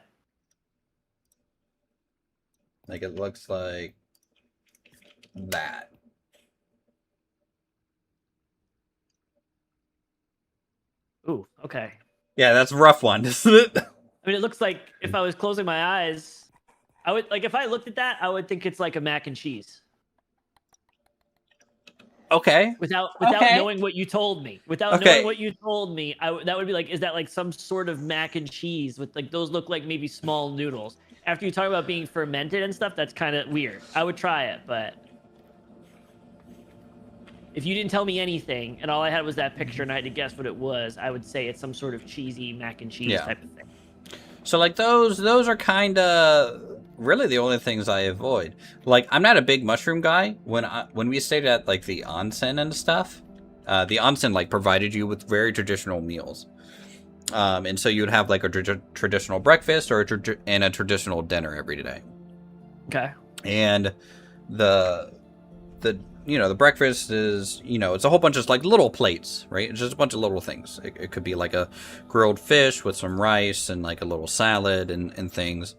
Like it looks like that. Ooh, okay. Yeah, that's a rough one, isn't it? I mean, it looks like if I was closing my eyes, I would if I looked at that, I would think it's like a mac and cheese. Okay. Without Okay. knowing what you told me. Without Okay. knowing what you told me, that would be like, is that like some sort of mac and cheese with like those look like maybe small noodles? After you talk about being fermented and stuff, that's kind of weird. I would try it, but if you didn't tell me anything and all I had was that picture and I had to guess what it was, I would say it's some sort of cheesy mac and cheese type of thing. So like those are kind of really the only things I avoid. Like I'm not a big mushroom guy. When we stayed at like the onsen and stuff, the onsen like provided you with very traditional meals. And so you would have like a traditional breakfast or a traditional dinner every day. Okay. And the breakfast is, it's a whole bunch of like little plates, right? It's just a bunch of little things. It could be like a grilled fish with some rice and like a little salad and things.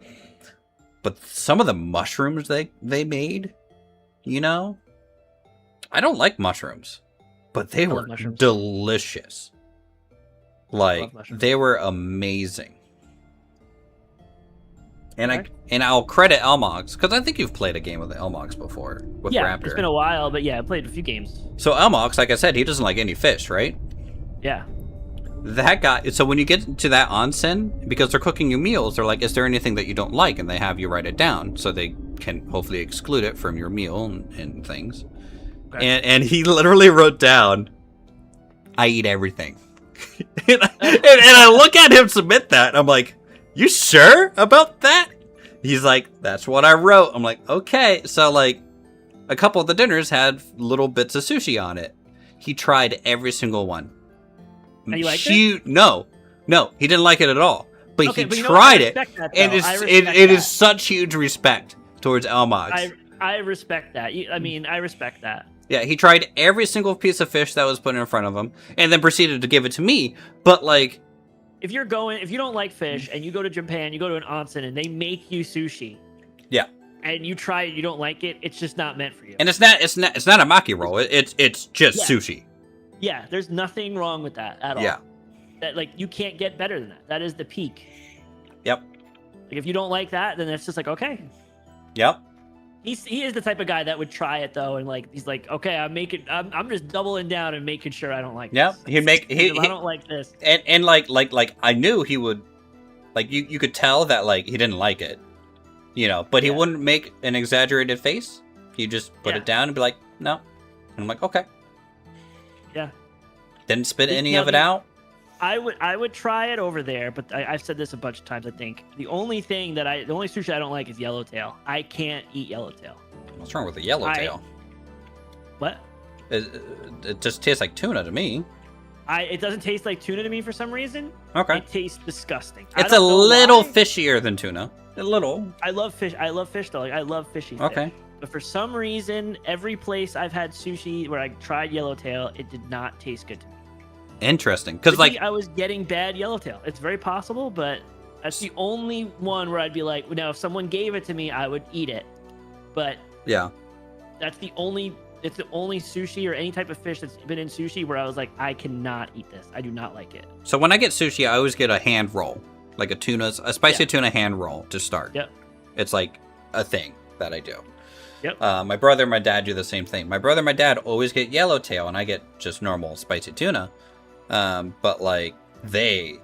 But some of the mushrooms they made, I don't like mushrooms, but they were delicious. Like they were amazing. And I'll credit Elmox because I think you've played a game with Elmox before with Raptor. It's been a while, but yeah, I played a few games. So Elmox, like I said, he doesn't like any fish, right? Yeah. That guy. So when you get to that onsen, because they're cooking you meals, they're like, "Is there anything that you don't like?" And they have you write it down so they can hopefully exclude it from your meal and things. Okay. And he literally wrote down, "I eat everything," and I look at him submit that, and I'm like, "You sure about that?" He's like, "That's what I wrote." I'm like, "Okay." So like, a couple of the dinners had little bits of sushi on it. He tried every single one. And you liked it? No, he didn't like it at all. But okay, he tried it, and it is such huge respect towards Elmox. I respect that. I respect that. Yeah, he tried every single piece of fish that was put in front of him, and then proceeded to give it to me. But like, if you don't like fish and you go to Japan, you go to an onsen and they make you sushi. Yeah. And you try it, you don't like it, it's just not meant for you. And it's not a maki roll. It's just sushi. Yeah, there's nothing wrong with that at all. Yeah. That like you can't get better than that. That is the peak. Yep. Like if you don't like that, then it's just like okay. Yep. He is the type of guy that would try it though, and like he's like, okay, I'm just doubling down and making sure I don't like this. I don't like this. And like I knew he would, like you could tell that like he didn't like it, but he wouldn't make an exaggerated face. He'd just put it down and be like, no. And I'm like, okay. Yeah. Didn't spit any of it out. I would try it over there, but I've said this a bunch of times. I think the only sushi I don't like is yellowtail. I can't eat yellowtail. What's wrong with the yellowtail? What? It just tastes like tuna to me. It doesn't taste like tuna to me for some reason. Okay. It tastes disgusting. It's a little fishier than tuna. A little. I love fish. I love fish though. Like I love fishy fish. Okay. But for some reason, every place I've had sushi where I tried yellowtail, it did not taste good to me. Interesting, because Maybe like I was getting bad yellowtail. It's very possible, but that's the only one where I'd be like, now if someone gave it to me, I would eat it. But yeah. it's the only sushi or any type of fish that's been in sushi where I was like, I cannot eat this. I do not like it. So when I get sushi, I always get a hand roll, like a spicy tuna hand roll to start. Yep. It's like a thing that I do. Yep. My brother and my dad do the same thing. My brother and my dad always get yellowtail, and I get just normal spicy tuna. But like they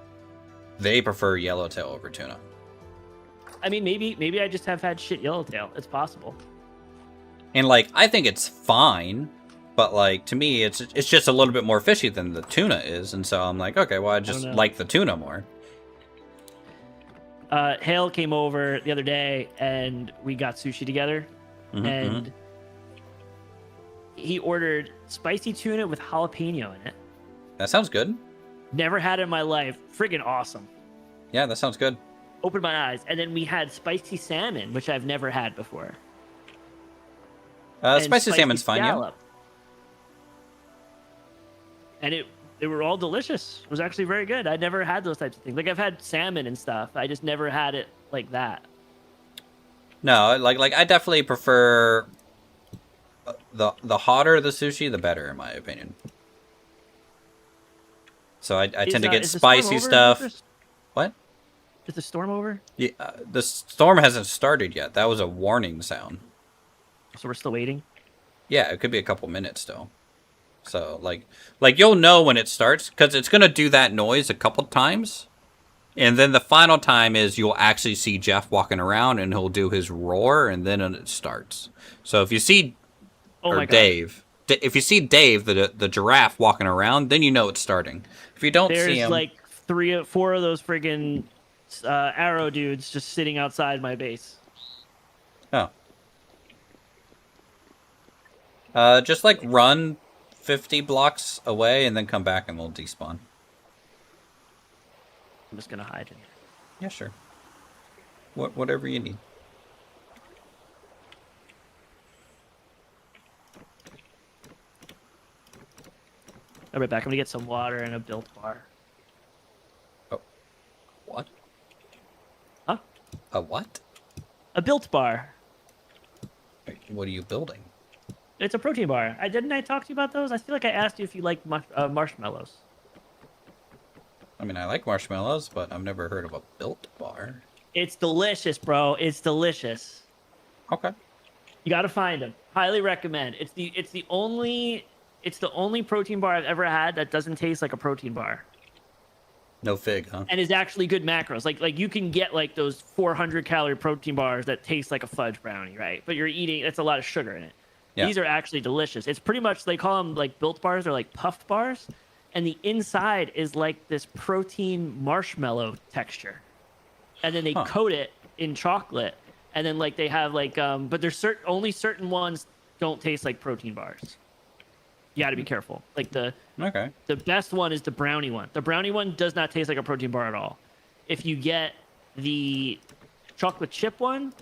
prefer yellowtail over tuna. I mean, maybe I just have had shit yellowtail. It's possible. And like I think it's fine, but like to me it's just a little bit more fishy than the tuna is, and so I'm like, okay, well I just like the tuna more. Hale came over the other day and we got sushi together, and he ordered spicy tuna with jalapeno in it. That sounds good. Never had it in my life. Friggin' awesome. Yeah, that sounds good. Opened my eyes. And then we had spicy salmon, which I've never had before. Spicy salmon's fine, yeah. And they were all delicious. It was actually very good. I'd never had those types of things. Like I've had salmon and stuff. I just never had it like that. No, like I definitely prefer the hotter the sushi, the better, in my opinion. So I tend to get spicy stuff. What? Is the storm over? Yeah, the storm hasn't started yet. That was a warning sound. So we're still waiting? Yeah, it could be a couple minutes still. So like you'll know when it starts, because it's gonna do that noise a couple times, and then the final time is you'll actually see Jeff walking around and he'll do his roar, and then it starts. So if you see Dave, if you see Dave the giraffe walking around, then you know it's starting. If you don't see him, there's like 3 or 4 of those friggin' arrow dudes just sitting outside my base. Oh. Just like run 50 blocks away and then come back and we'll despawn. I'm just gonna hide in here. Yeah, sure. Whatever you need. I'll be right back. I'm gonna get some water and a built bar. Oh. What? Huh? A what? A built bar. What are you building? It's a protein bar. Didn't I talk to you about those? I feel like I asked you if you like marshmallows. I mean, I like marshmallows, but I've never heard of a built bar. It's delicious, bro. It's delicious. Okay. You gotta find them. Highly recommend. It's the only protein bar I've ever had that doesn't taste like a protein bar. No fig, huh? And is actually good macros. Like you can get like those 400 calorie protein bars that taste like a fudge brownie, right? But you're eating, that's a lot of sugar in it. Yeah. These are actually delicious. It's pretty much, they call them like built bars or like puffed bars. And the inside is like this protein marshmallow texture. And then they coat it in chocolate. And then like they have like, but there's only certain ones don't taste like protein bars. You got to be careful. Like the best one is the brownie one. The brownie one does not taste like a protein bar at all. If you get the chocolate chip one,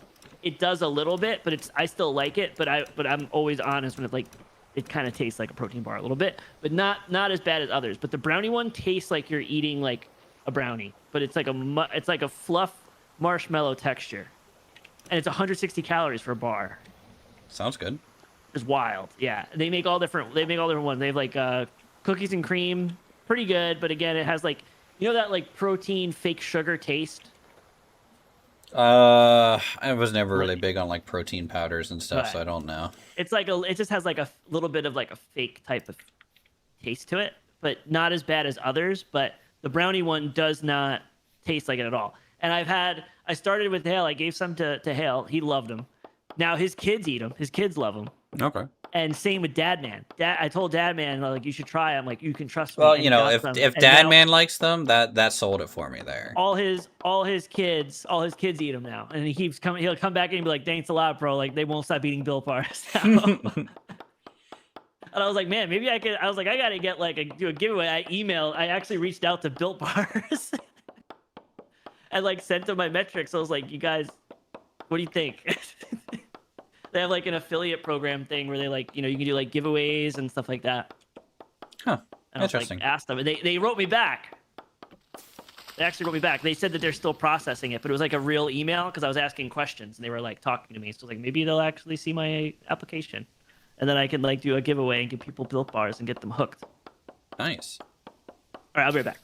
it does a little bit, but I still like it. But I'm always honest when it kind of tastes like a protein bar a little bit, but not as bad as others. But the brownie one tastes like you're eating like a brownie, but it's like a fluff marshmallow texture, and it's 160 calories for a bar. Sounds good. It's wild. Yeah, they make all different ones. They have like cookies and cream, pretty good, but again, it has like, you know, that like protein fake sugar taste. I was never really big on like protein powders and stuff, so I don't know. It's like it just has like a little bit of like a fake type of taste to it, but not as bad as others. But the brownie one does not taste like it at all. And I started with Hale. I gave some to Hale. He loved them. Now his kids eat them. His kids love them. Okay. And same with Dadman. I told Dadman, like, you should try them. Like, you can trust me. Well, you know, if Dadman likes them, that sold it for me there. All his kids eat them now, and he keeps coming. He'll come back and be like, "Thanks a lot, bro." Like, they won't stop eating Built Bars now. And I was like, man, maybe I could. I was like, I gotta get do a giveaway. I actually reached out to Built Bars and like sent them my metrics. I was like, you guys, what do you think? They have like an affiliate program thing where they like, you know, you can do like giveaways and stuff like that. Huh. And I was like, Interesting. asked them. They wrote me back. They actually wrote me back. They said that they're still processing it, but it was like a real email because I was asking questions and they were like talking to me. So like maybe they'll actually see my application, and then I can like do a giveaway and give people built bars and get them hooked. Nice. All right, I'll be right back.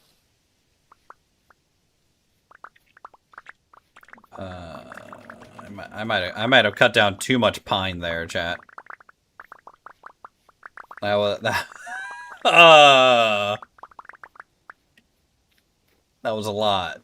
I might have cut down too much pine there, chat. That was that. That was a lot.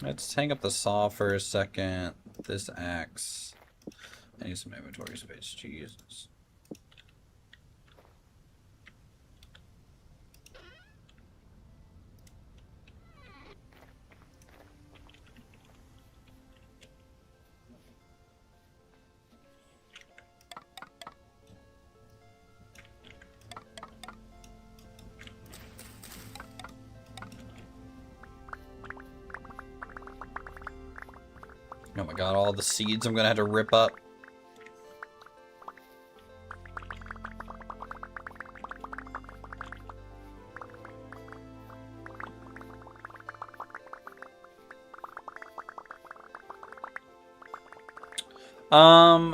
Let's hang up the saw for a second. This axe. I need some inventory space. Jesus. Oh my god, all the seeds I'm gonna have to rip up.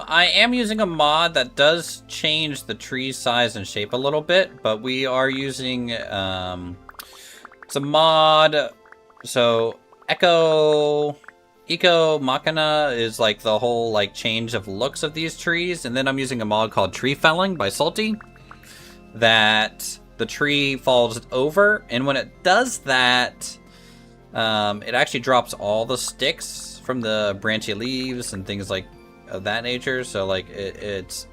I am using a mod that does change the tree size and shape a little bit, but we are using, it's a mod, so Eco Machina is like the whole like change of looks of these trees, and then I'm using a mod called Tree Felling by Salty, that the tree falls over, and when it does that, it actually drops all the sticks from the branchy leaves and things like of that nature, so like it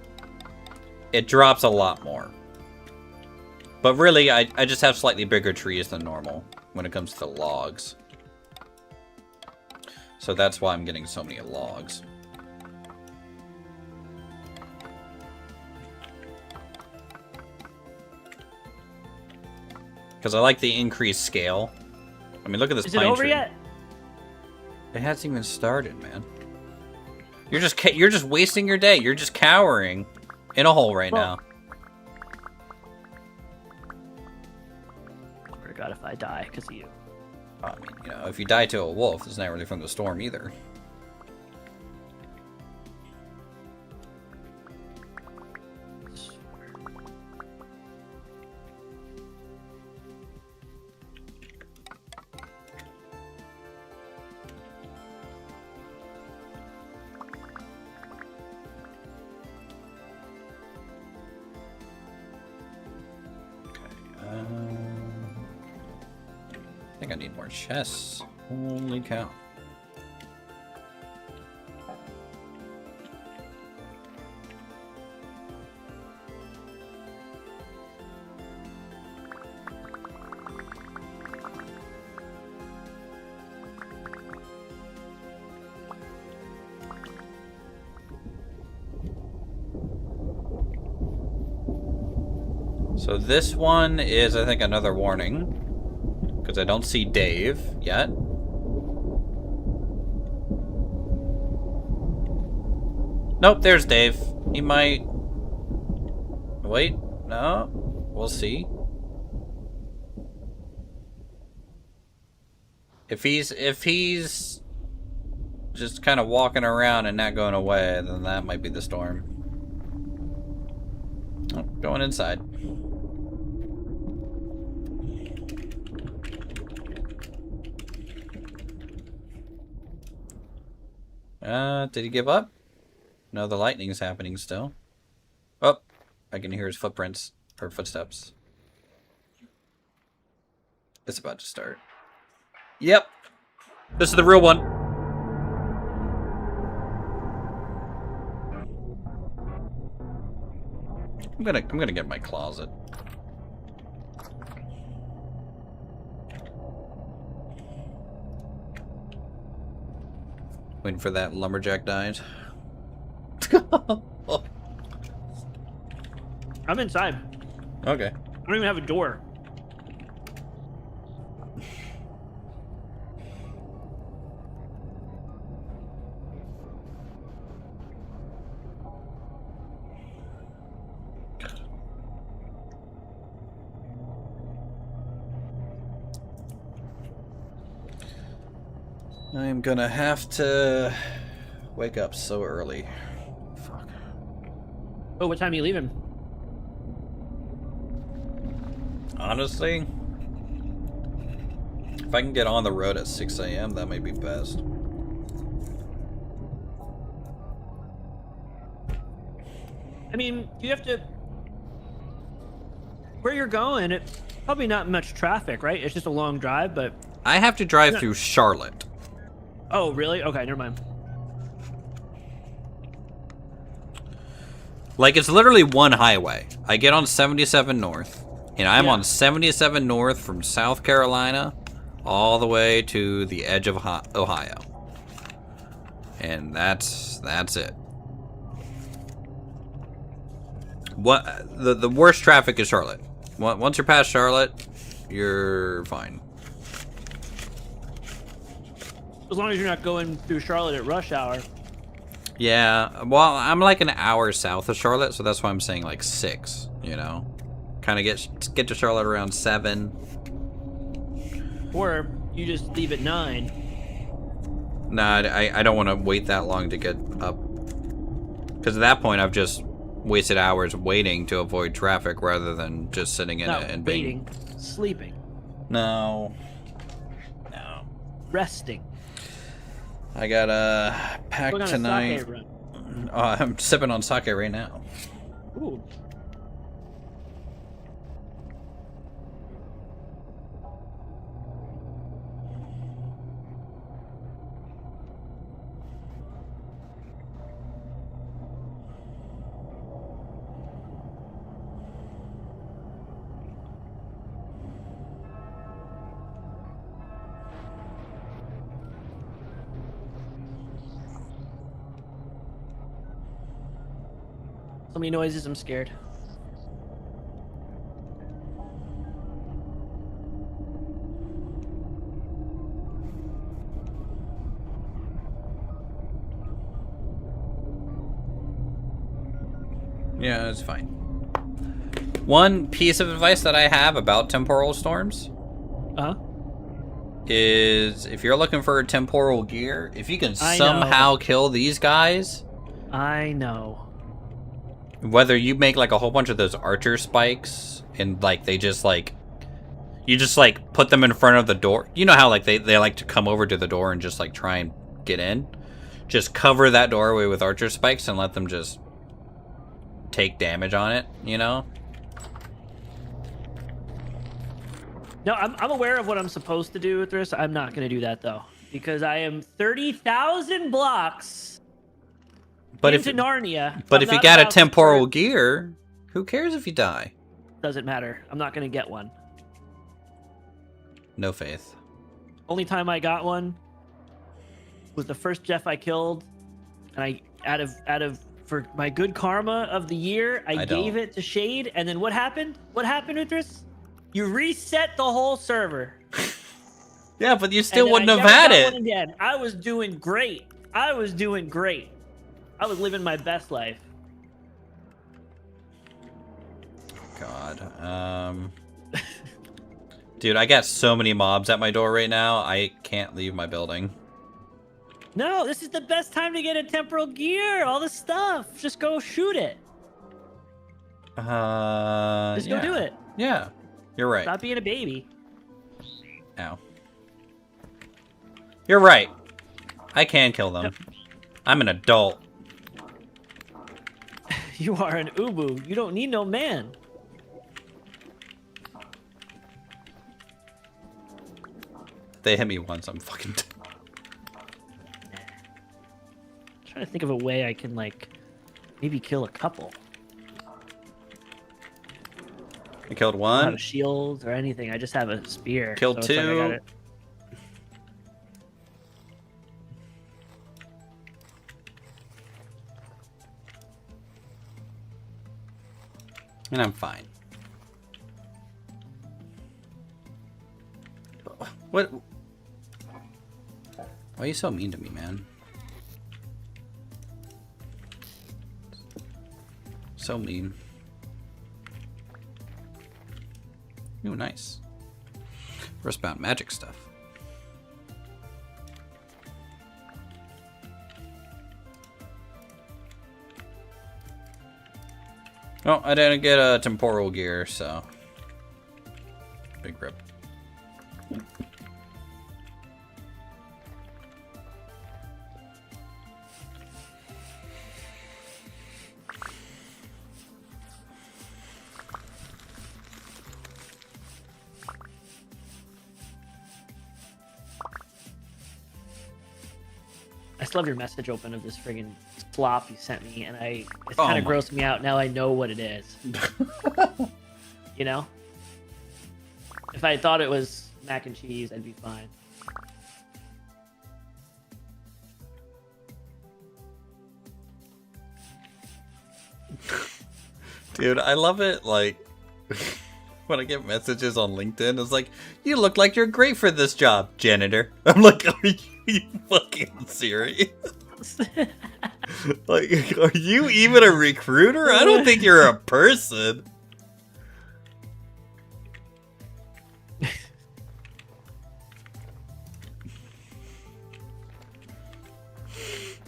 drops a lot more. But really, I just have slightly bigger trees than normal when it comes to logs. So that's why I'm getting so many logs. Because I like the increased scale. I mean, look at this pine tree. Is it over yet? It hasn't even started, man. You're just wasting your day. You're just cowering in a hole right now. I swear to God, if I die because of you. I mean, you know, if you die to a wolf, it's not really from the storm either. I think I need more chests. Holy cow. So this one is, I think, another warning. Because I don't see Dave yet. Nope, there's Dave. He might... Wait, no. We'll see. If he's just kind of walking around and not going away, then that might be the storm. Oh, going inside. Did he give up? No, the lightning's happening still. Oh, I can hear his footprints, or footsteps. It's about to start. Yep. This is the real one. I'm gonna get my closet. Waiting for that lumberjack died. I'm inside. Okay. I don't even have a door. I'm gonna have to wake up so early. Fuck. Oh, what time are you leaving? Honestly, if I can get on the road at 6 a.m., that may be best. I mean, you have to... Where you're going, it's probably not much traffic, right? It's just a long drive, but... I have to drive through Charlotte. Oh, really? Okay, never mind. Like, it's literally one highway. I get on 77 North, and I'm Yeah. on 77 North from South Carolina all the way to the edge of Ohio. And that's it. What the worst traffic is Charlotte. Once you're past Charlotte, you're fine. As long as you're not going through Charlotte at rush hour. Yeah, well, I'm like an hour south of Charlotte, so that's why I'm saying like 6, you know? Kind of get to Charlotte around 7. Or you just leave at 9. Nah, I don't want to wait that long to get up. Because at that point, I've just wasted hours waiting to avoid traffic rather than just sitting in it and being... waiting, sleeping, No. resting. I got a pack We're on tonight. a sake run. I'm sipping on sake right now. Ooh. So many noises, I'm scared. Yeah, it's fine. One piece of advice that I have about temporal storms Uh-huh. is if you're looking for temporal gear, if you can I know. somehow kill these guys, I know. whether you make like a whole bunch of those archer spikes and like they just like you just like put them in front of the door. You know how like they like to come over to the door and just like try and get in? Just cover that doorway with archer spikes and let them just take damage on it, you know? No, I'm aware of what I'm supposed to do with this. I'm not going to do that, though. Because I am 30,000 blocks But into if Narnia. But I'm if you not got a about to temporal start- gear, who cares if you die? Doesn't matter. I'm not going to get one. No faith. Only time I got one was the first Jeff I killed. And I, out of for my good karma of the year, I gave don't. it to Shade. And then what happened? What happened, Uthris? You reset the whole server. Yeah, but you still And then wouldn't I have never had got it. one again. I was doing great. I was living my best life. God. Dude, I got so many mobs at my door right now, I can't leave my building. No, this is the best time to get a temporal gear. All the stuff. Just go shoot it. Just go do it. Yeah, you're right. Stop being a baby. Ow. You're right. I can kill them. Yep. I'm an adult. You are an ubu. You don't need no man. They hit me once, I'm fucking dead. Trying to think of a way I can like maybe kill a couple. I killed I don't one. have a shield or anything. I just have a spear. Killed it's like I got two. it. And I'm fine. What? Why are you so mean to me, man? So mean. Ooh, nice. Earthbound magic stuff. Oh, I didn't get a temporal gear, so big rip. I still have your message open of this friggin' slop you sent me, and it's Oh kind of my- grossed me out. Now I know what it is. You know? If I thought it was mac and cheese, I'd be fine. Dude, I love it, like, when I get messages on LinkedIn, it's like, you look like you're great for this job, janitor. I'm like, are you fucking serious? Like, are you even a recruiter? I don't think you're a person.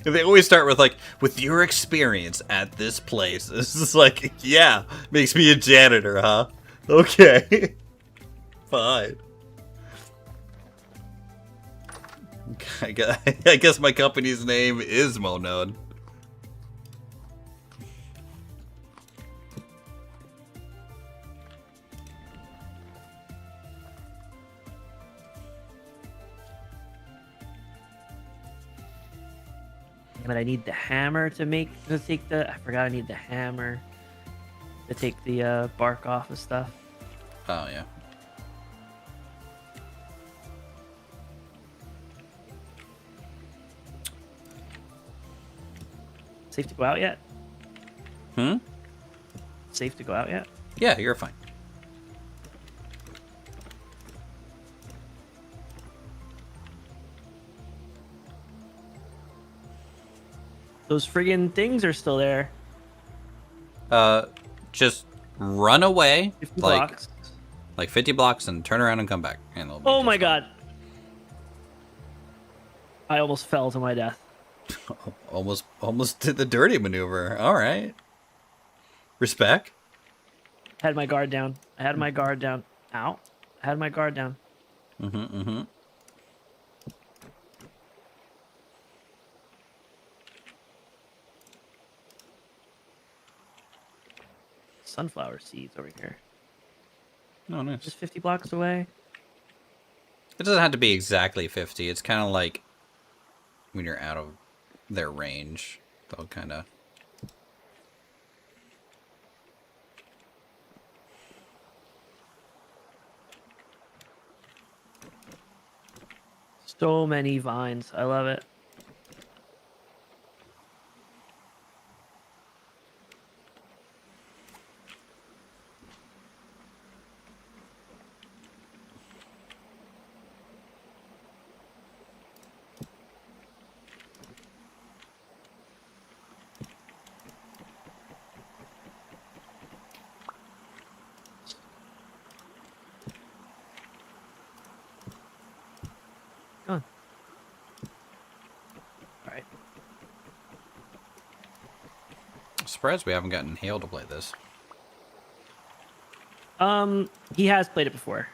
They always start with, like, with your experience at this place. It's just like, yeah, makes me a janitor, huh? Okay. Fine. I guess my company's name is Monon. But I need the hammer to take the. I forgot I need the hammer to take the bark off of stuff. Oh, yeah. Safe to go out yet? Hmm? Safe to go out yet? Yeah, you're fine. Those friggin' things are still there. Just run away, 50 like, blocks. like 50 blocks and turn around and come back. And it'll be Oh just my fine. god. I almost fell to my death. Almost did the dirty maneuver. All right. Respect. Had my guard down. I had my guard down. Ow. I had my guard down. Mm-hmm. Sunflower seeds over here. Oh, nice. Just 50 blocks away. It doesn't have to be exactly 50. It's kind of like when you're out of their range, they'll kind of... So many vines. I love it. Go on. All right. Surprised we haven't gotten Hale to play this. He has played it before.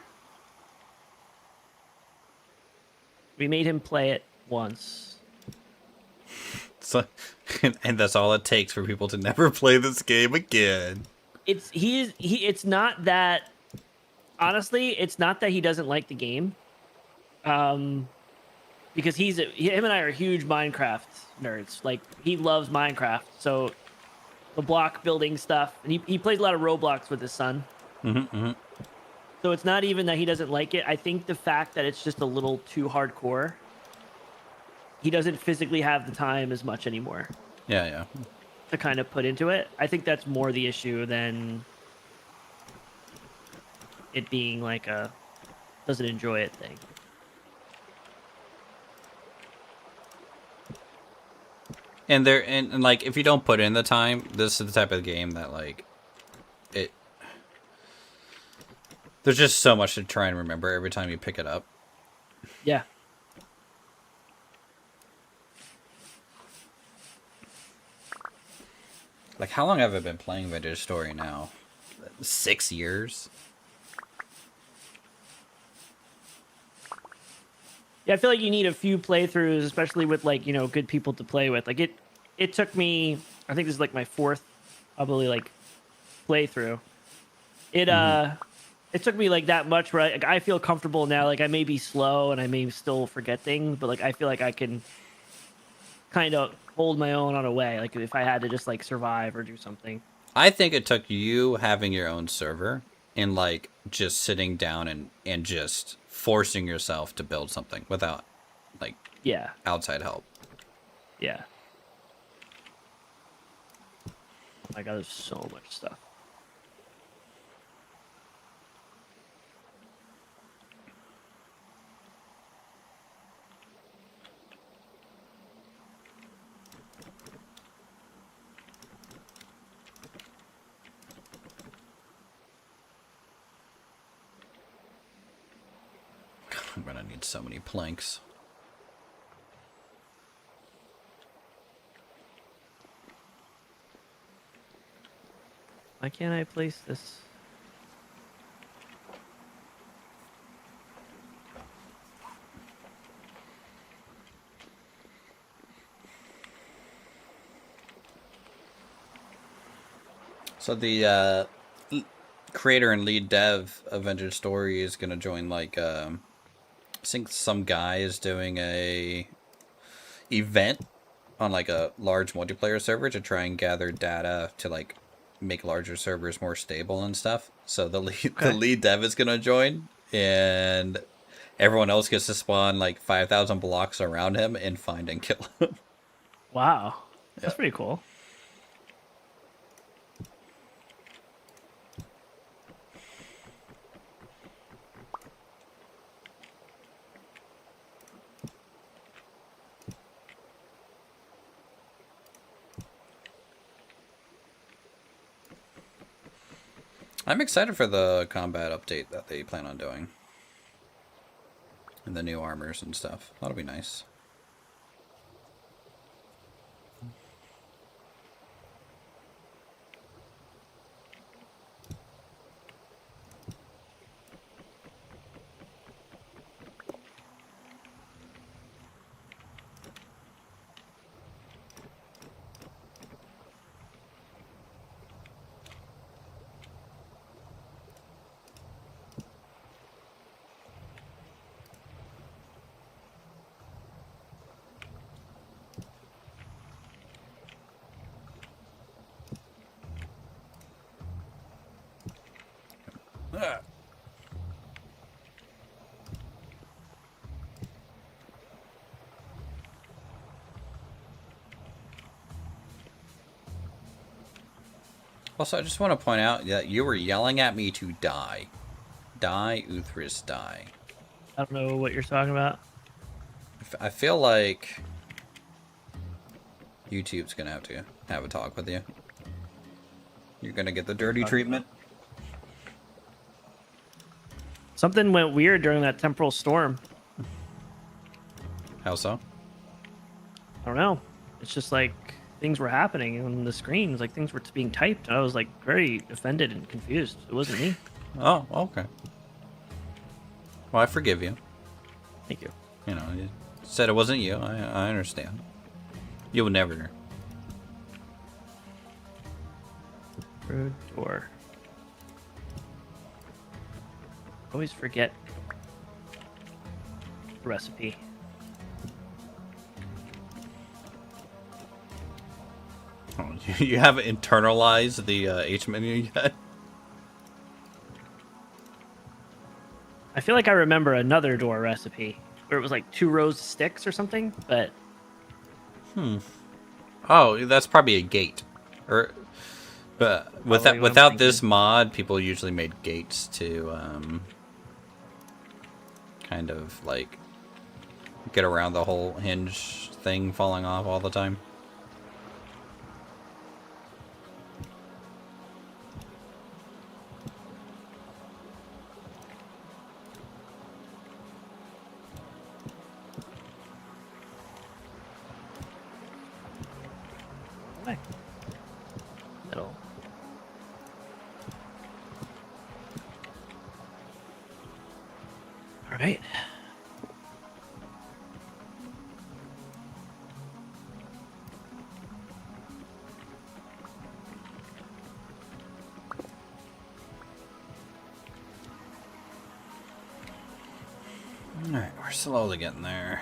We made him play it once. So, and that's all it takes for people to never play this game again. It's not that, honestly, it's not that he doesn't like the game. Because him and I are huge Minecraft nerds. Like, he loves Minecraft. So the block building stuff, and he plays a lot of Roblox with his son. Mm-hmm. So it's not even that he doesn't like it. I think the fact that it's just a little too hardcore. He doesn't physically have the time as much anymore Yeah. to kind of put into it. I think that's more the issue than it being like a doesn't enjoy it thing. And like if you don't put in the time, this is the type of game that like it. There's just so much to try and remember every time you pick it up. Yeah. Like, how long have I been playing Vintage Story now? 6 years? Yeah, I feel like you need a few playthroughs, especially with like, you know, good people to play with. Like it took me, I think this is like my fourth probably like playthrough. It took me like that much where I feel comfortable now. Like I may be slow and I may still forget things, but like I feel like I can kind of hold my own on a way. Like if I had to just like survive or do something. I think it took you having your own server and like just sitting down and just forcing yourself to build something without like Yeah. outside help. Yeah. Oh my God, there's so much stuff. I'm gonna need so many planks. Why can't I place this? So the creator and lead dev of Vintage Story is gonna join like I think some guy is doing a event on like a large multiplayer server to try and gather data to like make larger servers more stable and stuff. So the lead dev is gonna join, and everyone else gets to spawn like 5,000 blocks around him and find and kill him. Wow. That's pretty cool. I'm excited for the combat update that they plan on doing. And the new armors and stuff. That'll be nice. Also, I just want to point out that you were yelling at me to die. Die, Uthris, die. I don't know what you're talking about. I feel like YouTube's going to have a talk with you. You're going to get the dirty treatment. Something went weird during that temporal storm. How so? I don't know. It's just like things were happening on the screens, like things were being typed. And I was like very offended and confused. It wasn't me. Oh, okay. Well, I forgive you. Thank you. You know, you said it wasn't you. I understand. You would never. Road door. Always forget the recipe. Oh, you haven't internalized the H menu yet? I feel like I remember another door recipe where it was like 2 rows of sticks or something, but Oh, that's probably a gate. Or But Probably what I'm without this thinking. mod, people usually made gates to kind of like get around the whole hinge thing falling off all the time. Why? Middle. All right. Alright, we're slowly getting there.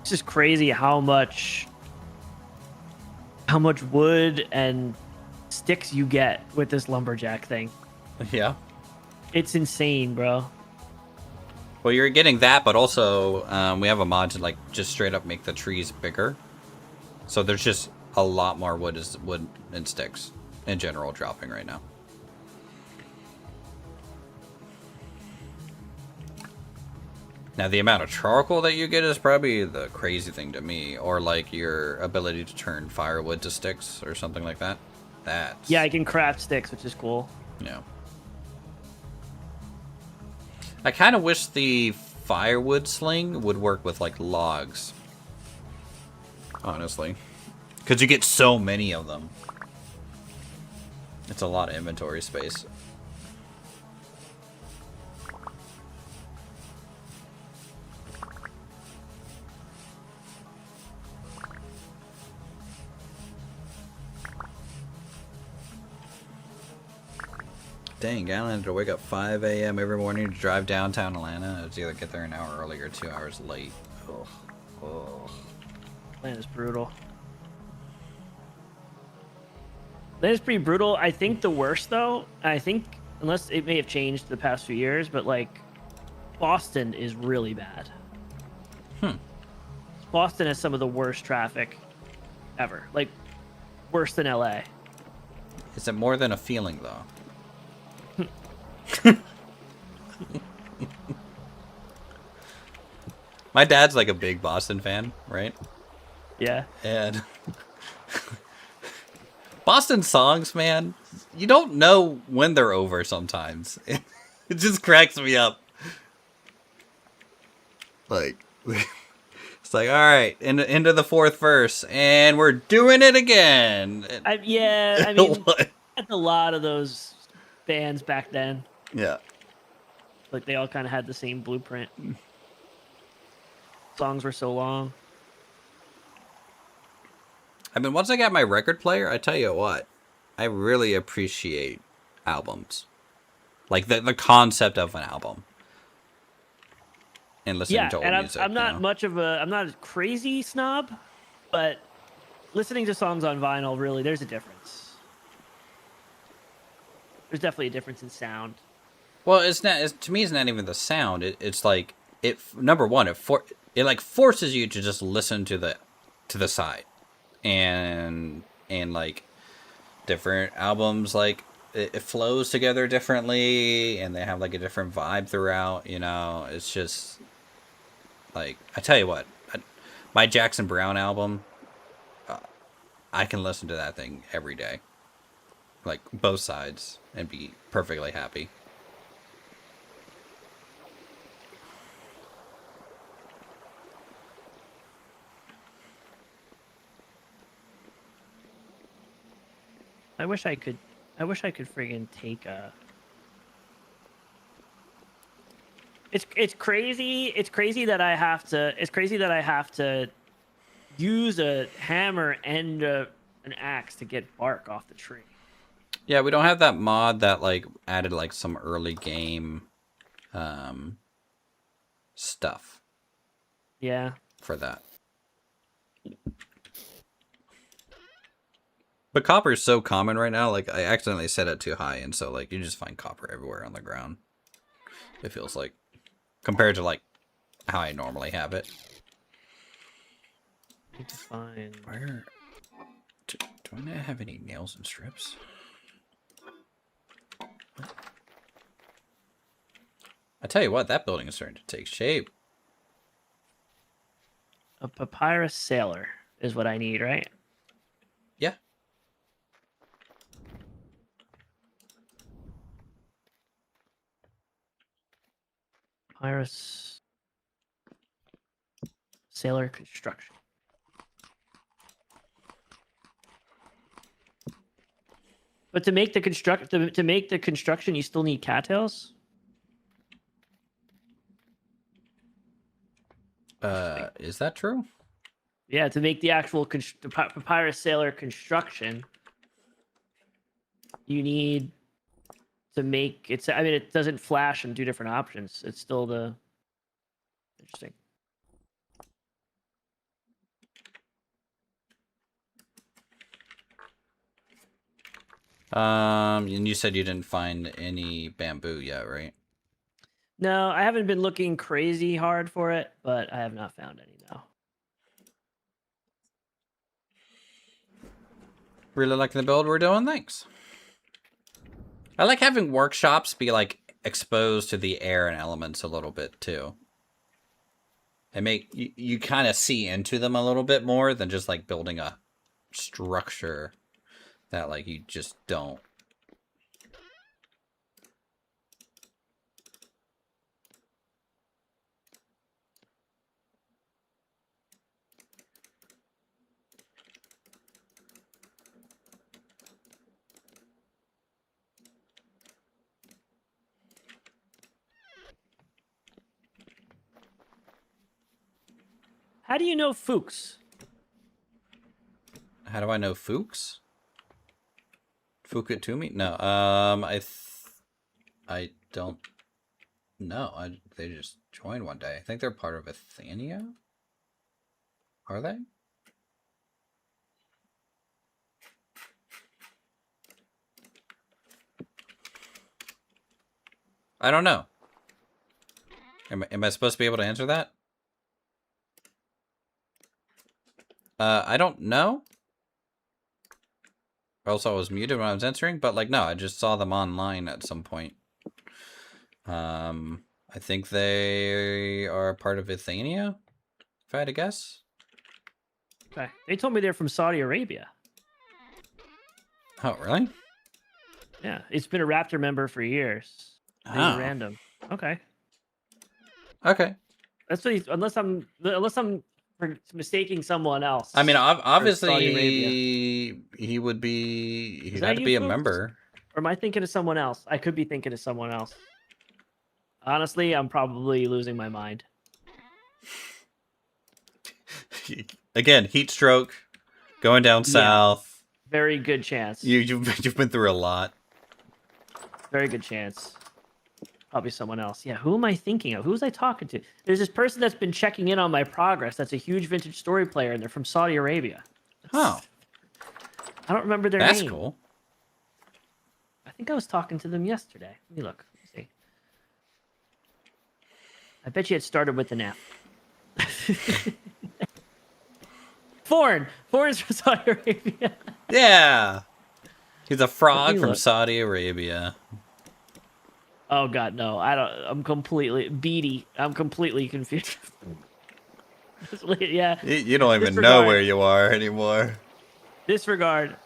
It's just crazy how much wood and sticks you get with this lumberjack thing. Yeah. It's insane, bro. Well, you're getting that, but also we have a mod to like just straight up make the trees bigger. So there's just a lot more wood and sticks in general dropping right now. Now the amount of charcoal that you get is probably the crazy thing to me, or like your ability to turn firewood to sticks or something like that. That's Yeah, I can craft sticks, which is cool. yeah. I kind of wish the firewood sling would work with like logs. Honestly, because you get so many of them. It's a lot of inventory space. Dang, Alan had to wake up 5 a.m. every morning to drive downtown Atlanta. It's either get there an hour early or 2 hours late. Ugh. Ugh. Man, it's brutal. That is pretty brutal. I think the worst, though, I think, unless it may have changed the past few years, but like Boston is really bad. Boston has some of the worst traffic ever. Like, worse than LA. Is it more than a feeling, though? My dad's like a big Boston fan, right? Yeah. And Boston songs, man, you don't know when they're over sometimes. It just cracks me up. Like, it's like, all right, into the fourth verse, and we're doing it again. I mean, had a lot of those bands back then. Yeah. Like, they all kind of had the same blueprint. Songs were so long. I mean, once I got my record player, I tell you what, I really appreciate albums. Like, the concept of an album. And listening to old music. I'm not you know? much of I'm not a crazy snob, but listening to songs on vinyl, really, there's a difference. There's definitely a difference in sound. Well, to me, it's not even the sound. It's like, number one, it like forces you to just listen to the side. And like different albums, like it flows together differently, and they have like a different vibe throughout. You know, it's just like, I tell you what, my Jackson Browne album, I can listen to that thing every day, like both sides, and be perfectly happy. I wish I could friggin' take a. It's crazy. It's crazy that I have to use a hammer and an axe to get bark off the tree. Yeah, we don't have that mod that like added like some early game stuff. Yeah. For that. But copper is so common right now, like I accidentally set it too high, and so like you just find copper everywhere on the ground. It feels like compared to like how I normally have it. I need to find Where do I not have any nails and strips? What? I tell you what, that building is starting to take shape. a papyrus sailor is what I need, right? Yeah. Papyrus sailor construction. But to make the construction, you still need cattails. Is that true? Yeah, to make the actual papyrus sailor construction, you need to make it's. I mean, it doesn't flash and do different options. It's still the interesting. And you said you didn't find any bamboo yet, right? No, I haven't been looking crazy hard for it, but I have not found any now. Really liking the build we're doing, thanks. I like having workshops be like exposed to the air and elements a little bit too. And make you kind of see into them a little bit more than just like building a structure that like you just don't. How do you know Fuchs? How do I know Fuchs? Fukutumi? No. I don't know. They just joined one day. I think they're part of Athenia. Are they? I don't know. Am I supposed to be able to answer that? I don't know. Also, I was muted when I was answering, but like, no, I just saw them online at some point. I think they are part of Athenia, if I had to guess. Okay, they told me they're from Saudi Arabia. Oh, really? Yeah, it's been a Raptor member for years. These are random. Okay. Okay. That's what unless I'm mistaking someone else. I mean, Saudi obviously, he would be. He had to be a member. Or am I thinking of someone else? I could be thinking of someone else. Honestly, I'm probably losing my mind. Again, heat stroke, going down south. Very good chance. You've been through a lot. Very good chance. Probably someone else. Yeah, who am I thinking of? Who was I talking to? There's this person that's been checking in on my progress. That's a huge vintage story player, and they're from Saudi Arabia. Oh. I don't remember their name. That's cool. I think I was talking to them yesterday. Let me look. Let me see. I bet you it started with an F. Foreign's from Saudi Arabia. Yeah. He's a frog from Saudi Arabia. Oh god, no. I'm completely beady. I'm completely confused. Yeah. You don't even know where you are anymore. Disregard.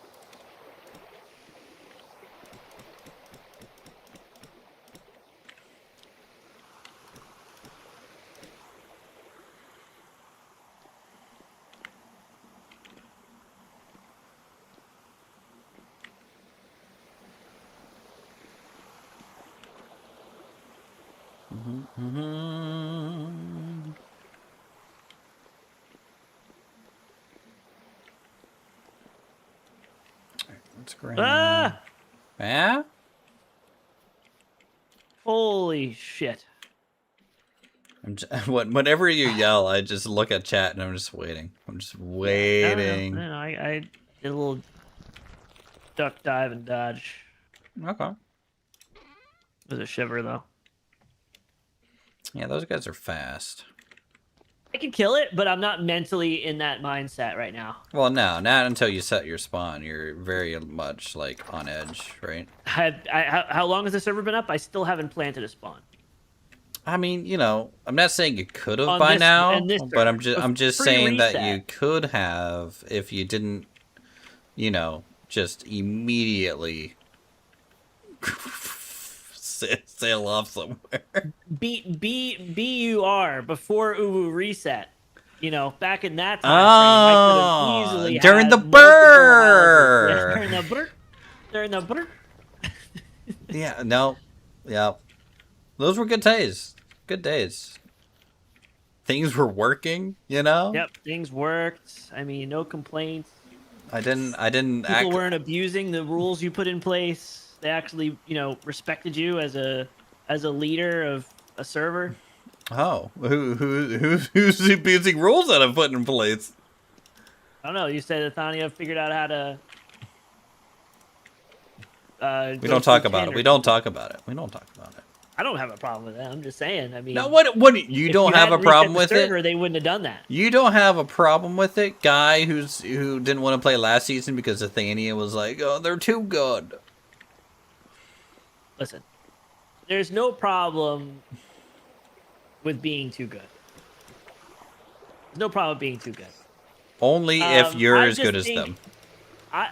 It's great. Ah! Yeah? Holy shit. Whenever you yell, I just look at chat and I'm just waiting. I'm just waiting. No, I did a little duck dive and dodge. Okay. It was a shiver, though. Yeah, those guys are fast. I can kill it, but I'm not mentally in that mindset right now. Well, no, not until you set your spawn. You're very much, like, on edge, right? How long has the server been up? I still haven't planted a spawn. I mean, you know, I'm not saying you could have On by this- now, and this but server. I'm just Free saying that reset. you could have if you didn't, you know, just immediately sail off somewhere. BUR before Uwu reset. You know, back in that time Oh, frame, I could have easily during had the multiple burr. houses. Yeah, during the burr. Yeah, no, yeah, those were good days. Good days. Things were working, you know. Yep, things worked. I mean, no complaints. I didn't People weren't abusing the rules you put in place. They actually, you know, respected you as a leader of a server. Oh, who's abusing rules that I've put in place? I don't know. You said Athania figured out how to. We don't talk about it. We don't talk about it. We don't talk about it. I don't have a problem with that. I'm just saying. I mean, No, what you if don't have a hadn't problem reset with the server, it? They wouldn't have done that. You don't have a problem with it, guy who didn't want to play last season because Athania was like, oh, they're too good. Listen, there's no problem with being too good. There's no problem with being too good. Only if you're I as good just as think- them.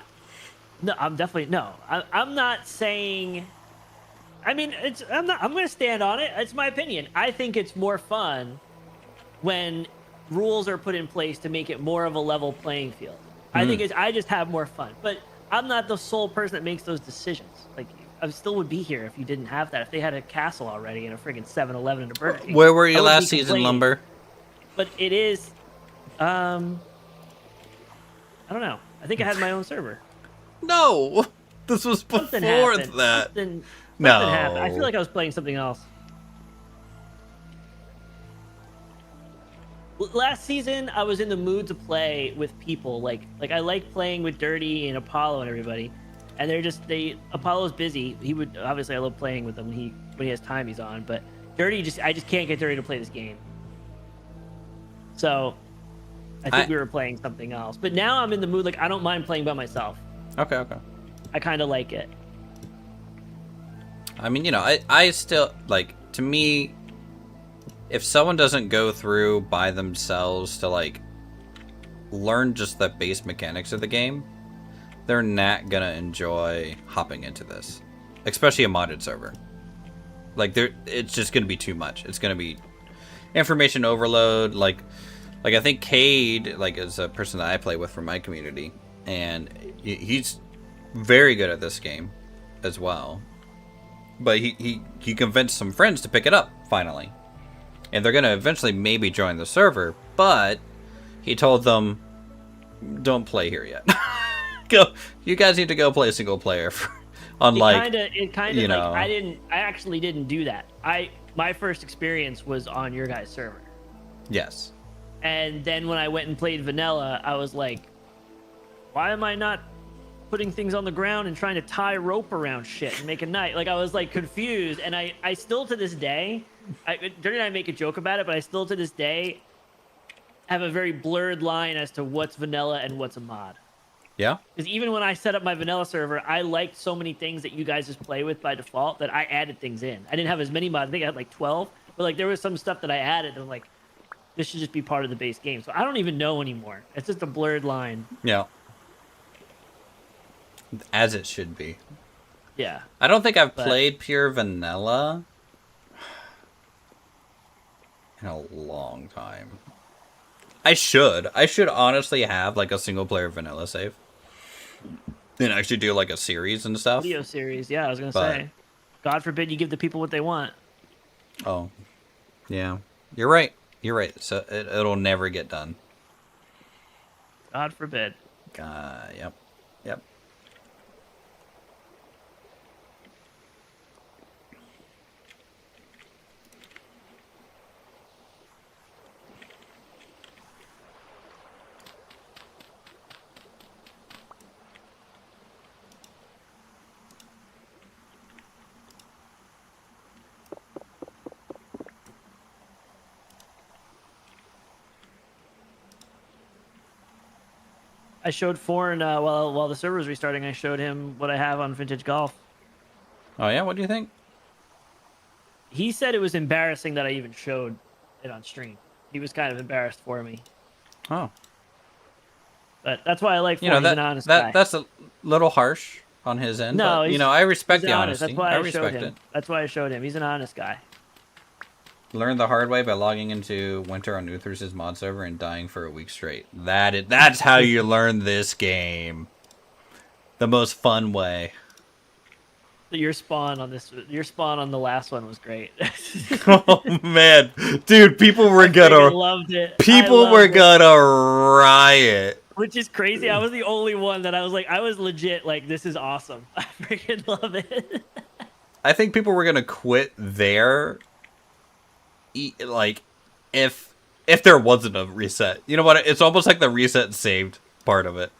I'm definitely no. I'm not saying. I mean, I'm going to stand on it. It's my opinion. I think it's more fun when rules are put in place to make it more of a level playing field. I think I just have more fun. But I'm not the sole person that makes those decisions. Like, I still would be here if you didn't have that. If they had a castle already and a friggin' 7-Eleven and a Burger King. Where were you I wouldn't last be season, complaining. Lumber? But it is, I don't know. I think I had my own server. No, this was before Something happened. that. Something No. happened. I feel like I was playing something else. Last season, I was in the mood to play with people. Like I like playing with Dirty and Apollo and everybody. And Apollo's busy. He would obviously I love playing with him when he has time he's on. But Dirty I just can't get Dirty to play this game. So I think we were playing something else. But now I'm in the mood. Like I don't mind playing by myself. Okay. I kind of like it. I mean, you know, I still, like, to me, if someone doesn't go through by themselves to, like, learn just the base mechanics of the game, they're not gonna enjoy hopping into this. Especially a modded server. Like, it's just gonna be too much. It's gonna be information overload. Like I think Cade, like, is a person that I play with from my community, and he's very good at this game as well. But he convinced some friends to pick it up, finally. And they're going to eventually maybe join the server, but he told them, don't play here yet. You guys need to go play single player. It kind of you know. I actually didn't do that. My first experience was on your guys' server. Yes. And then when I went and played vanilla, I was like, why am I not putting things on the ground and trying to tie rope around shit and make a knife? Like I was like confused, and I still to this day, Dirty and I make a joke about it, but I still to this day have a very blurred line as to what's vanilla and what's a mod. Yeah? Because even when I set up my vanilla server, I liked so many things that you guys just play with by default that I added things in. I didn't have as many mods. I think I had like 12, but like there was some stuff that I added and like, this should just be part of the base game. So I don't even know anymore. It's just a blurred line. Yeah. As it should be. Yeah. I don't think I've played pure vanilla in a long time. I should honestly have like a single player vanilla save. And actually do like a series and stuff. Video series. Yeah, I was going to say. God forbid you give the people what they want. Oh. Yeah. You're right. So it'll never get done. God forbid. Yep. I showed Foreign while the server was restarting. I showed him what I have on Vintage Golf. Oh yeah, what do you think? He said it was embarrassing that I even showed it on stream. He was kind of embarrassed for me, Oh, but that's why I like you know Foreign. He's an honest that guy. that's a little harsh on his end, No, but you know I respect he's the honest. honesty. That's why I I showed respect him. it. That's why I showed him. He's an honest guy. Learned the hard way by logging into Winter on Uthris' mod server and dying for a week straight. That's how you learn this game. The most fun way. Your spawn on the last one was great. Oh man, dude, people were I loved it. people were gonna riot. Which is crazy. I was the only one that I was legit like, this is awesome. I freaking love it. I think people were gonna quit there. Like, if there wasn't a reset, you know what? It's almost like the reset saved part of it.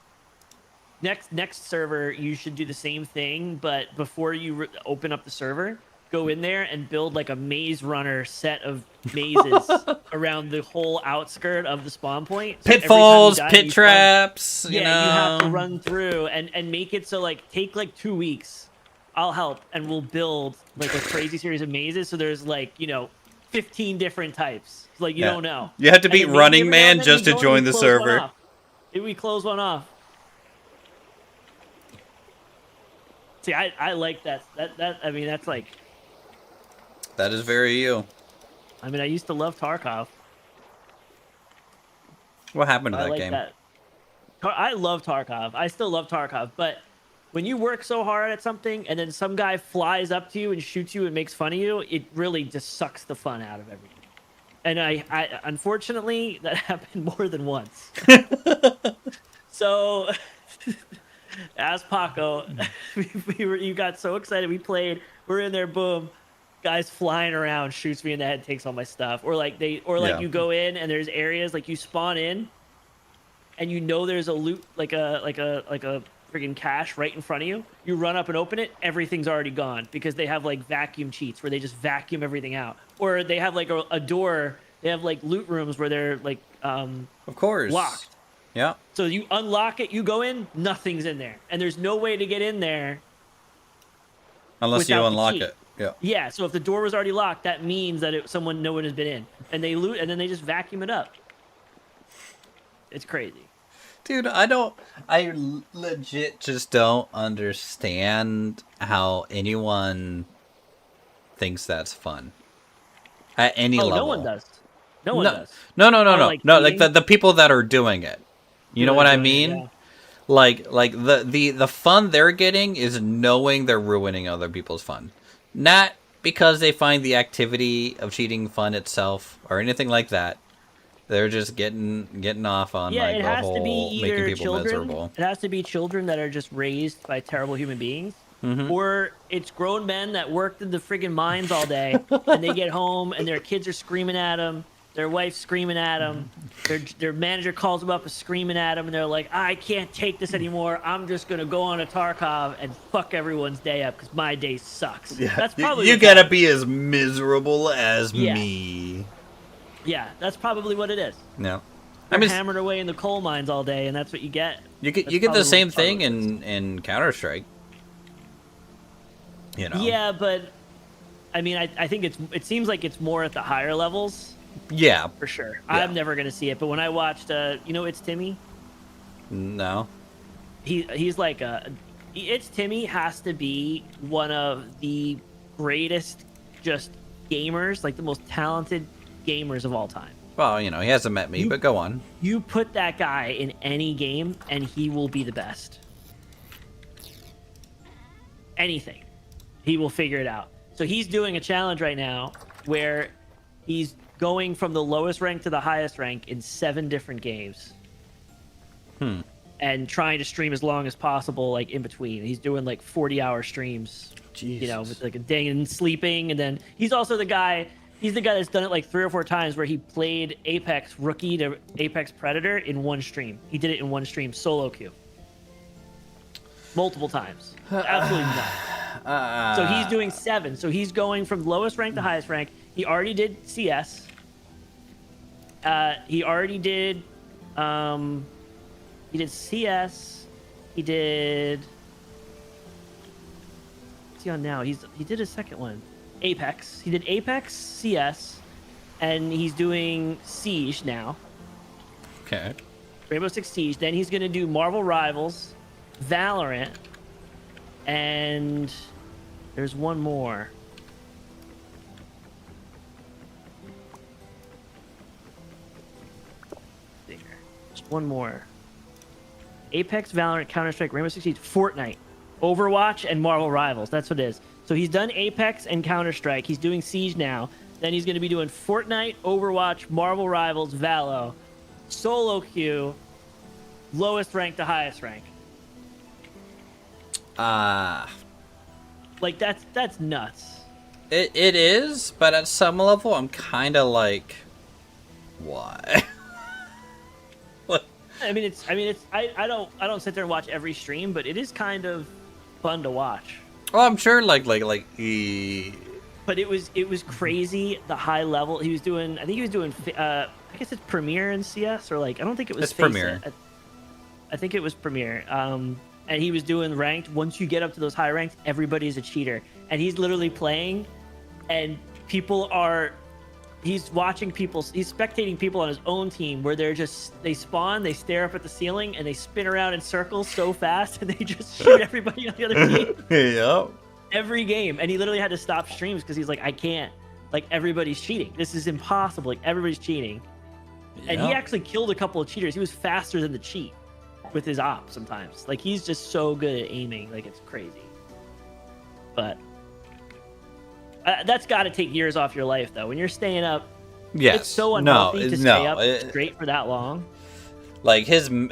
Next server, you should do the same thing, but before you open up the server, go in there and build like a maze runner set of mazes around the whole outskirt of the spawn point. So Pitfalls, pit traps. You have to run through and make it so like take like 2 weeks. I'll help, and we'll build like a crazy series of mazes. So there's like 15 different types. Like you don't know. You have to beat Running Man just to join the server. Maybe we close one off. See, I like that. I mean, that's like. That is very you. I mean, I used to love Tarkov. What happened to that like game? I love Tarkov. I still love Tarkov, but when you work so hard at something and then some guy flies up to you and shoots you and makes fun of you, it really just sucks the fun out of everything. And I unfortunately, that happened more than once. So. As Paco, you got so excited. We played. We're in there. Boom, guys flying around, shoots me in the head, takes all my stuff. Or you go in and there's areas like you spawn in, and there's a loot like a friggin' cache right in front of you. You run up and open it. Everything's already gone because they have like vacuum cheats where they just vacuum everything out. Or they have like a door. They have like loot rooms where they're like of course locked. Yeah. So you unlock it, you go in, nothing's in there. And there's no way to get in there. Unless you unlock it. Yeah. Yeah, so if the door was already locked, that means that no one has been in. And they loot, and then they just vacuum it up. It's crazy. Dude, I legit just don't understand how anyone thinks that's fun. At any level. No one does. No one does. No. Like the people that are doing it. You know what I mean? Yeah. Like the fun they're getting is knowing they're ruining other people's fun. Not because they find the activity of cheating fun itself or anything like that. They're just getting off on like the whole making people miserable. It has to be children that are just raised by terrible human beings. Mm-hmm. Or it's grown men that worked in the friggin' mines all day and they get home and their kids are screaming at them. Their wife's screaming at them. Their manager calls them up and screaming at them, and they're like, "I can't take this anymore. I'm just gonna go on a Tarkov and fuck everyone's day up because my day sucks." Yeah, that's probably you gotta be as miserable as Yeah. me. Yeah, that's probably what it is. No, They're hammered away in the coal mines all day, and that's what you get. You get the same thing in Counter-Strike. You know. Yeah, but I mean, I think it seems like it's more at the higher levels. Yeah, for sure. Yeah. I'm never gonna see it, but when I watched, It's Timmy. No. He's like It's Timmy has to be one of the greatest just gamers, like the most talented gamers of all time. Well, he hasn't met me, but go on. You put that guy in any game, and he will be the best. Anything, he will figure it out. So he's doing a challenge right now where he's going from the lowest rank to the highest rank in 7 different games. And trying to stream as long as possible, like in between. He's doing like 40-hour streams. Jesus. With like a day and sleeping. And then he's also the guy that's done it like 3 or 4 times where he played Apex Rookie to Apex Predator in one stream. He did it in one stream, solo queue. Multiple times. Absolutely nuts. So he's doing 7. So he's going from lowest rank to highest rank. He already did CS. He already did He did CS. He did. What's he on now? He did a second one. Apex. He did Apex, CS, and he's doing Siege now. Okay. Rainbow Six Siege. Then he's gonna do Marvel Rivals, Valorant, and there's one more. There. Just one more. Apex, Valorant, Counter-Strike, Rainbow Six Siege, Fortnite, Overwatch, and Marvel Rivals. That's what it is. So he's done Apex and Counter-Strike. He's doing Siege now. Then he's going to be doing Fortnite, Overwatch, Marvel Rivals, Valo, solo queue, lowest rank to highest rank. Like that's nuts. It is, but at some level, I'm kind of like, why? What? I mean, I don't sit there and watch every stream, but it is kind of fun to watch. Well, I'm sure, like. But it was crazy the high level he was doing. I think he was doing. I guess it's Premiere in CS, or like I don't think it was. It's Premiere. I think it was Premiere. And he was doing ranked. Once you get up to those high ranks, everybody's a cheater, and he's literally playing, and people are. He's watching people. He's spectating people on his own team where they spawn, they stare up at the ceiling, and they spin around in circles so fast, and they just shoot everybody on the other team. Yep. Every game, and he literally had to stop streams because he's like, I can't. Like everybody's cheating. This is impossible. Like everybody's cheating. And he actually killed a couple of cheaters. He was faster than the cheat with his op sometimes. Like he's just so good at aiming. Like it's crazy. But that's got to take years off your life, though. When you're staying up, yes. It's so unhealthy to stay up straight for that long. Like in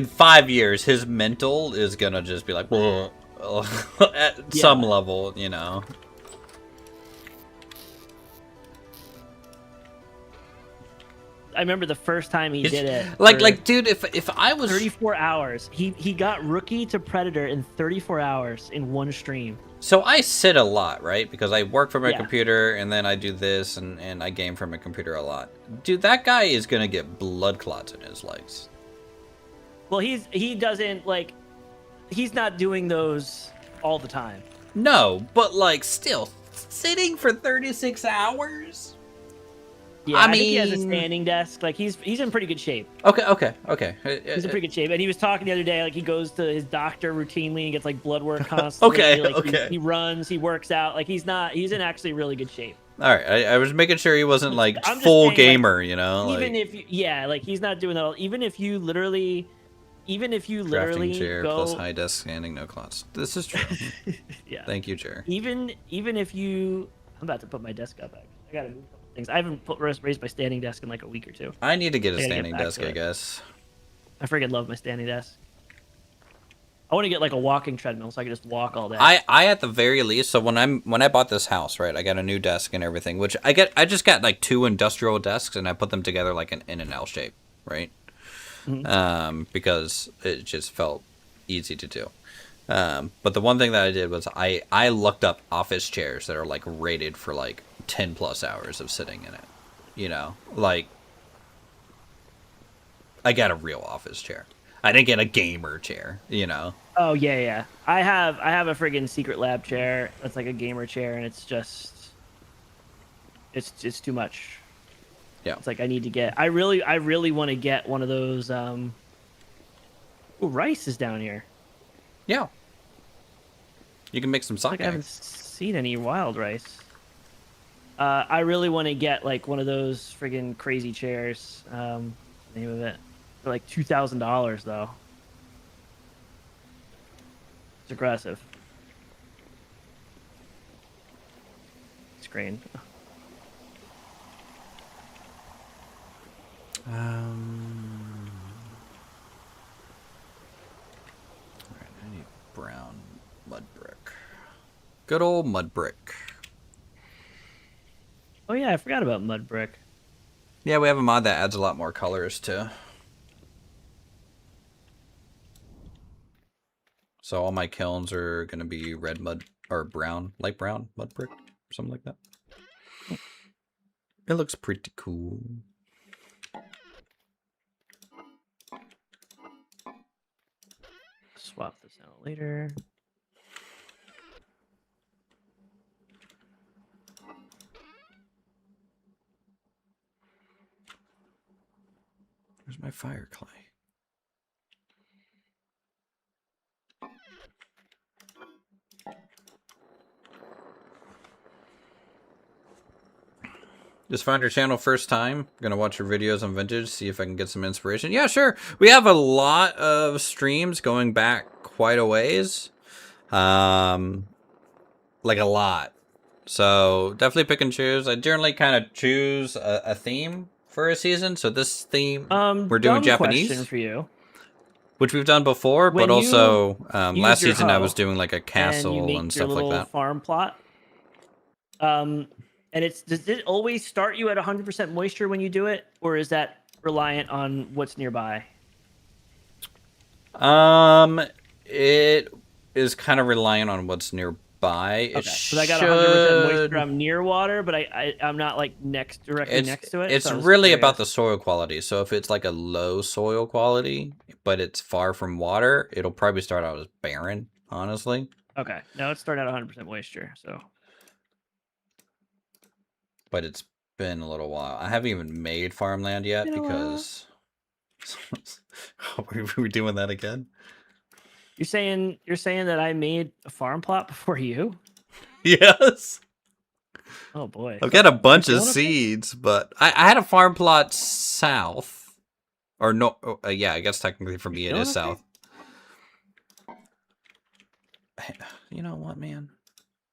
5 years, his mental is gonna just be like, at some level, you know. I remember the first time he did it. Like, dude, if I was 34 hours, he got rookie to predator in 34 hours in one stream. So I sit a lot, right? Because I work from my computer, and then I do this, and I game from my computer a lot. Dude, that guy is gonna get blood clots in his legs. Well, he doesn't like. He's not doing those all the time. No, but like still sitting for 36 hours. Yeah, I think he has a standing desk. Like he's in pretty good shape. Okay. He's in pretty good shape. And he was talking the other day, like he goes to his doctor routinely and gets like blood work constantly. Okay. He runs, he works out. Like he's in actually really good shape. All right, I was making sure he wasn't like full saying, gamer, like, you know. Even if like he's not doing that. Even if you literally crafting chair go plus high desk standing, no clots. This is true. Yeah. Thank you, chair. Even if you, I'm about to put my desk up. Actually, I gotta move a couple things. I haven't raised my standing desk in like a week or two. I need to get a standing desk, I guess. I freaking love my standing desk. I want to get like a walking treadmill so I can just walk all day. I at the very least. So when I bought this house, right, I got a new desk and everything. Which I just got like 2 industrial desks and I put them together like in an L shape, right? Mm-hmm. Because it just felt easy to do. But the one thing that I did was I looked up office chairs that are like rated for like 10 plus hours of sitting in it. You know, like I got a real office chair. I didn't get a gamer chair, you know. Oh yeah. I have a friggin' secret lab chair that's like a gamer chair, and it's just it's too much. Yeah. It's like I need to get. I really want to get one of those. Ooh, rice is down here. Yeah. You can make some sake. Like I haven't seen any wild rice. I really want to get like one of those friggin' crazy chairs. The name of it. For like $2,000 though. It's aggressive. Screen. Alright, I need brown mud brick. Good old mud brick. Oh yeah, I forgot about mud brick. Yeah, we have a mod that adds a lot more colors too. So all my kilns are gonna be red mud or brown, light brown mud brick, something like that. It looks pretty cool. swap this out later. Where's my fire clay? Just found your channel first time. Gonna watch your videos on vintage, see if I can get some inspiration. Yeah, sure. We have a lot of streams going back quite a ways. Like a lot. So definitely pick and choose. I generally kind of choose a theme for a season. So this theme, we're doing dumb Japanese. Question for you. Which we've done before, When but also use last your season I hoe was doing like a And you castle make and your stuff like little that. farm plot. And does it always start you at 100% moisture when you do it, or is that reliant on what's nearby? It is kind of reliant on what's nearby. Okay, It so I got 100% moisture. should. I'm near water, but I'm not like directly next to it. It's so I was really about curious. the soil quality. So if it's like a low soil quality, but it's far from water, it'll probably start out as barren, honestly. Okay, no, it's starting at 100% moisture. So But it's been a little while. I haven't even made farmland yet Been a while. because are we doing that again? you're saying that I made a farm plot before you? Yes. Oh boy. I've got a bunch of feeling okay? seeds, but I had a farm plot south. Or no, yeah, I guess technically for me it feeling is okay? south. You know what, man?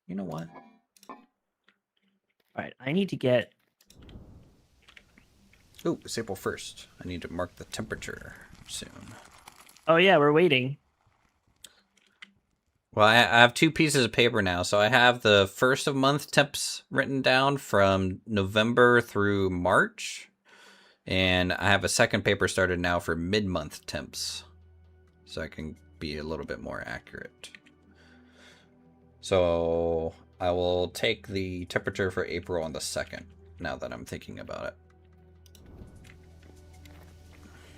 You know what? All right, I need to get. Ooh, it's April 1st. I need to mark the temperature soon. Oh yeah, we're waiting. Well, I have 2 pieces of paper now. So I have the first of month temps written down from November through March. And I have a second paper started now for mid-month temps. So I can be a little bit more accurate. So I will take the temperature for April on the 2nd, now that I'm thinking about it.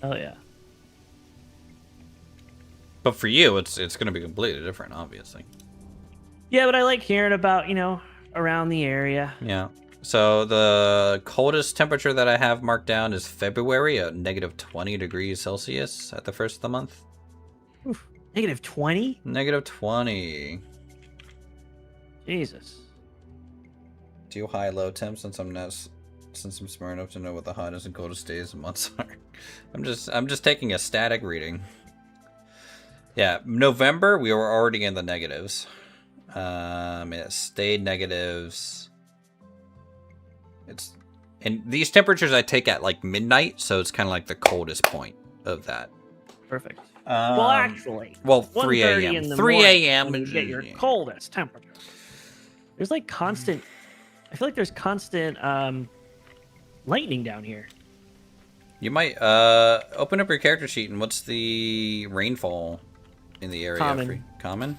Oh yeah. But for you, it's going to be completely different, obviously. Yeah, but I like hearing about, around the area. Yeah. So the coldest temperature that I have marked down is February at negative 20 degrees Celsius at the first of the month. Oof. Negative 20? Negative 20. Jesus. Do you high-low temp since I'm smart enough to know what the hottest and coldest days and months are? I'm just taking a static reading. Yeah, November we were already in the negatives. It stayed negatives. And these temperatures I take at like midnight, so it's kind of like the coldest point of that. Perfect. Well, actually, 3 1:30 a.m. in the 3 morning a.m. when you get your coldest temperature. There's like constant. I feel like there's constant lightning down here. You might open up your character sheet and what's the rainfall in the area? Common. Common?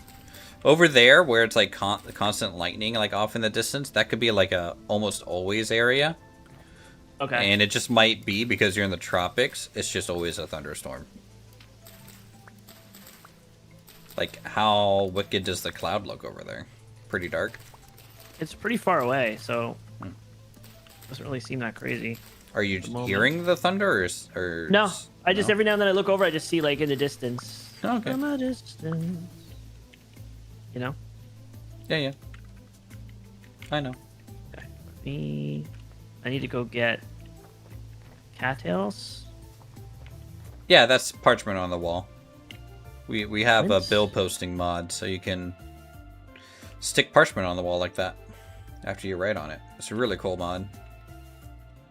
Over there, where it's like constant lightning, like off in the distance, that could be like a almost always area. Okay. And it just might be because you're in the tropics. It's just always a thunderstorm. Like, how wicked does the cloud look over there? Pretty dark. It's pretty far away, so doesn't really seem that crazy. Are you hearing the thunder, or No, I just every now and then I look over, I just see like in the distance. Okay. From a distance. You know? Yeah. I know. Okay. I need to go get cattails. Yeah, that's parchment on the wall. We have a Prints? bill posting mod, so you can stick parchment on the wall like that after you write on it. It's a really cool mod.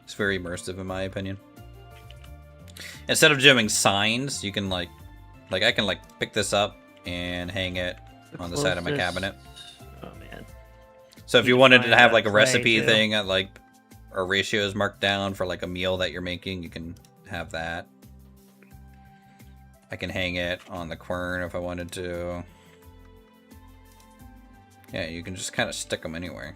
It's very immersive in my opinion. Instead of doing signs, you can like I can like pick this up and hang it on the side of my cabinet. Oh man. So if Need you to wanted to find have that like a clay, recipe too. thing at like or ratios marked down for like a meal that you're making, you can have that. I can hang it on the quern if I wanted to. Yeah, you can just kind of stick them anywhere.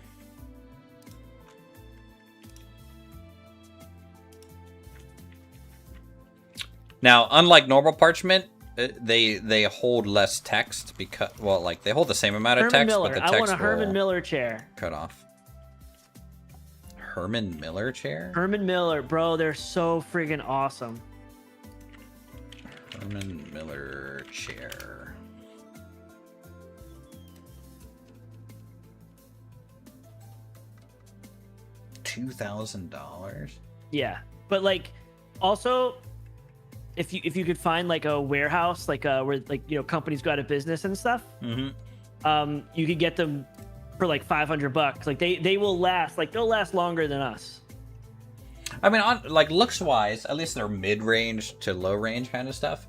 Now, unlike normal parchment, they hold less text because, well, like they hold the same amount of Herman text, Miller. but the I text want a Herman will Miller chair. cut off. Herman Miller chair? Herman Miller, bro, they're so friggin' awesome. Herman Miller chair. $2,000. Yeah, but like, also, if you could find like a warehouse, like where like companies go out of business and stuff, you could get them for like $500. Like they will last, like they'll last longer than us. I mean, on like looks wise, at least they're mid range to low range kind of stuff.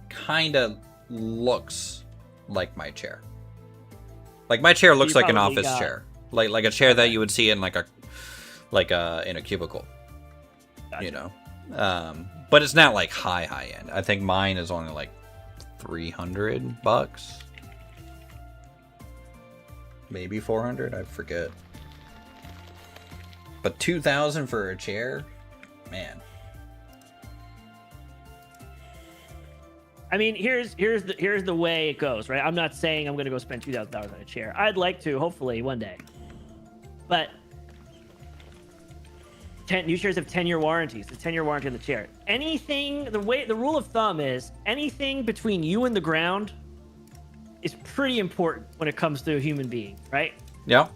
Kind of looks like my chair. Like my chair looks like an office chair, like a chair that you would see in in a cubicle. Gotcha. You know, but it's not like high end. I think mine is only like $300, maybe 400. I forget. But 2,000 for a chair, man. I mean, here's the way it goes, right? I'm not saying I'm gonna go spend $2,000 on a chair. I'd like to, hopefully, one day. But new chairs have 10-year warranties. It's 10-year warranty on the chair. Anything, the rule of thumb is anything between you and the ground is pretty important when it comes to a human being, right? Yeah.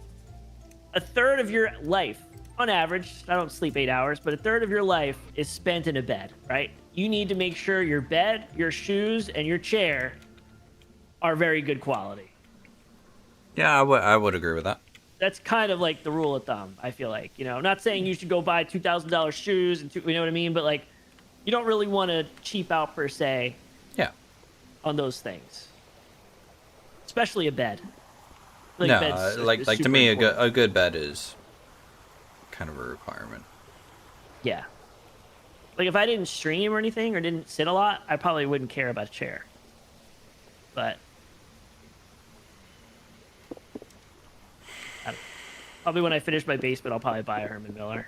A third of your life, on average, I don't sleep 8 hours, but a third of your life is spent in a bed, right? You need to make sure your bed, your shoes, and your chair are very good quality. Yeah, I would agree with that. That's kind of like the rule of thumb, I feel like. Not saying you should go buy $2,000 shoes, and you know what I mean? But, like, you don't really want to cheap out, per se, on those things. Especially a bed. No, to me, a good bed is kind of a requirement. Yeah. Like, if I didn't stream or anything, or didn't sit a lot, I probably wouldn't care about a chair. But probably when I finish my basement, I'll probably buy a Herman Miller.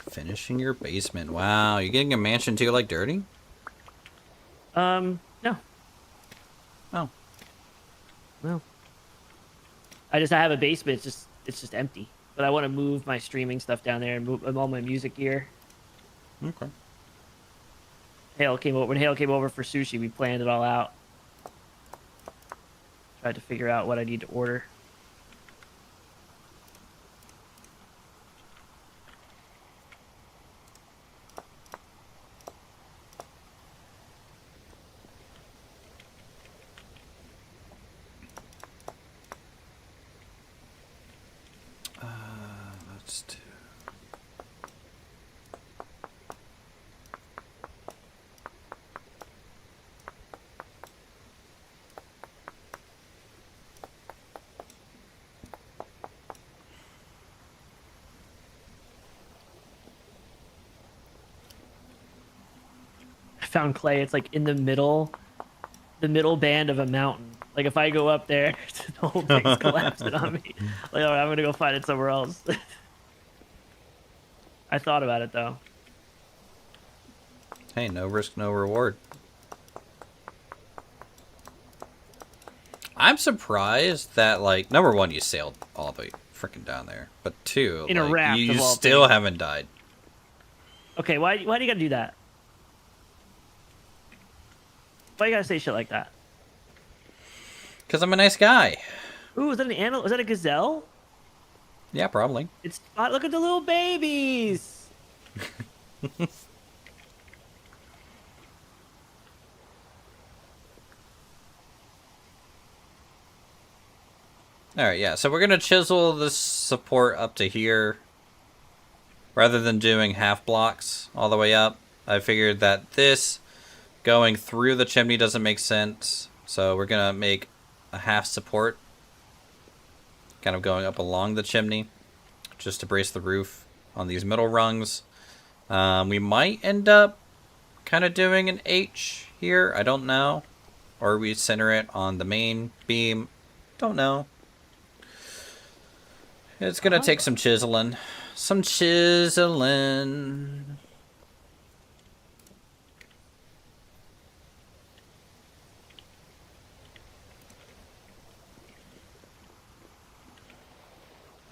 Finishing your basement. Wow, you getting a mansion too, like Dirty? No. Oh. No. I have a basement. It's just empty. But I want to move my streaming stuff down there and move all my music gear. Okay. When Hale came over for sushi, we planned it all out. Tried to figure out what I need to order. Let's do. I found clay. It's like in the middle band of a mountain. Like if I go up there, the whole thing's collapsing on me. Like, all right, I'm gonna go find it somewhere else. I thought about it though. Hey, no risk, no reward. I'm surprised that, like, number one, you sailed all the way freaking down there, but two, in a raft, you of all still things. haven't died. Okay, why do you gotta do that? Why you gotta say shit like that? Because I'm a nice guy. Ooh, is that an animal? Is that a gazelle? Yeah, probably. It's look at the little babies. Alright, yeah, so we're going to chisel this support up to here. Rather than doing half blocks all the way up, I figured that this going through the chimney doesn't make sense. So we're going to make a half support. Kind of going up along the chimney. Just to brace the roof on these middle rungs. We might end up kind of doing an H here. I don't know. Or we center it on the main beam. Don't know. It's going to take some chiseling. Some chiseling.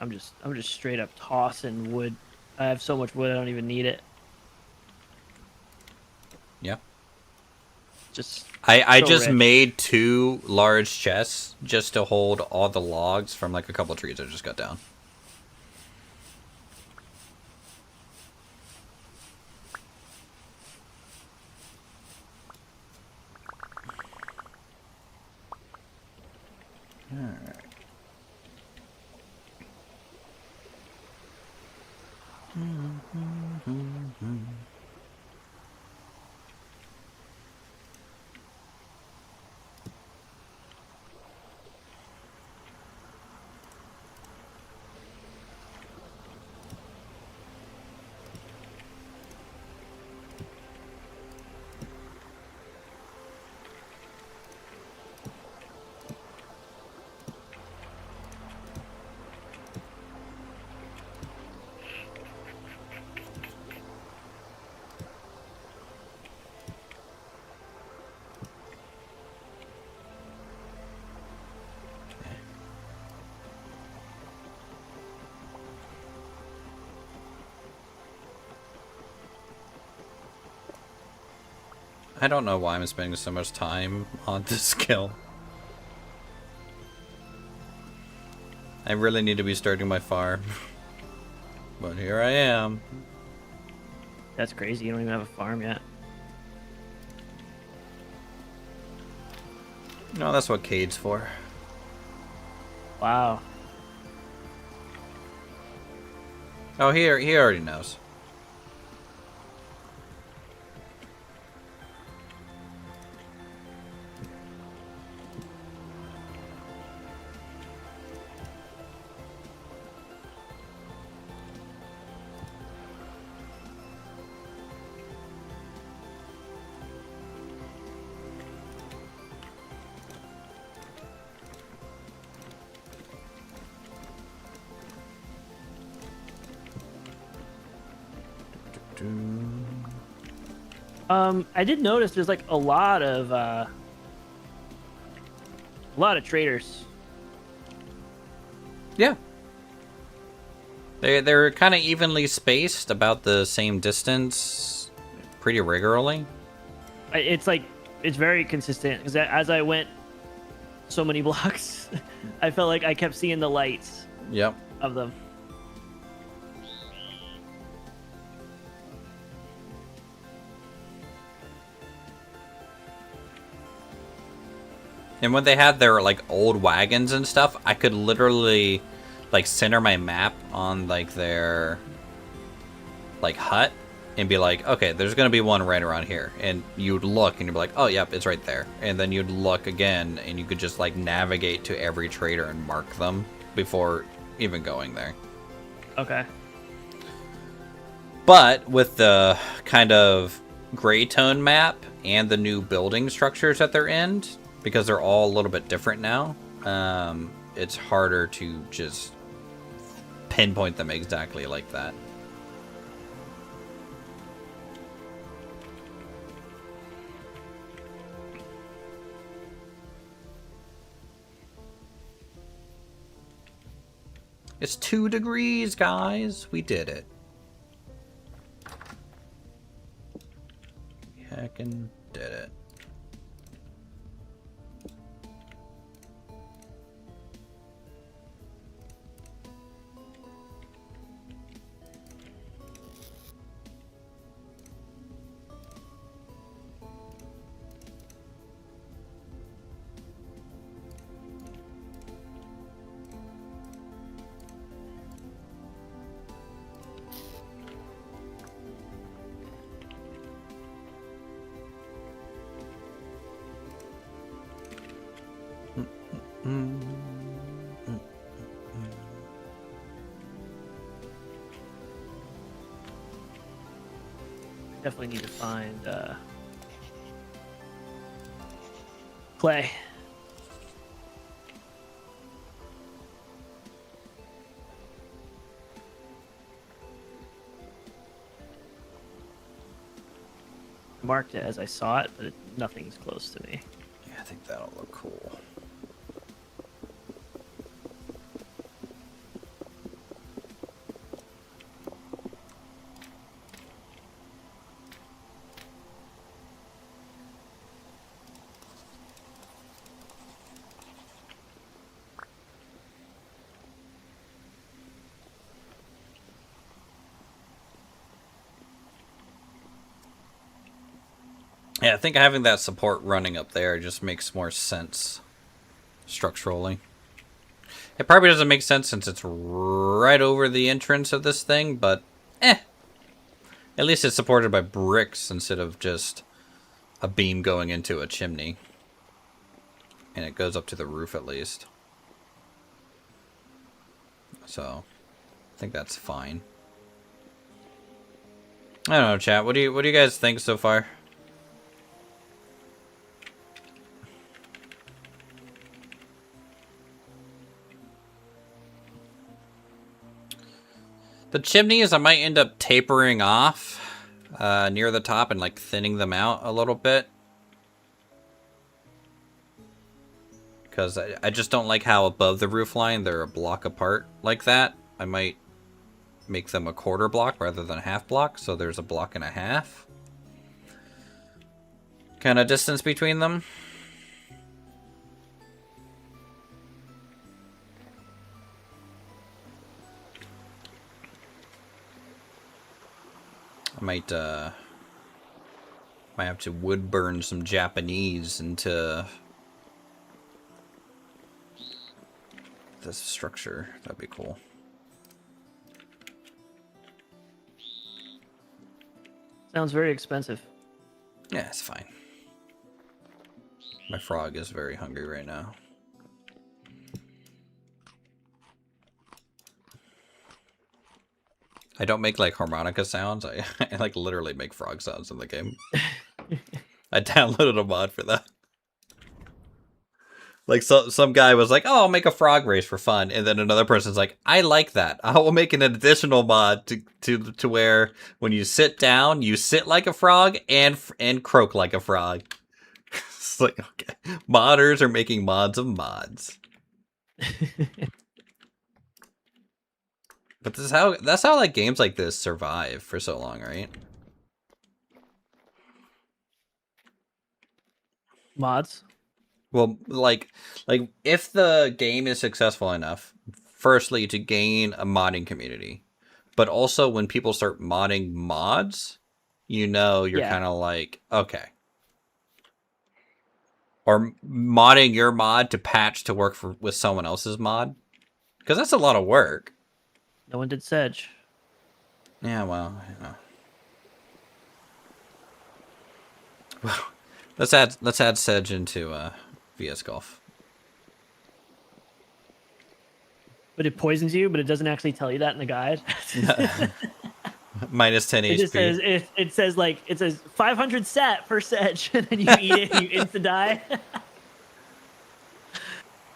I'm just straight up tossing wood. I have so much wood I don't even need it. Yeah. Just I so just rich. made 2 large chests just to hold all the logs from like a couple trees I just got down. Alright. I don't know why I'm spending so much time on this skill. I really need to be starting my farm. But here I am. That's crazy. You don't even have a farm yet. No, that's what Cade's for. Wow. Oh, he already knows. I did notice there's like a lot of traders. Yeah. They're kind of evenly spaced, about the same distance, pretty regularly. It's like it's very consistent because as I went so many blocks, I felt like I kept seeing the lights Yep. of them. And when they had their like old wagons and stuff, I could literally like center my map on like their like hut and be like, okay, there's gonna be one right around here, and you'd look and you'd be like, oh yep, it's right there, and then you'd look again and you could just like navigate to every trader and mark them before even going there. Okay. But with the kind of gray tone map and the new building structures at their end, because they're all a little bit different now, it's harder to just pinpoint them exactly like that. It's 2 degrees, guys. We did it. Heckin' did it. Definitely need to find clay. Marked it as I saw it, but nothing's close to me. Yeah, I think that'll look cool. Yeah, I think having that support running up there just makes more sense structurally. It probably doesn't make sense since it's right over the entrance of this thing, but at least it's supported by bricks instead of just a beam going into a chimney. And it goes up to the roof at least. So, I think that's fine. I don't know, chat. What do you guys think so far? The chimneys, I might end up tapering off near the top and like thinning them out a little bit. Because I just don't like how above the roof line they're a block apart like that. I might make them a quarter block rather than a half block, so there's a block and a half kind of distance between them. I might have to wood burn some Japanese into this structure. That'd be cool. Sounds very expensive. Yeah, it's fine. My frog is very hungry right now. I don't make like harmonica sounds. I like literally make frog sounds in the game. I downloaded a mod for that. Like some guy was like, "Oh, I'll make a frog race for fun," and then another person's like, "I like that. I will make an additional mod to where when you sit down, you sit like a frog and croak like a frog." It's like, okay, modders are making mods of mods. But that's how like games like this survive for so long, right? Mods. Well, like if the game is successful enough, firstly to gain a modding community, but also when people start modding mods, you know, you're kind of like, okay. Or modding your mod to patch to work with someone else's mod, because that's a lot of work. No one did Sedge. Yeah, well, well, let's add Sedge into VS Golf. But it poisons you, but it doesn't actually tell you that in the guide. Minus 10 HP. It just says it says 500 sat per Sedge, and then you eat it and you insta die.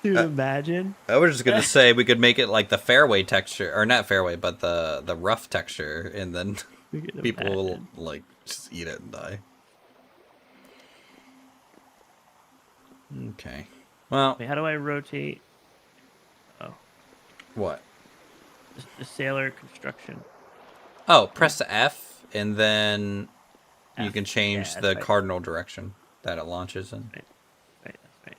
Dude, imagine. I was just gonna say we could make it like the fairway texture, or not fairway, but the rough texture, and then people will like just eat it and die. Okay. Well, wait, how do I rotate? Oh, what? the sailor construction. Oh, press the F, and then you can change the right. cardinal direction that it launches in. Right, that's right.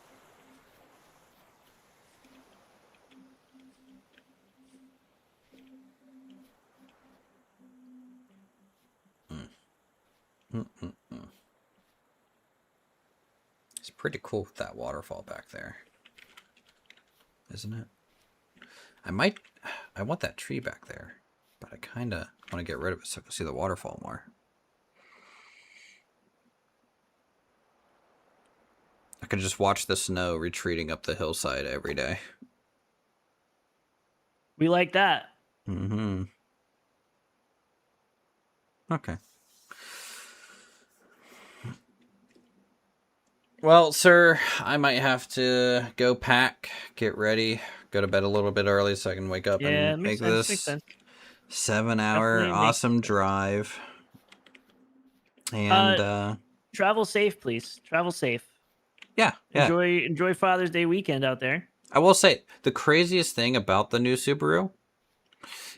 It's pretty cool with that waterfall back there, isn't it? I want that tree back there, but I kind of want to get rid of it so I can see the waterfall more. I can just watch the snow retreating up the hillside every day. We like that. Mm-hmm. Okay. Well, sir, I might have to go pack, get ready, go to bed a little bit early so I can wake up and make this 7-hour awesome drive. And travel safe, please. Travel safe. Yeah. Enjoy Father's Day weekend out there. I will say the craziest thing about the new Subaru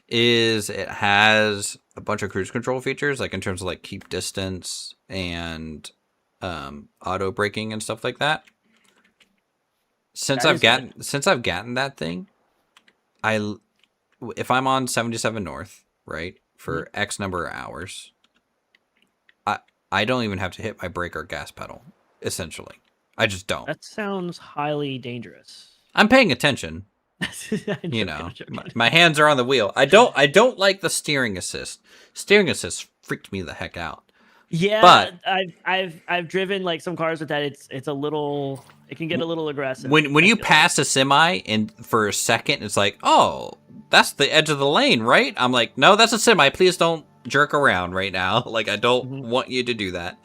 is it has a bunch of cruise control features, like in terms of like keep distance and auto braking and stuff like that. Since I've gotten that thing, if I'm on 77 North, right, for X number of hours, I don't even have to hit my brake or gas pedal, essentially. I just don't. That sounds highly dangerous. I'm paying attention. I'm You joking, know, I'm joking. my hands are on the wheel. I don't like the steering assist. Steering assist freaked me the heck out. Yeah, But I've driven like some cars with that. It's a little, it can get a little aggressive. when I you feel pass a semi and for a second it's like, oh, that's the edge of the lane, right? I'm like, no, that's a semi. Please don't jerk around right now. Like, I don't want you to do that.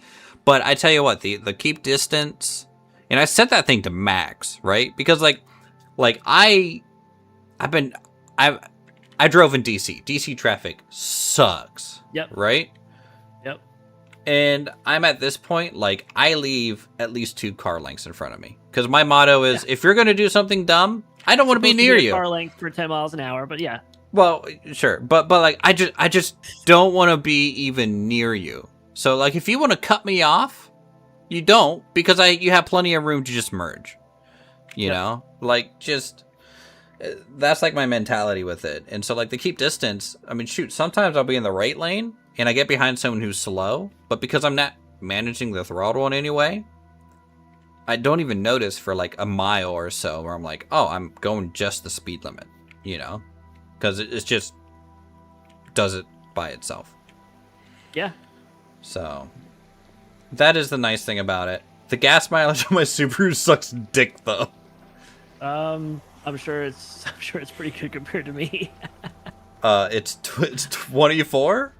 But I tell you what, the keep distance, and I set that thing to max, right? Because like I drove in DC. DC traffic sucks. Yep. Right? Yep. And I'm at this point, like, I leave at least 2 car lengths in front of me. Because my motto is, if you're going to do something dumb, I don't want to be near you. Car length for 10 miles an hour, but yeah. Well, sure. But like, I just don't want to be even near you. So, like, if you want to cut me off, you don't. Because you have plenty of room to just merge. You know? Like, just... That's like my mentality with it. And so, like, the keep distance, I mean, shoot, sometimes I'll be in the right lane and I get behind someone who's slow, but because I'm not managing the throttle in any way, I don't even notice for like a mile or so where I'm like, oh, I'm going just the speed limit, you know? Because it just does it by itself. Yeah. So, that is the nice thing about it. The gas mileage on my Subaru sucks dick, though. I'm sure it's pretty good compared to me. It's 24?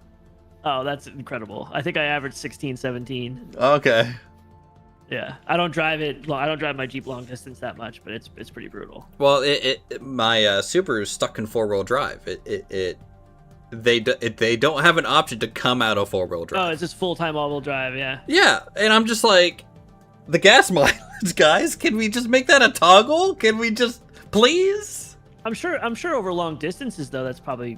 Oh, that's incredible. I think I averaged 16, 17. Okay. Yeah, I don't drive my Jeep long distance that much, but it's pretty brutal. Well, my Subaru's stuck in 4-wheel drive. They don't have an option to come out of 4-wheel drive. Oh, it's just full-time all-wheel drive, yeah. Yeah, and I'm just like, the gas mileage, guys. Can we just make that a toggle? Can we just please? I'm sure over long distances though, that's probably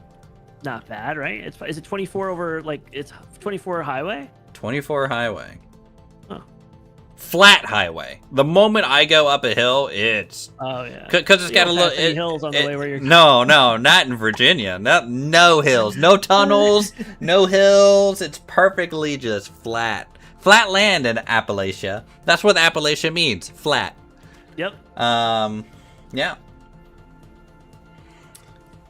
not bad, right? Is it 24 over, like, it's 24 highway? 24 highway. Oh. Flat highway. The moment I go up a hill, it's... Oh, yeah. Because it's got a little... hills on the way where you're... No, not in Virginia. No hills. No tunnels. No hills. It's perfectly just flat. Flat land in Appalachia. That's what Appalachia means. Flat. Yep. Yeah.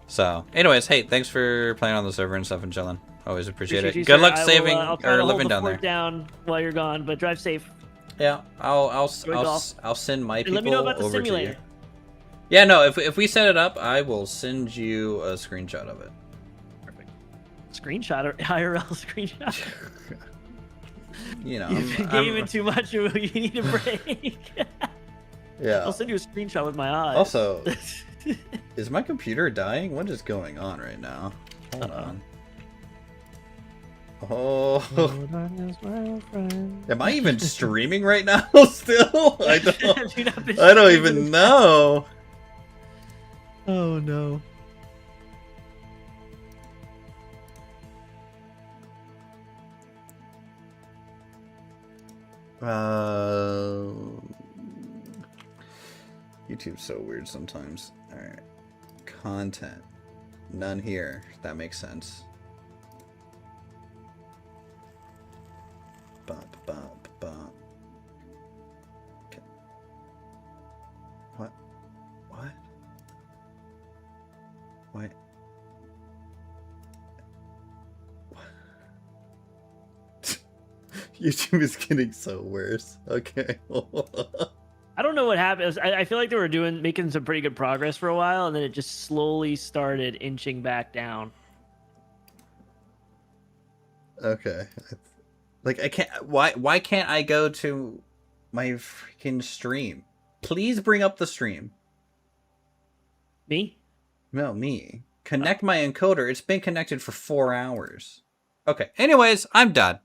So, anyways, hey, thanks for playing on the server and stuff and chilling. Always appreciate it. You, Good sir. luck I'll or living down there. Down while you're gone, but drive safe. Yeah, I'll send my people let me know about the over simulator. to you. Yeah, no, if we set it up, I will send you a screenshot of it. Perfect. Screenshot or IRL screenshot. You know, You've been gaming too much. You need a break. Yeah. I'll send you a screenshot with my eyes. Also, is my computer dying? What is going on right now? Hold on. Oh. Am I even streaming right now still? I don't even know. Oh no. YouTube's so weird sometimes. Alright. Content. None here. That makes sense. Bop, bop, bop. Okay. What? What? What? YouTube is getting so worse. Okay. I don't know what happened. I feel like they were making some pretty good progress for a while, and then it just slowly started inching back down. Okay. Like, I can't... Why can't I go to my freaking stream? Please bring up the stream. Me? No, me. Connect my encoder. It's been connected for 4 hours. Okay. Anyways, I'm done.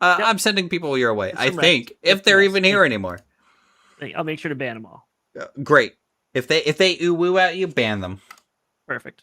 Yep. I'm sending people your way. I rest. think. If they're even here anymore. I'll make sure to ban them all. Great. If they ooh woo at you, ban them. Perfect.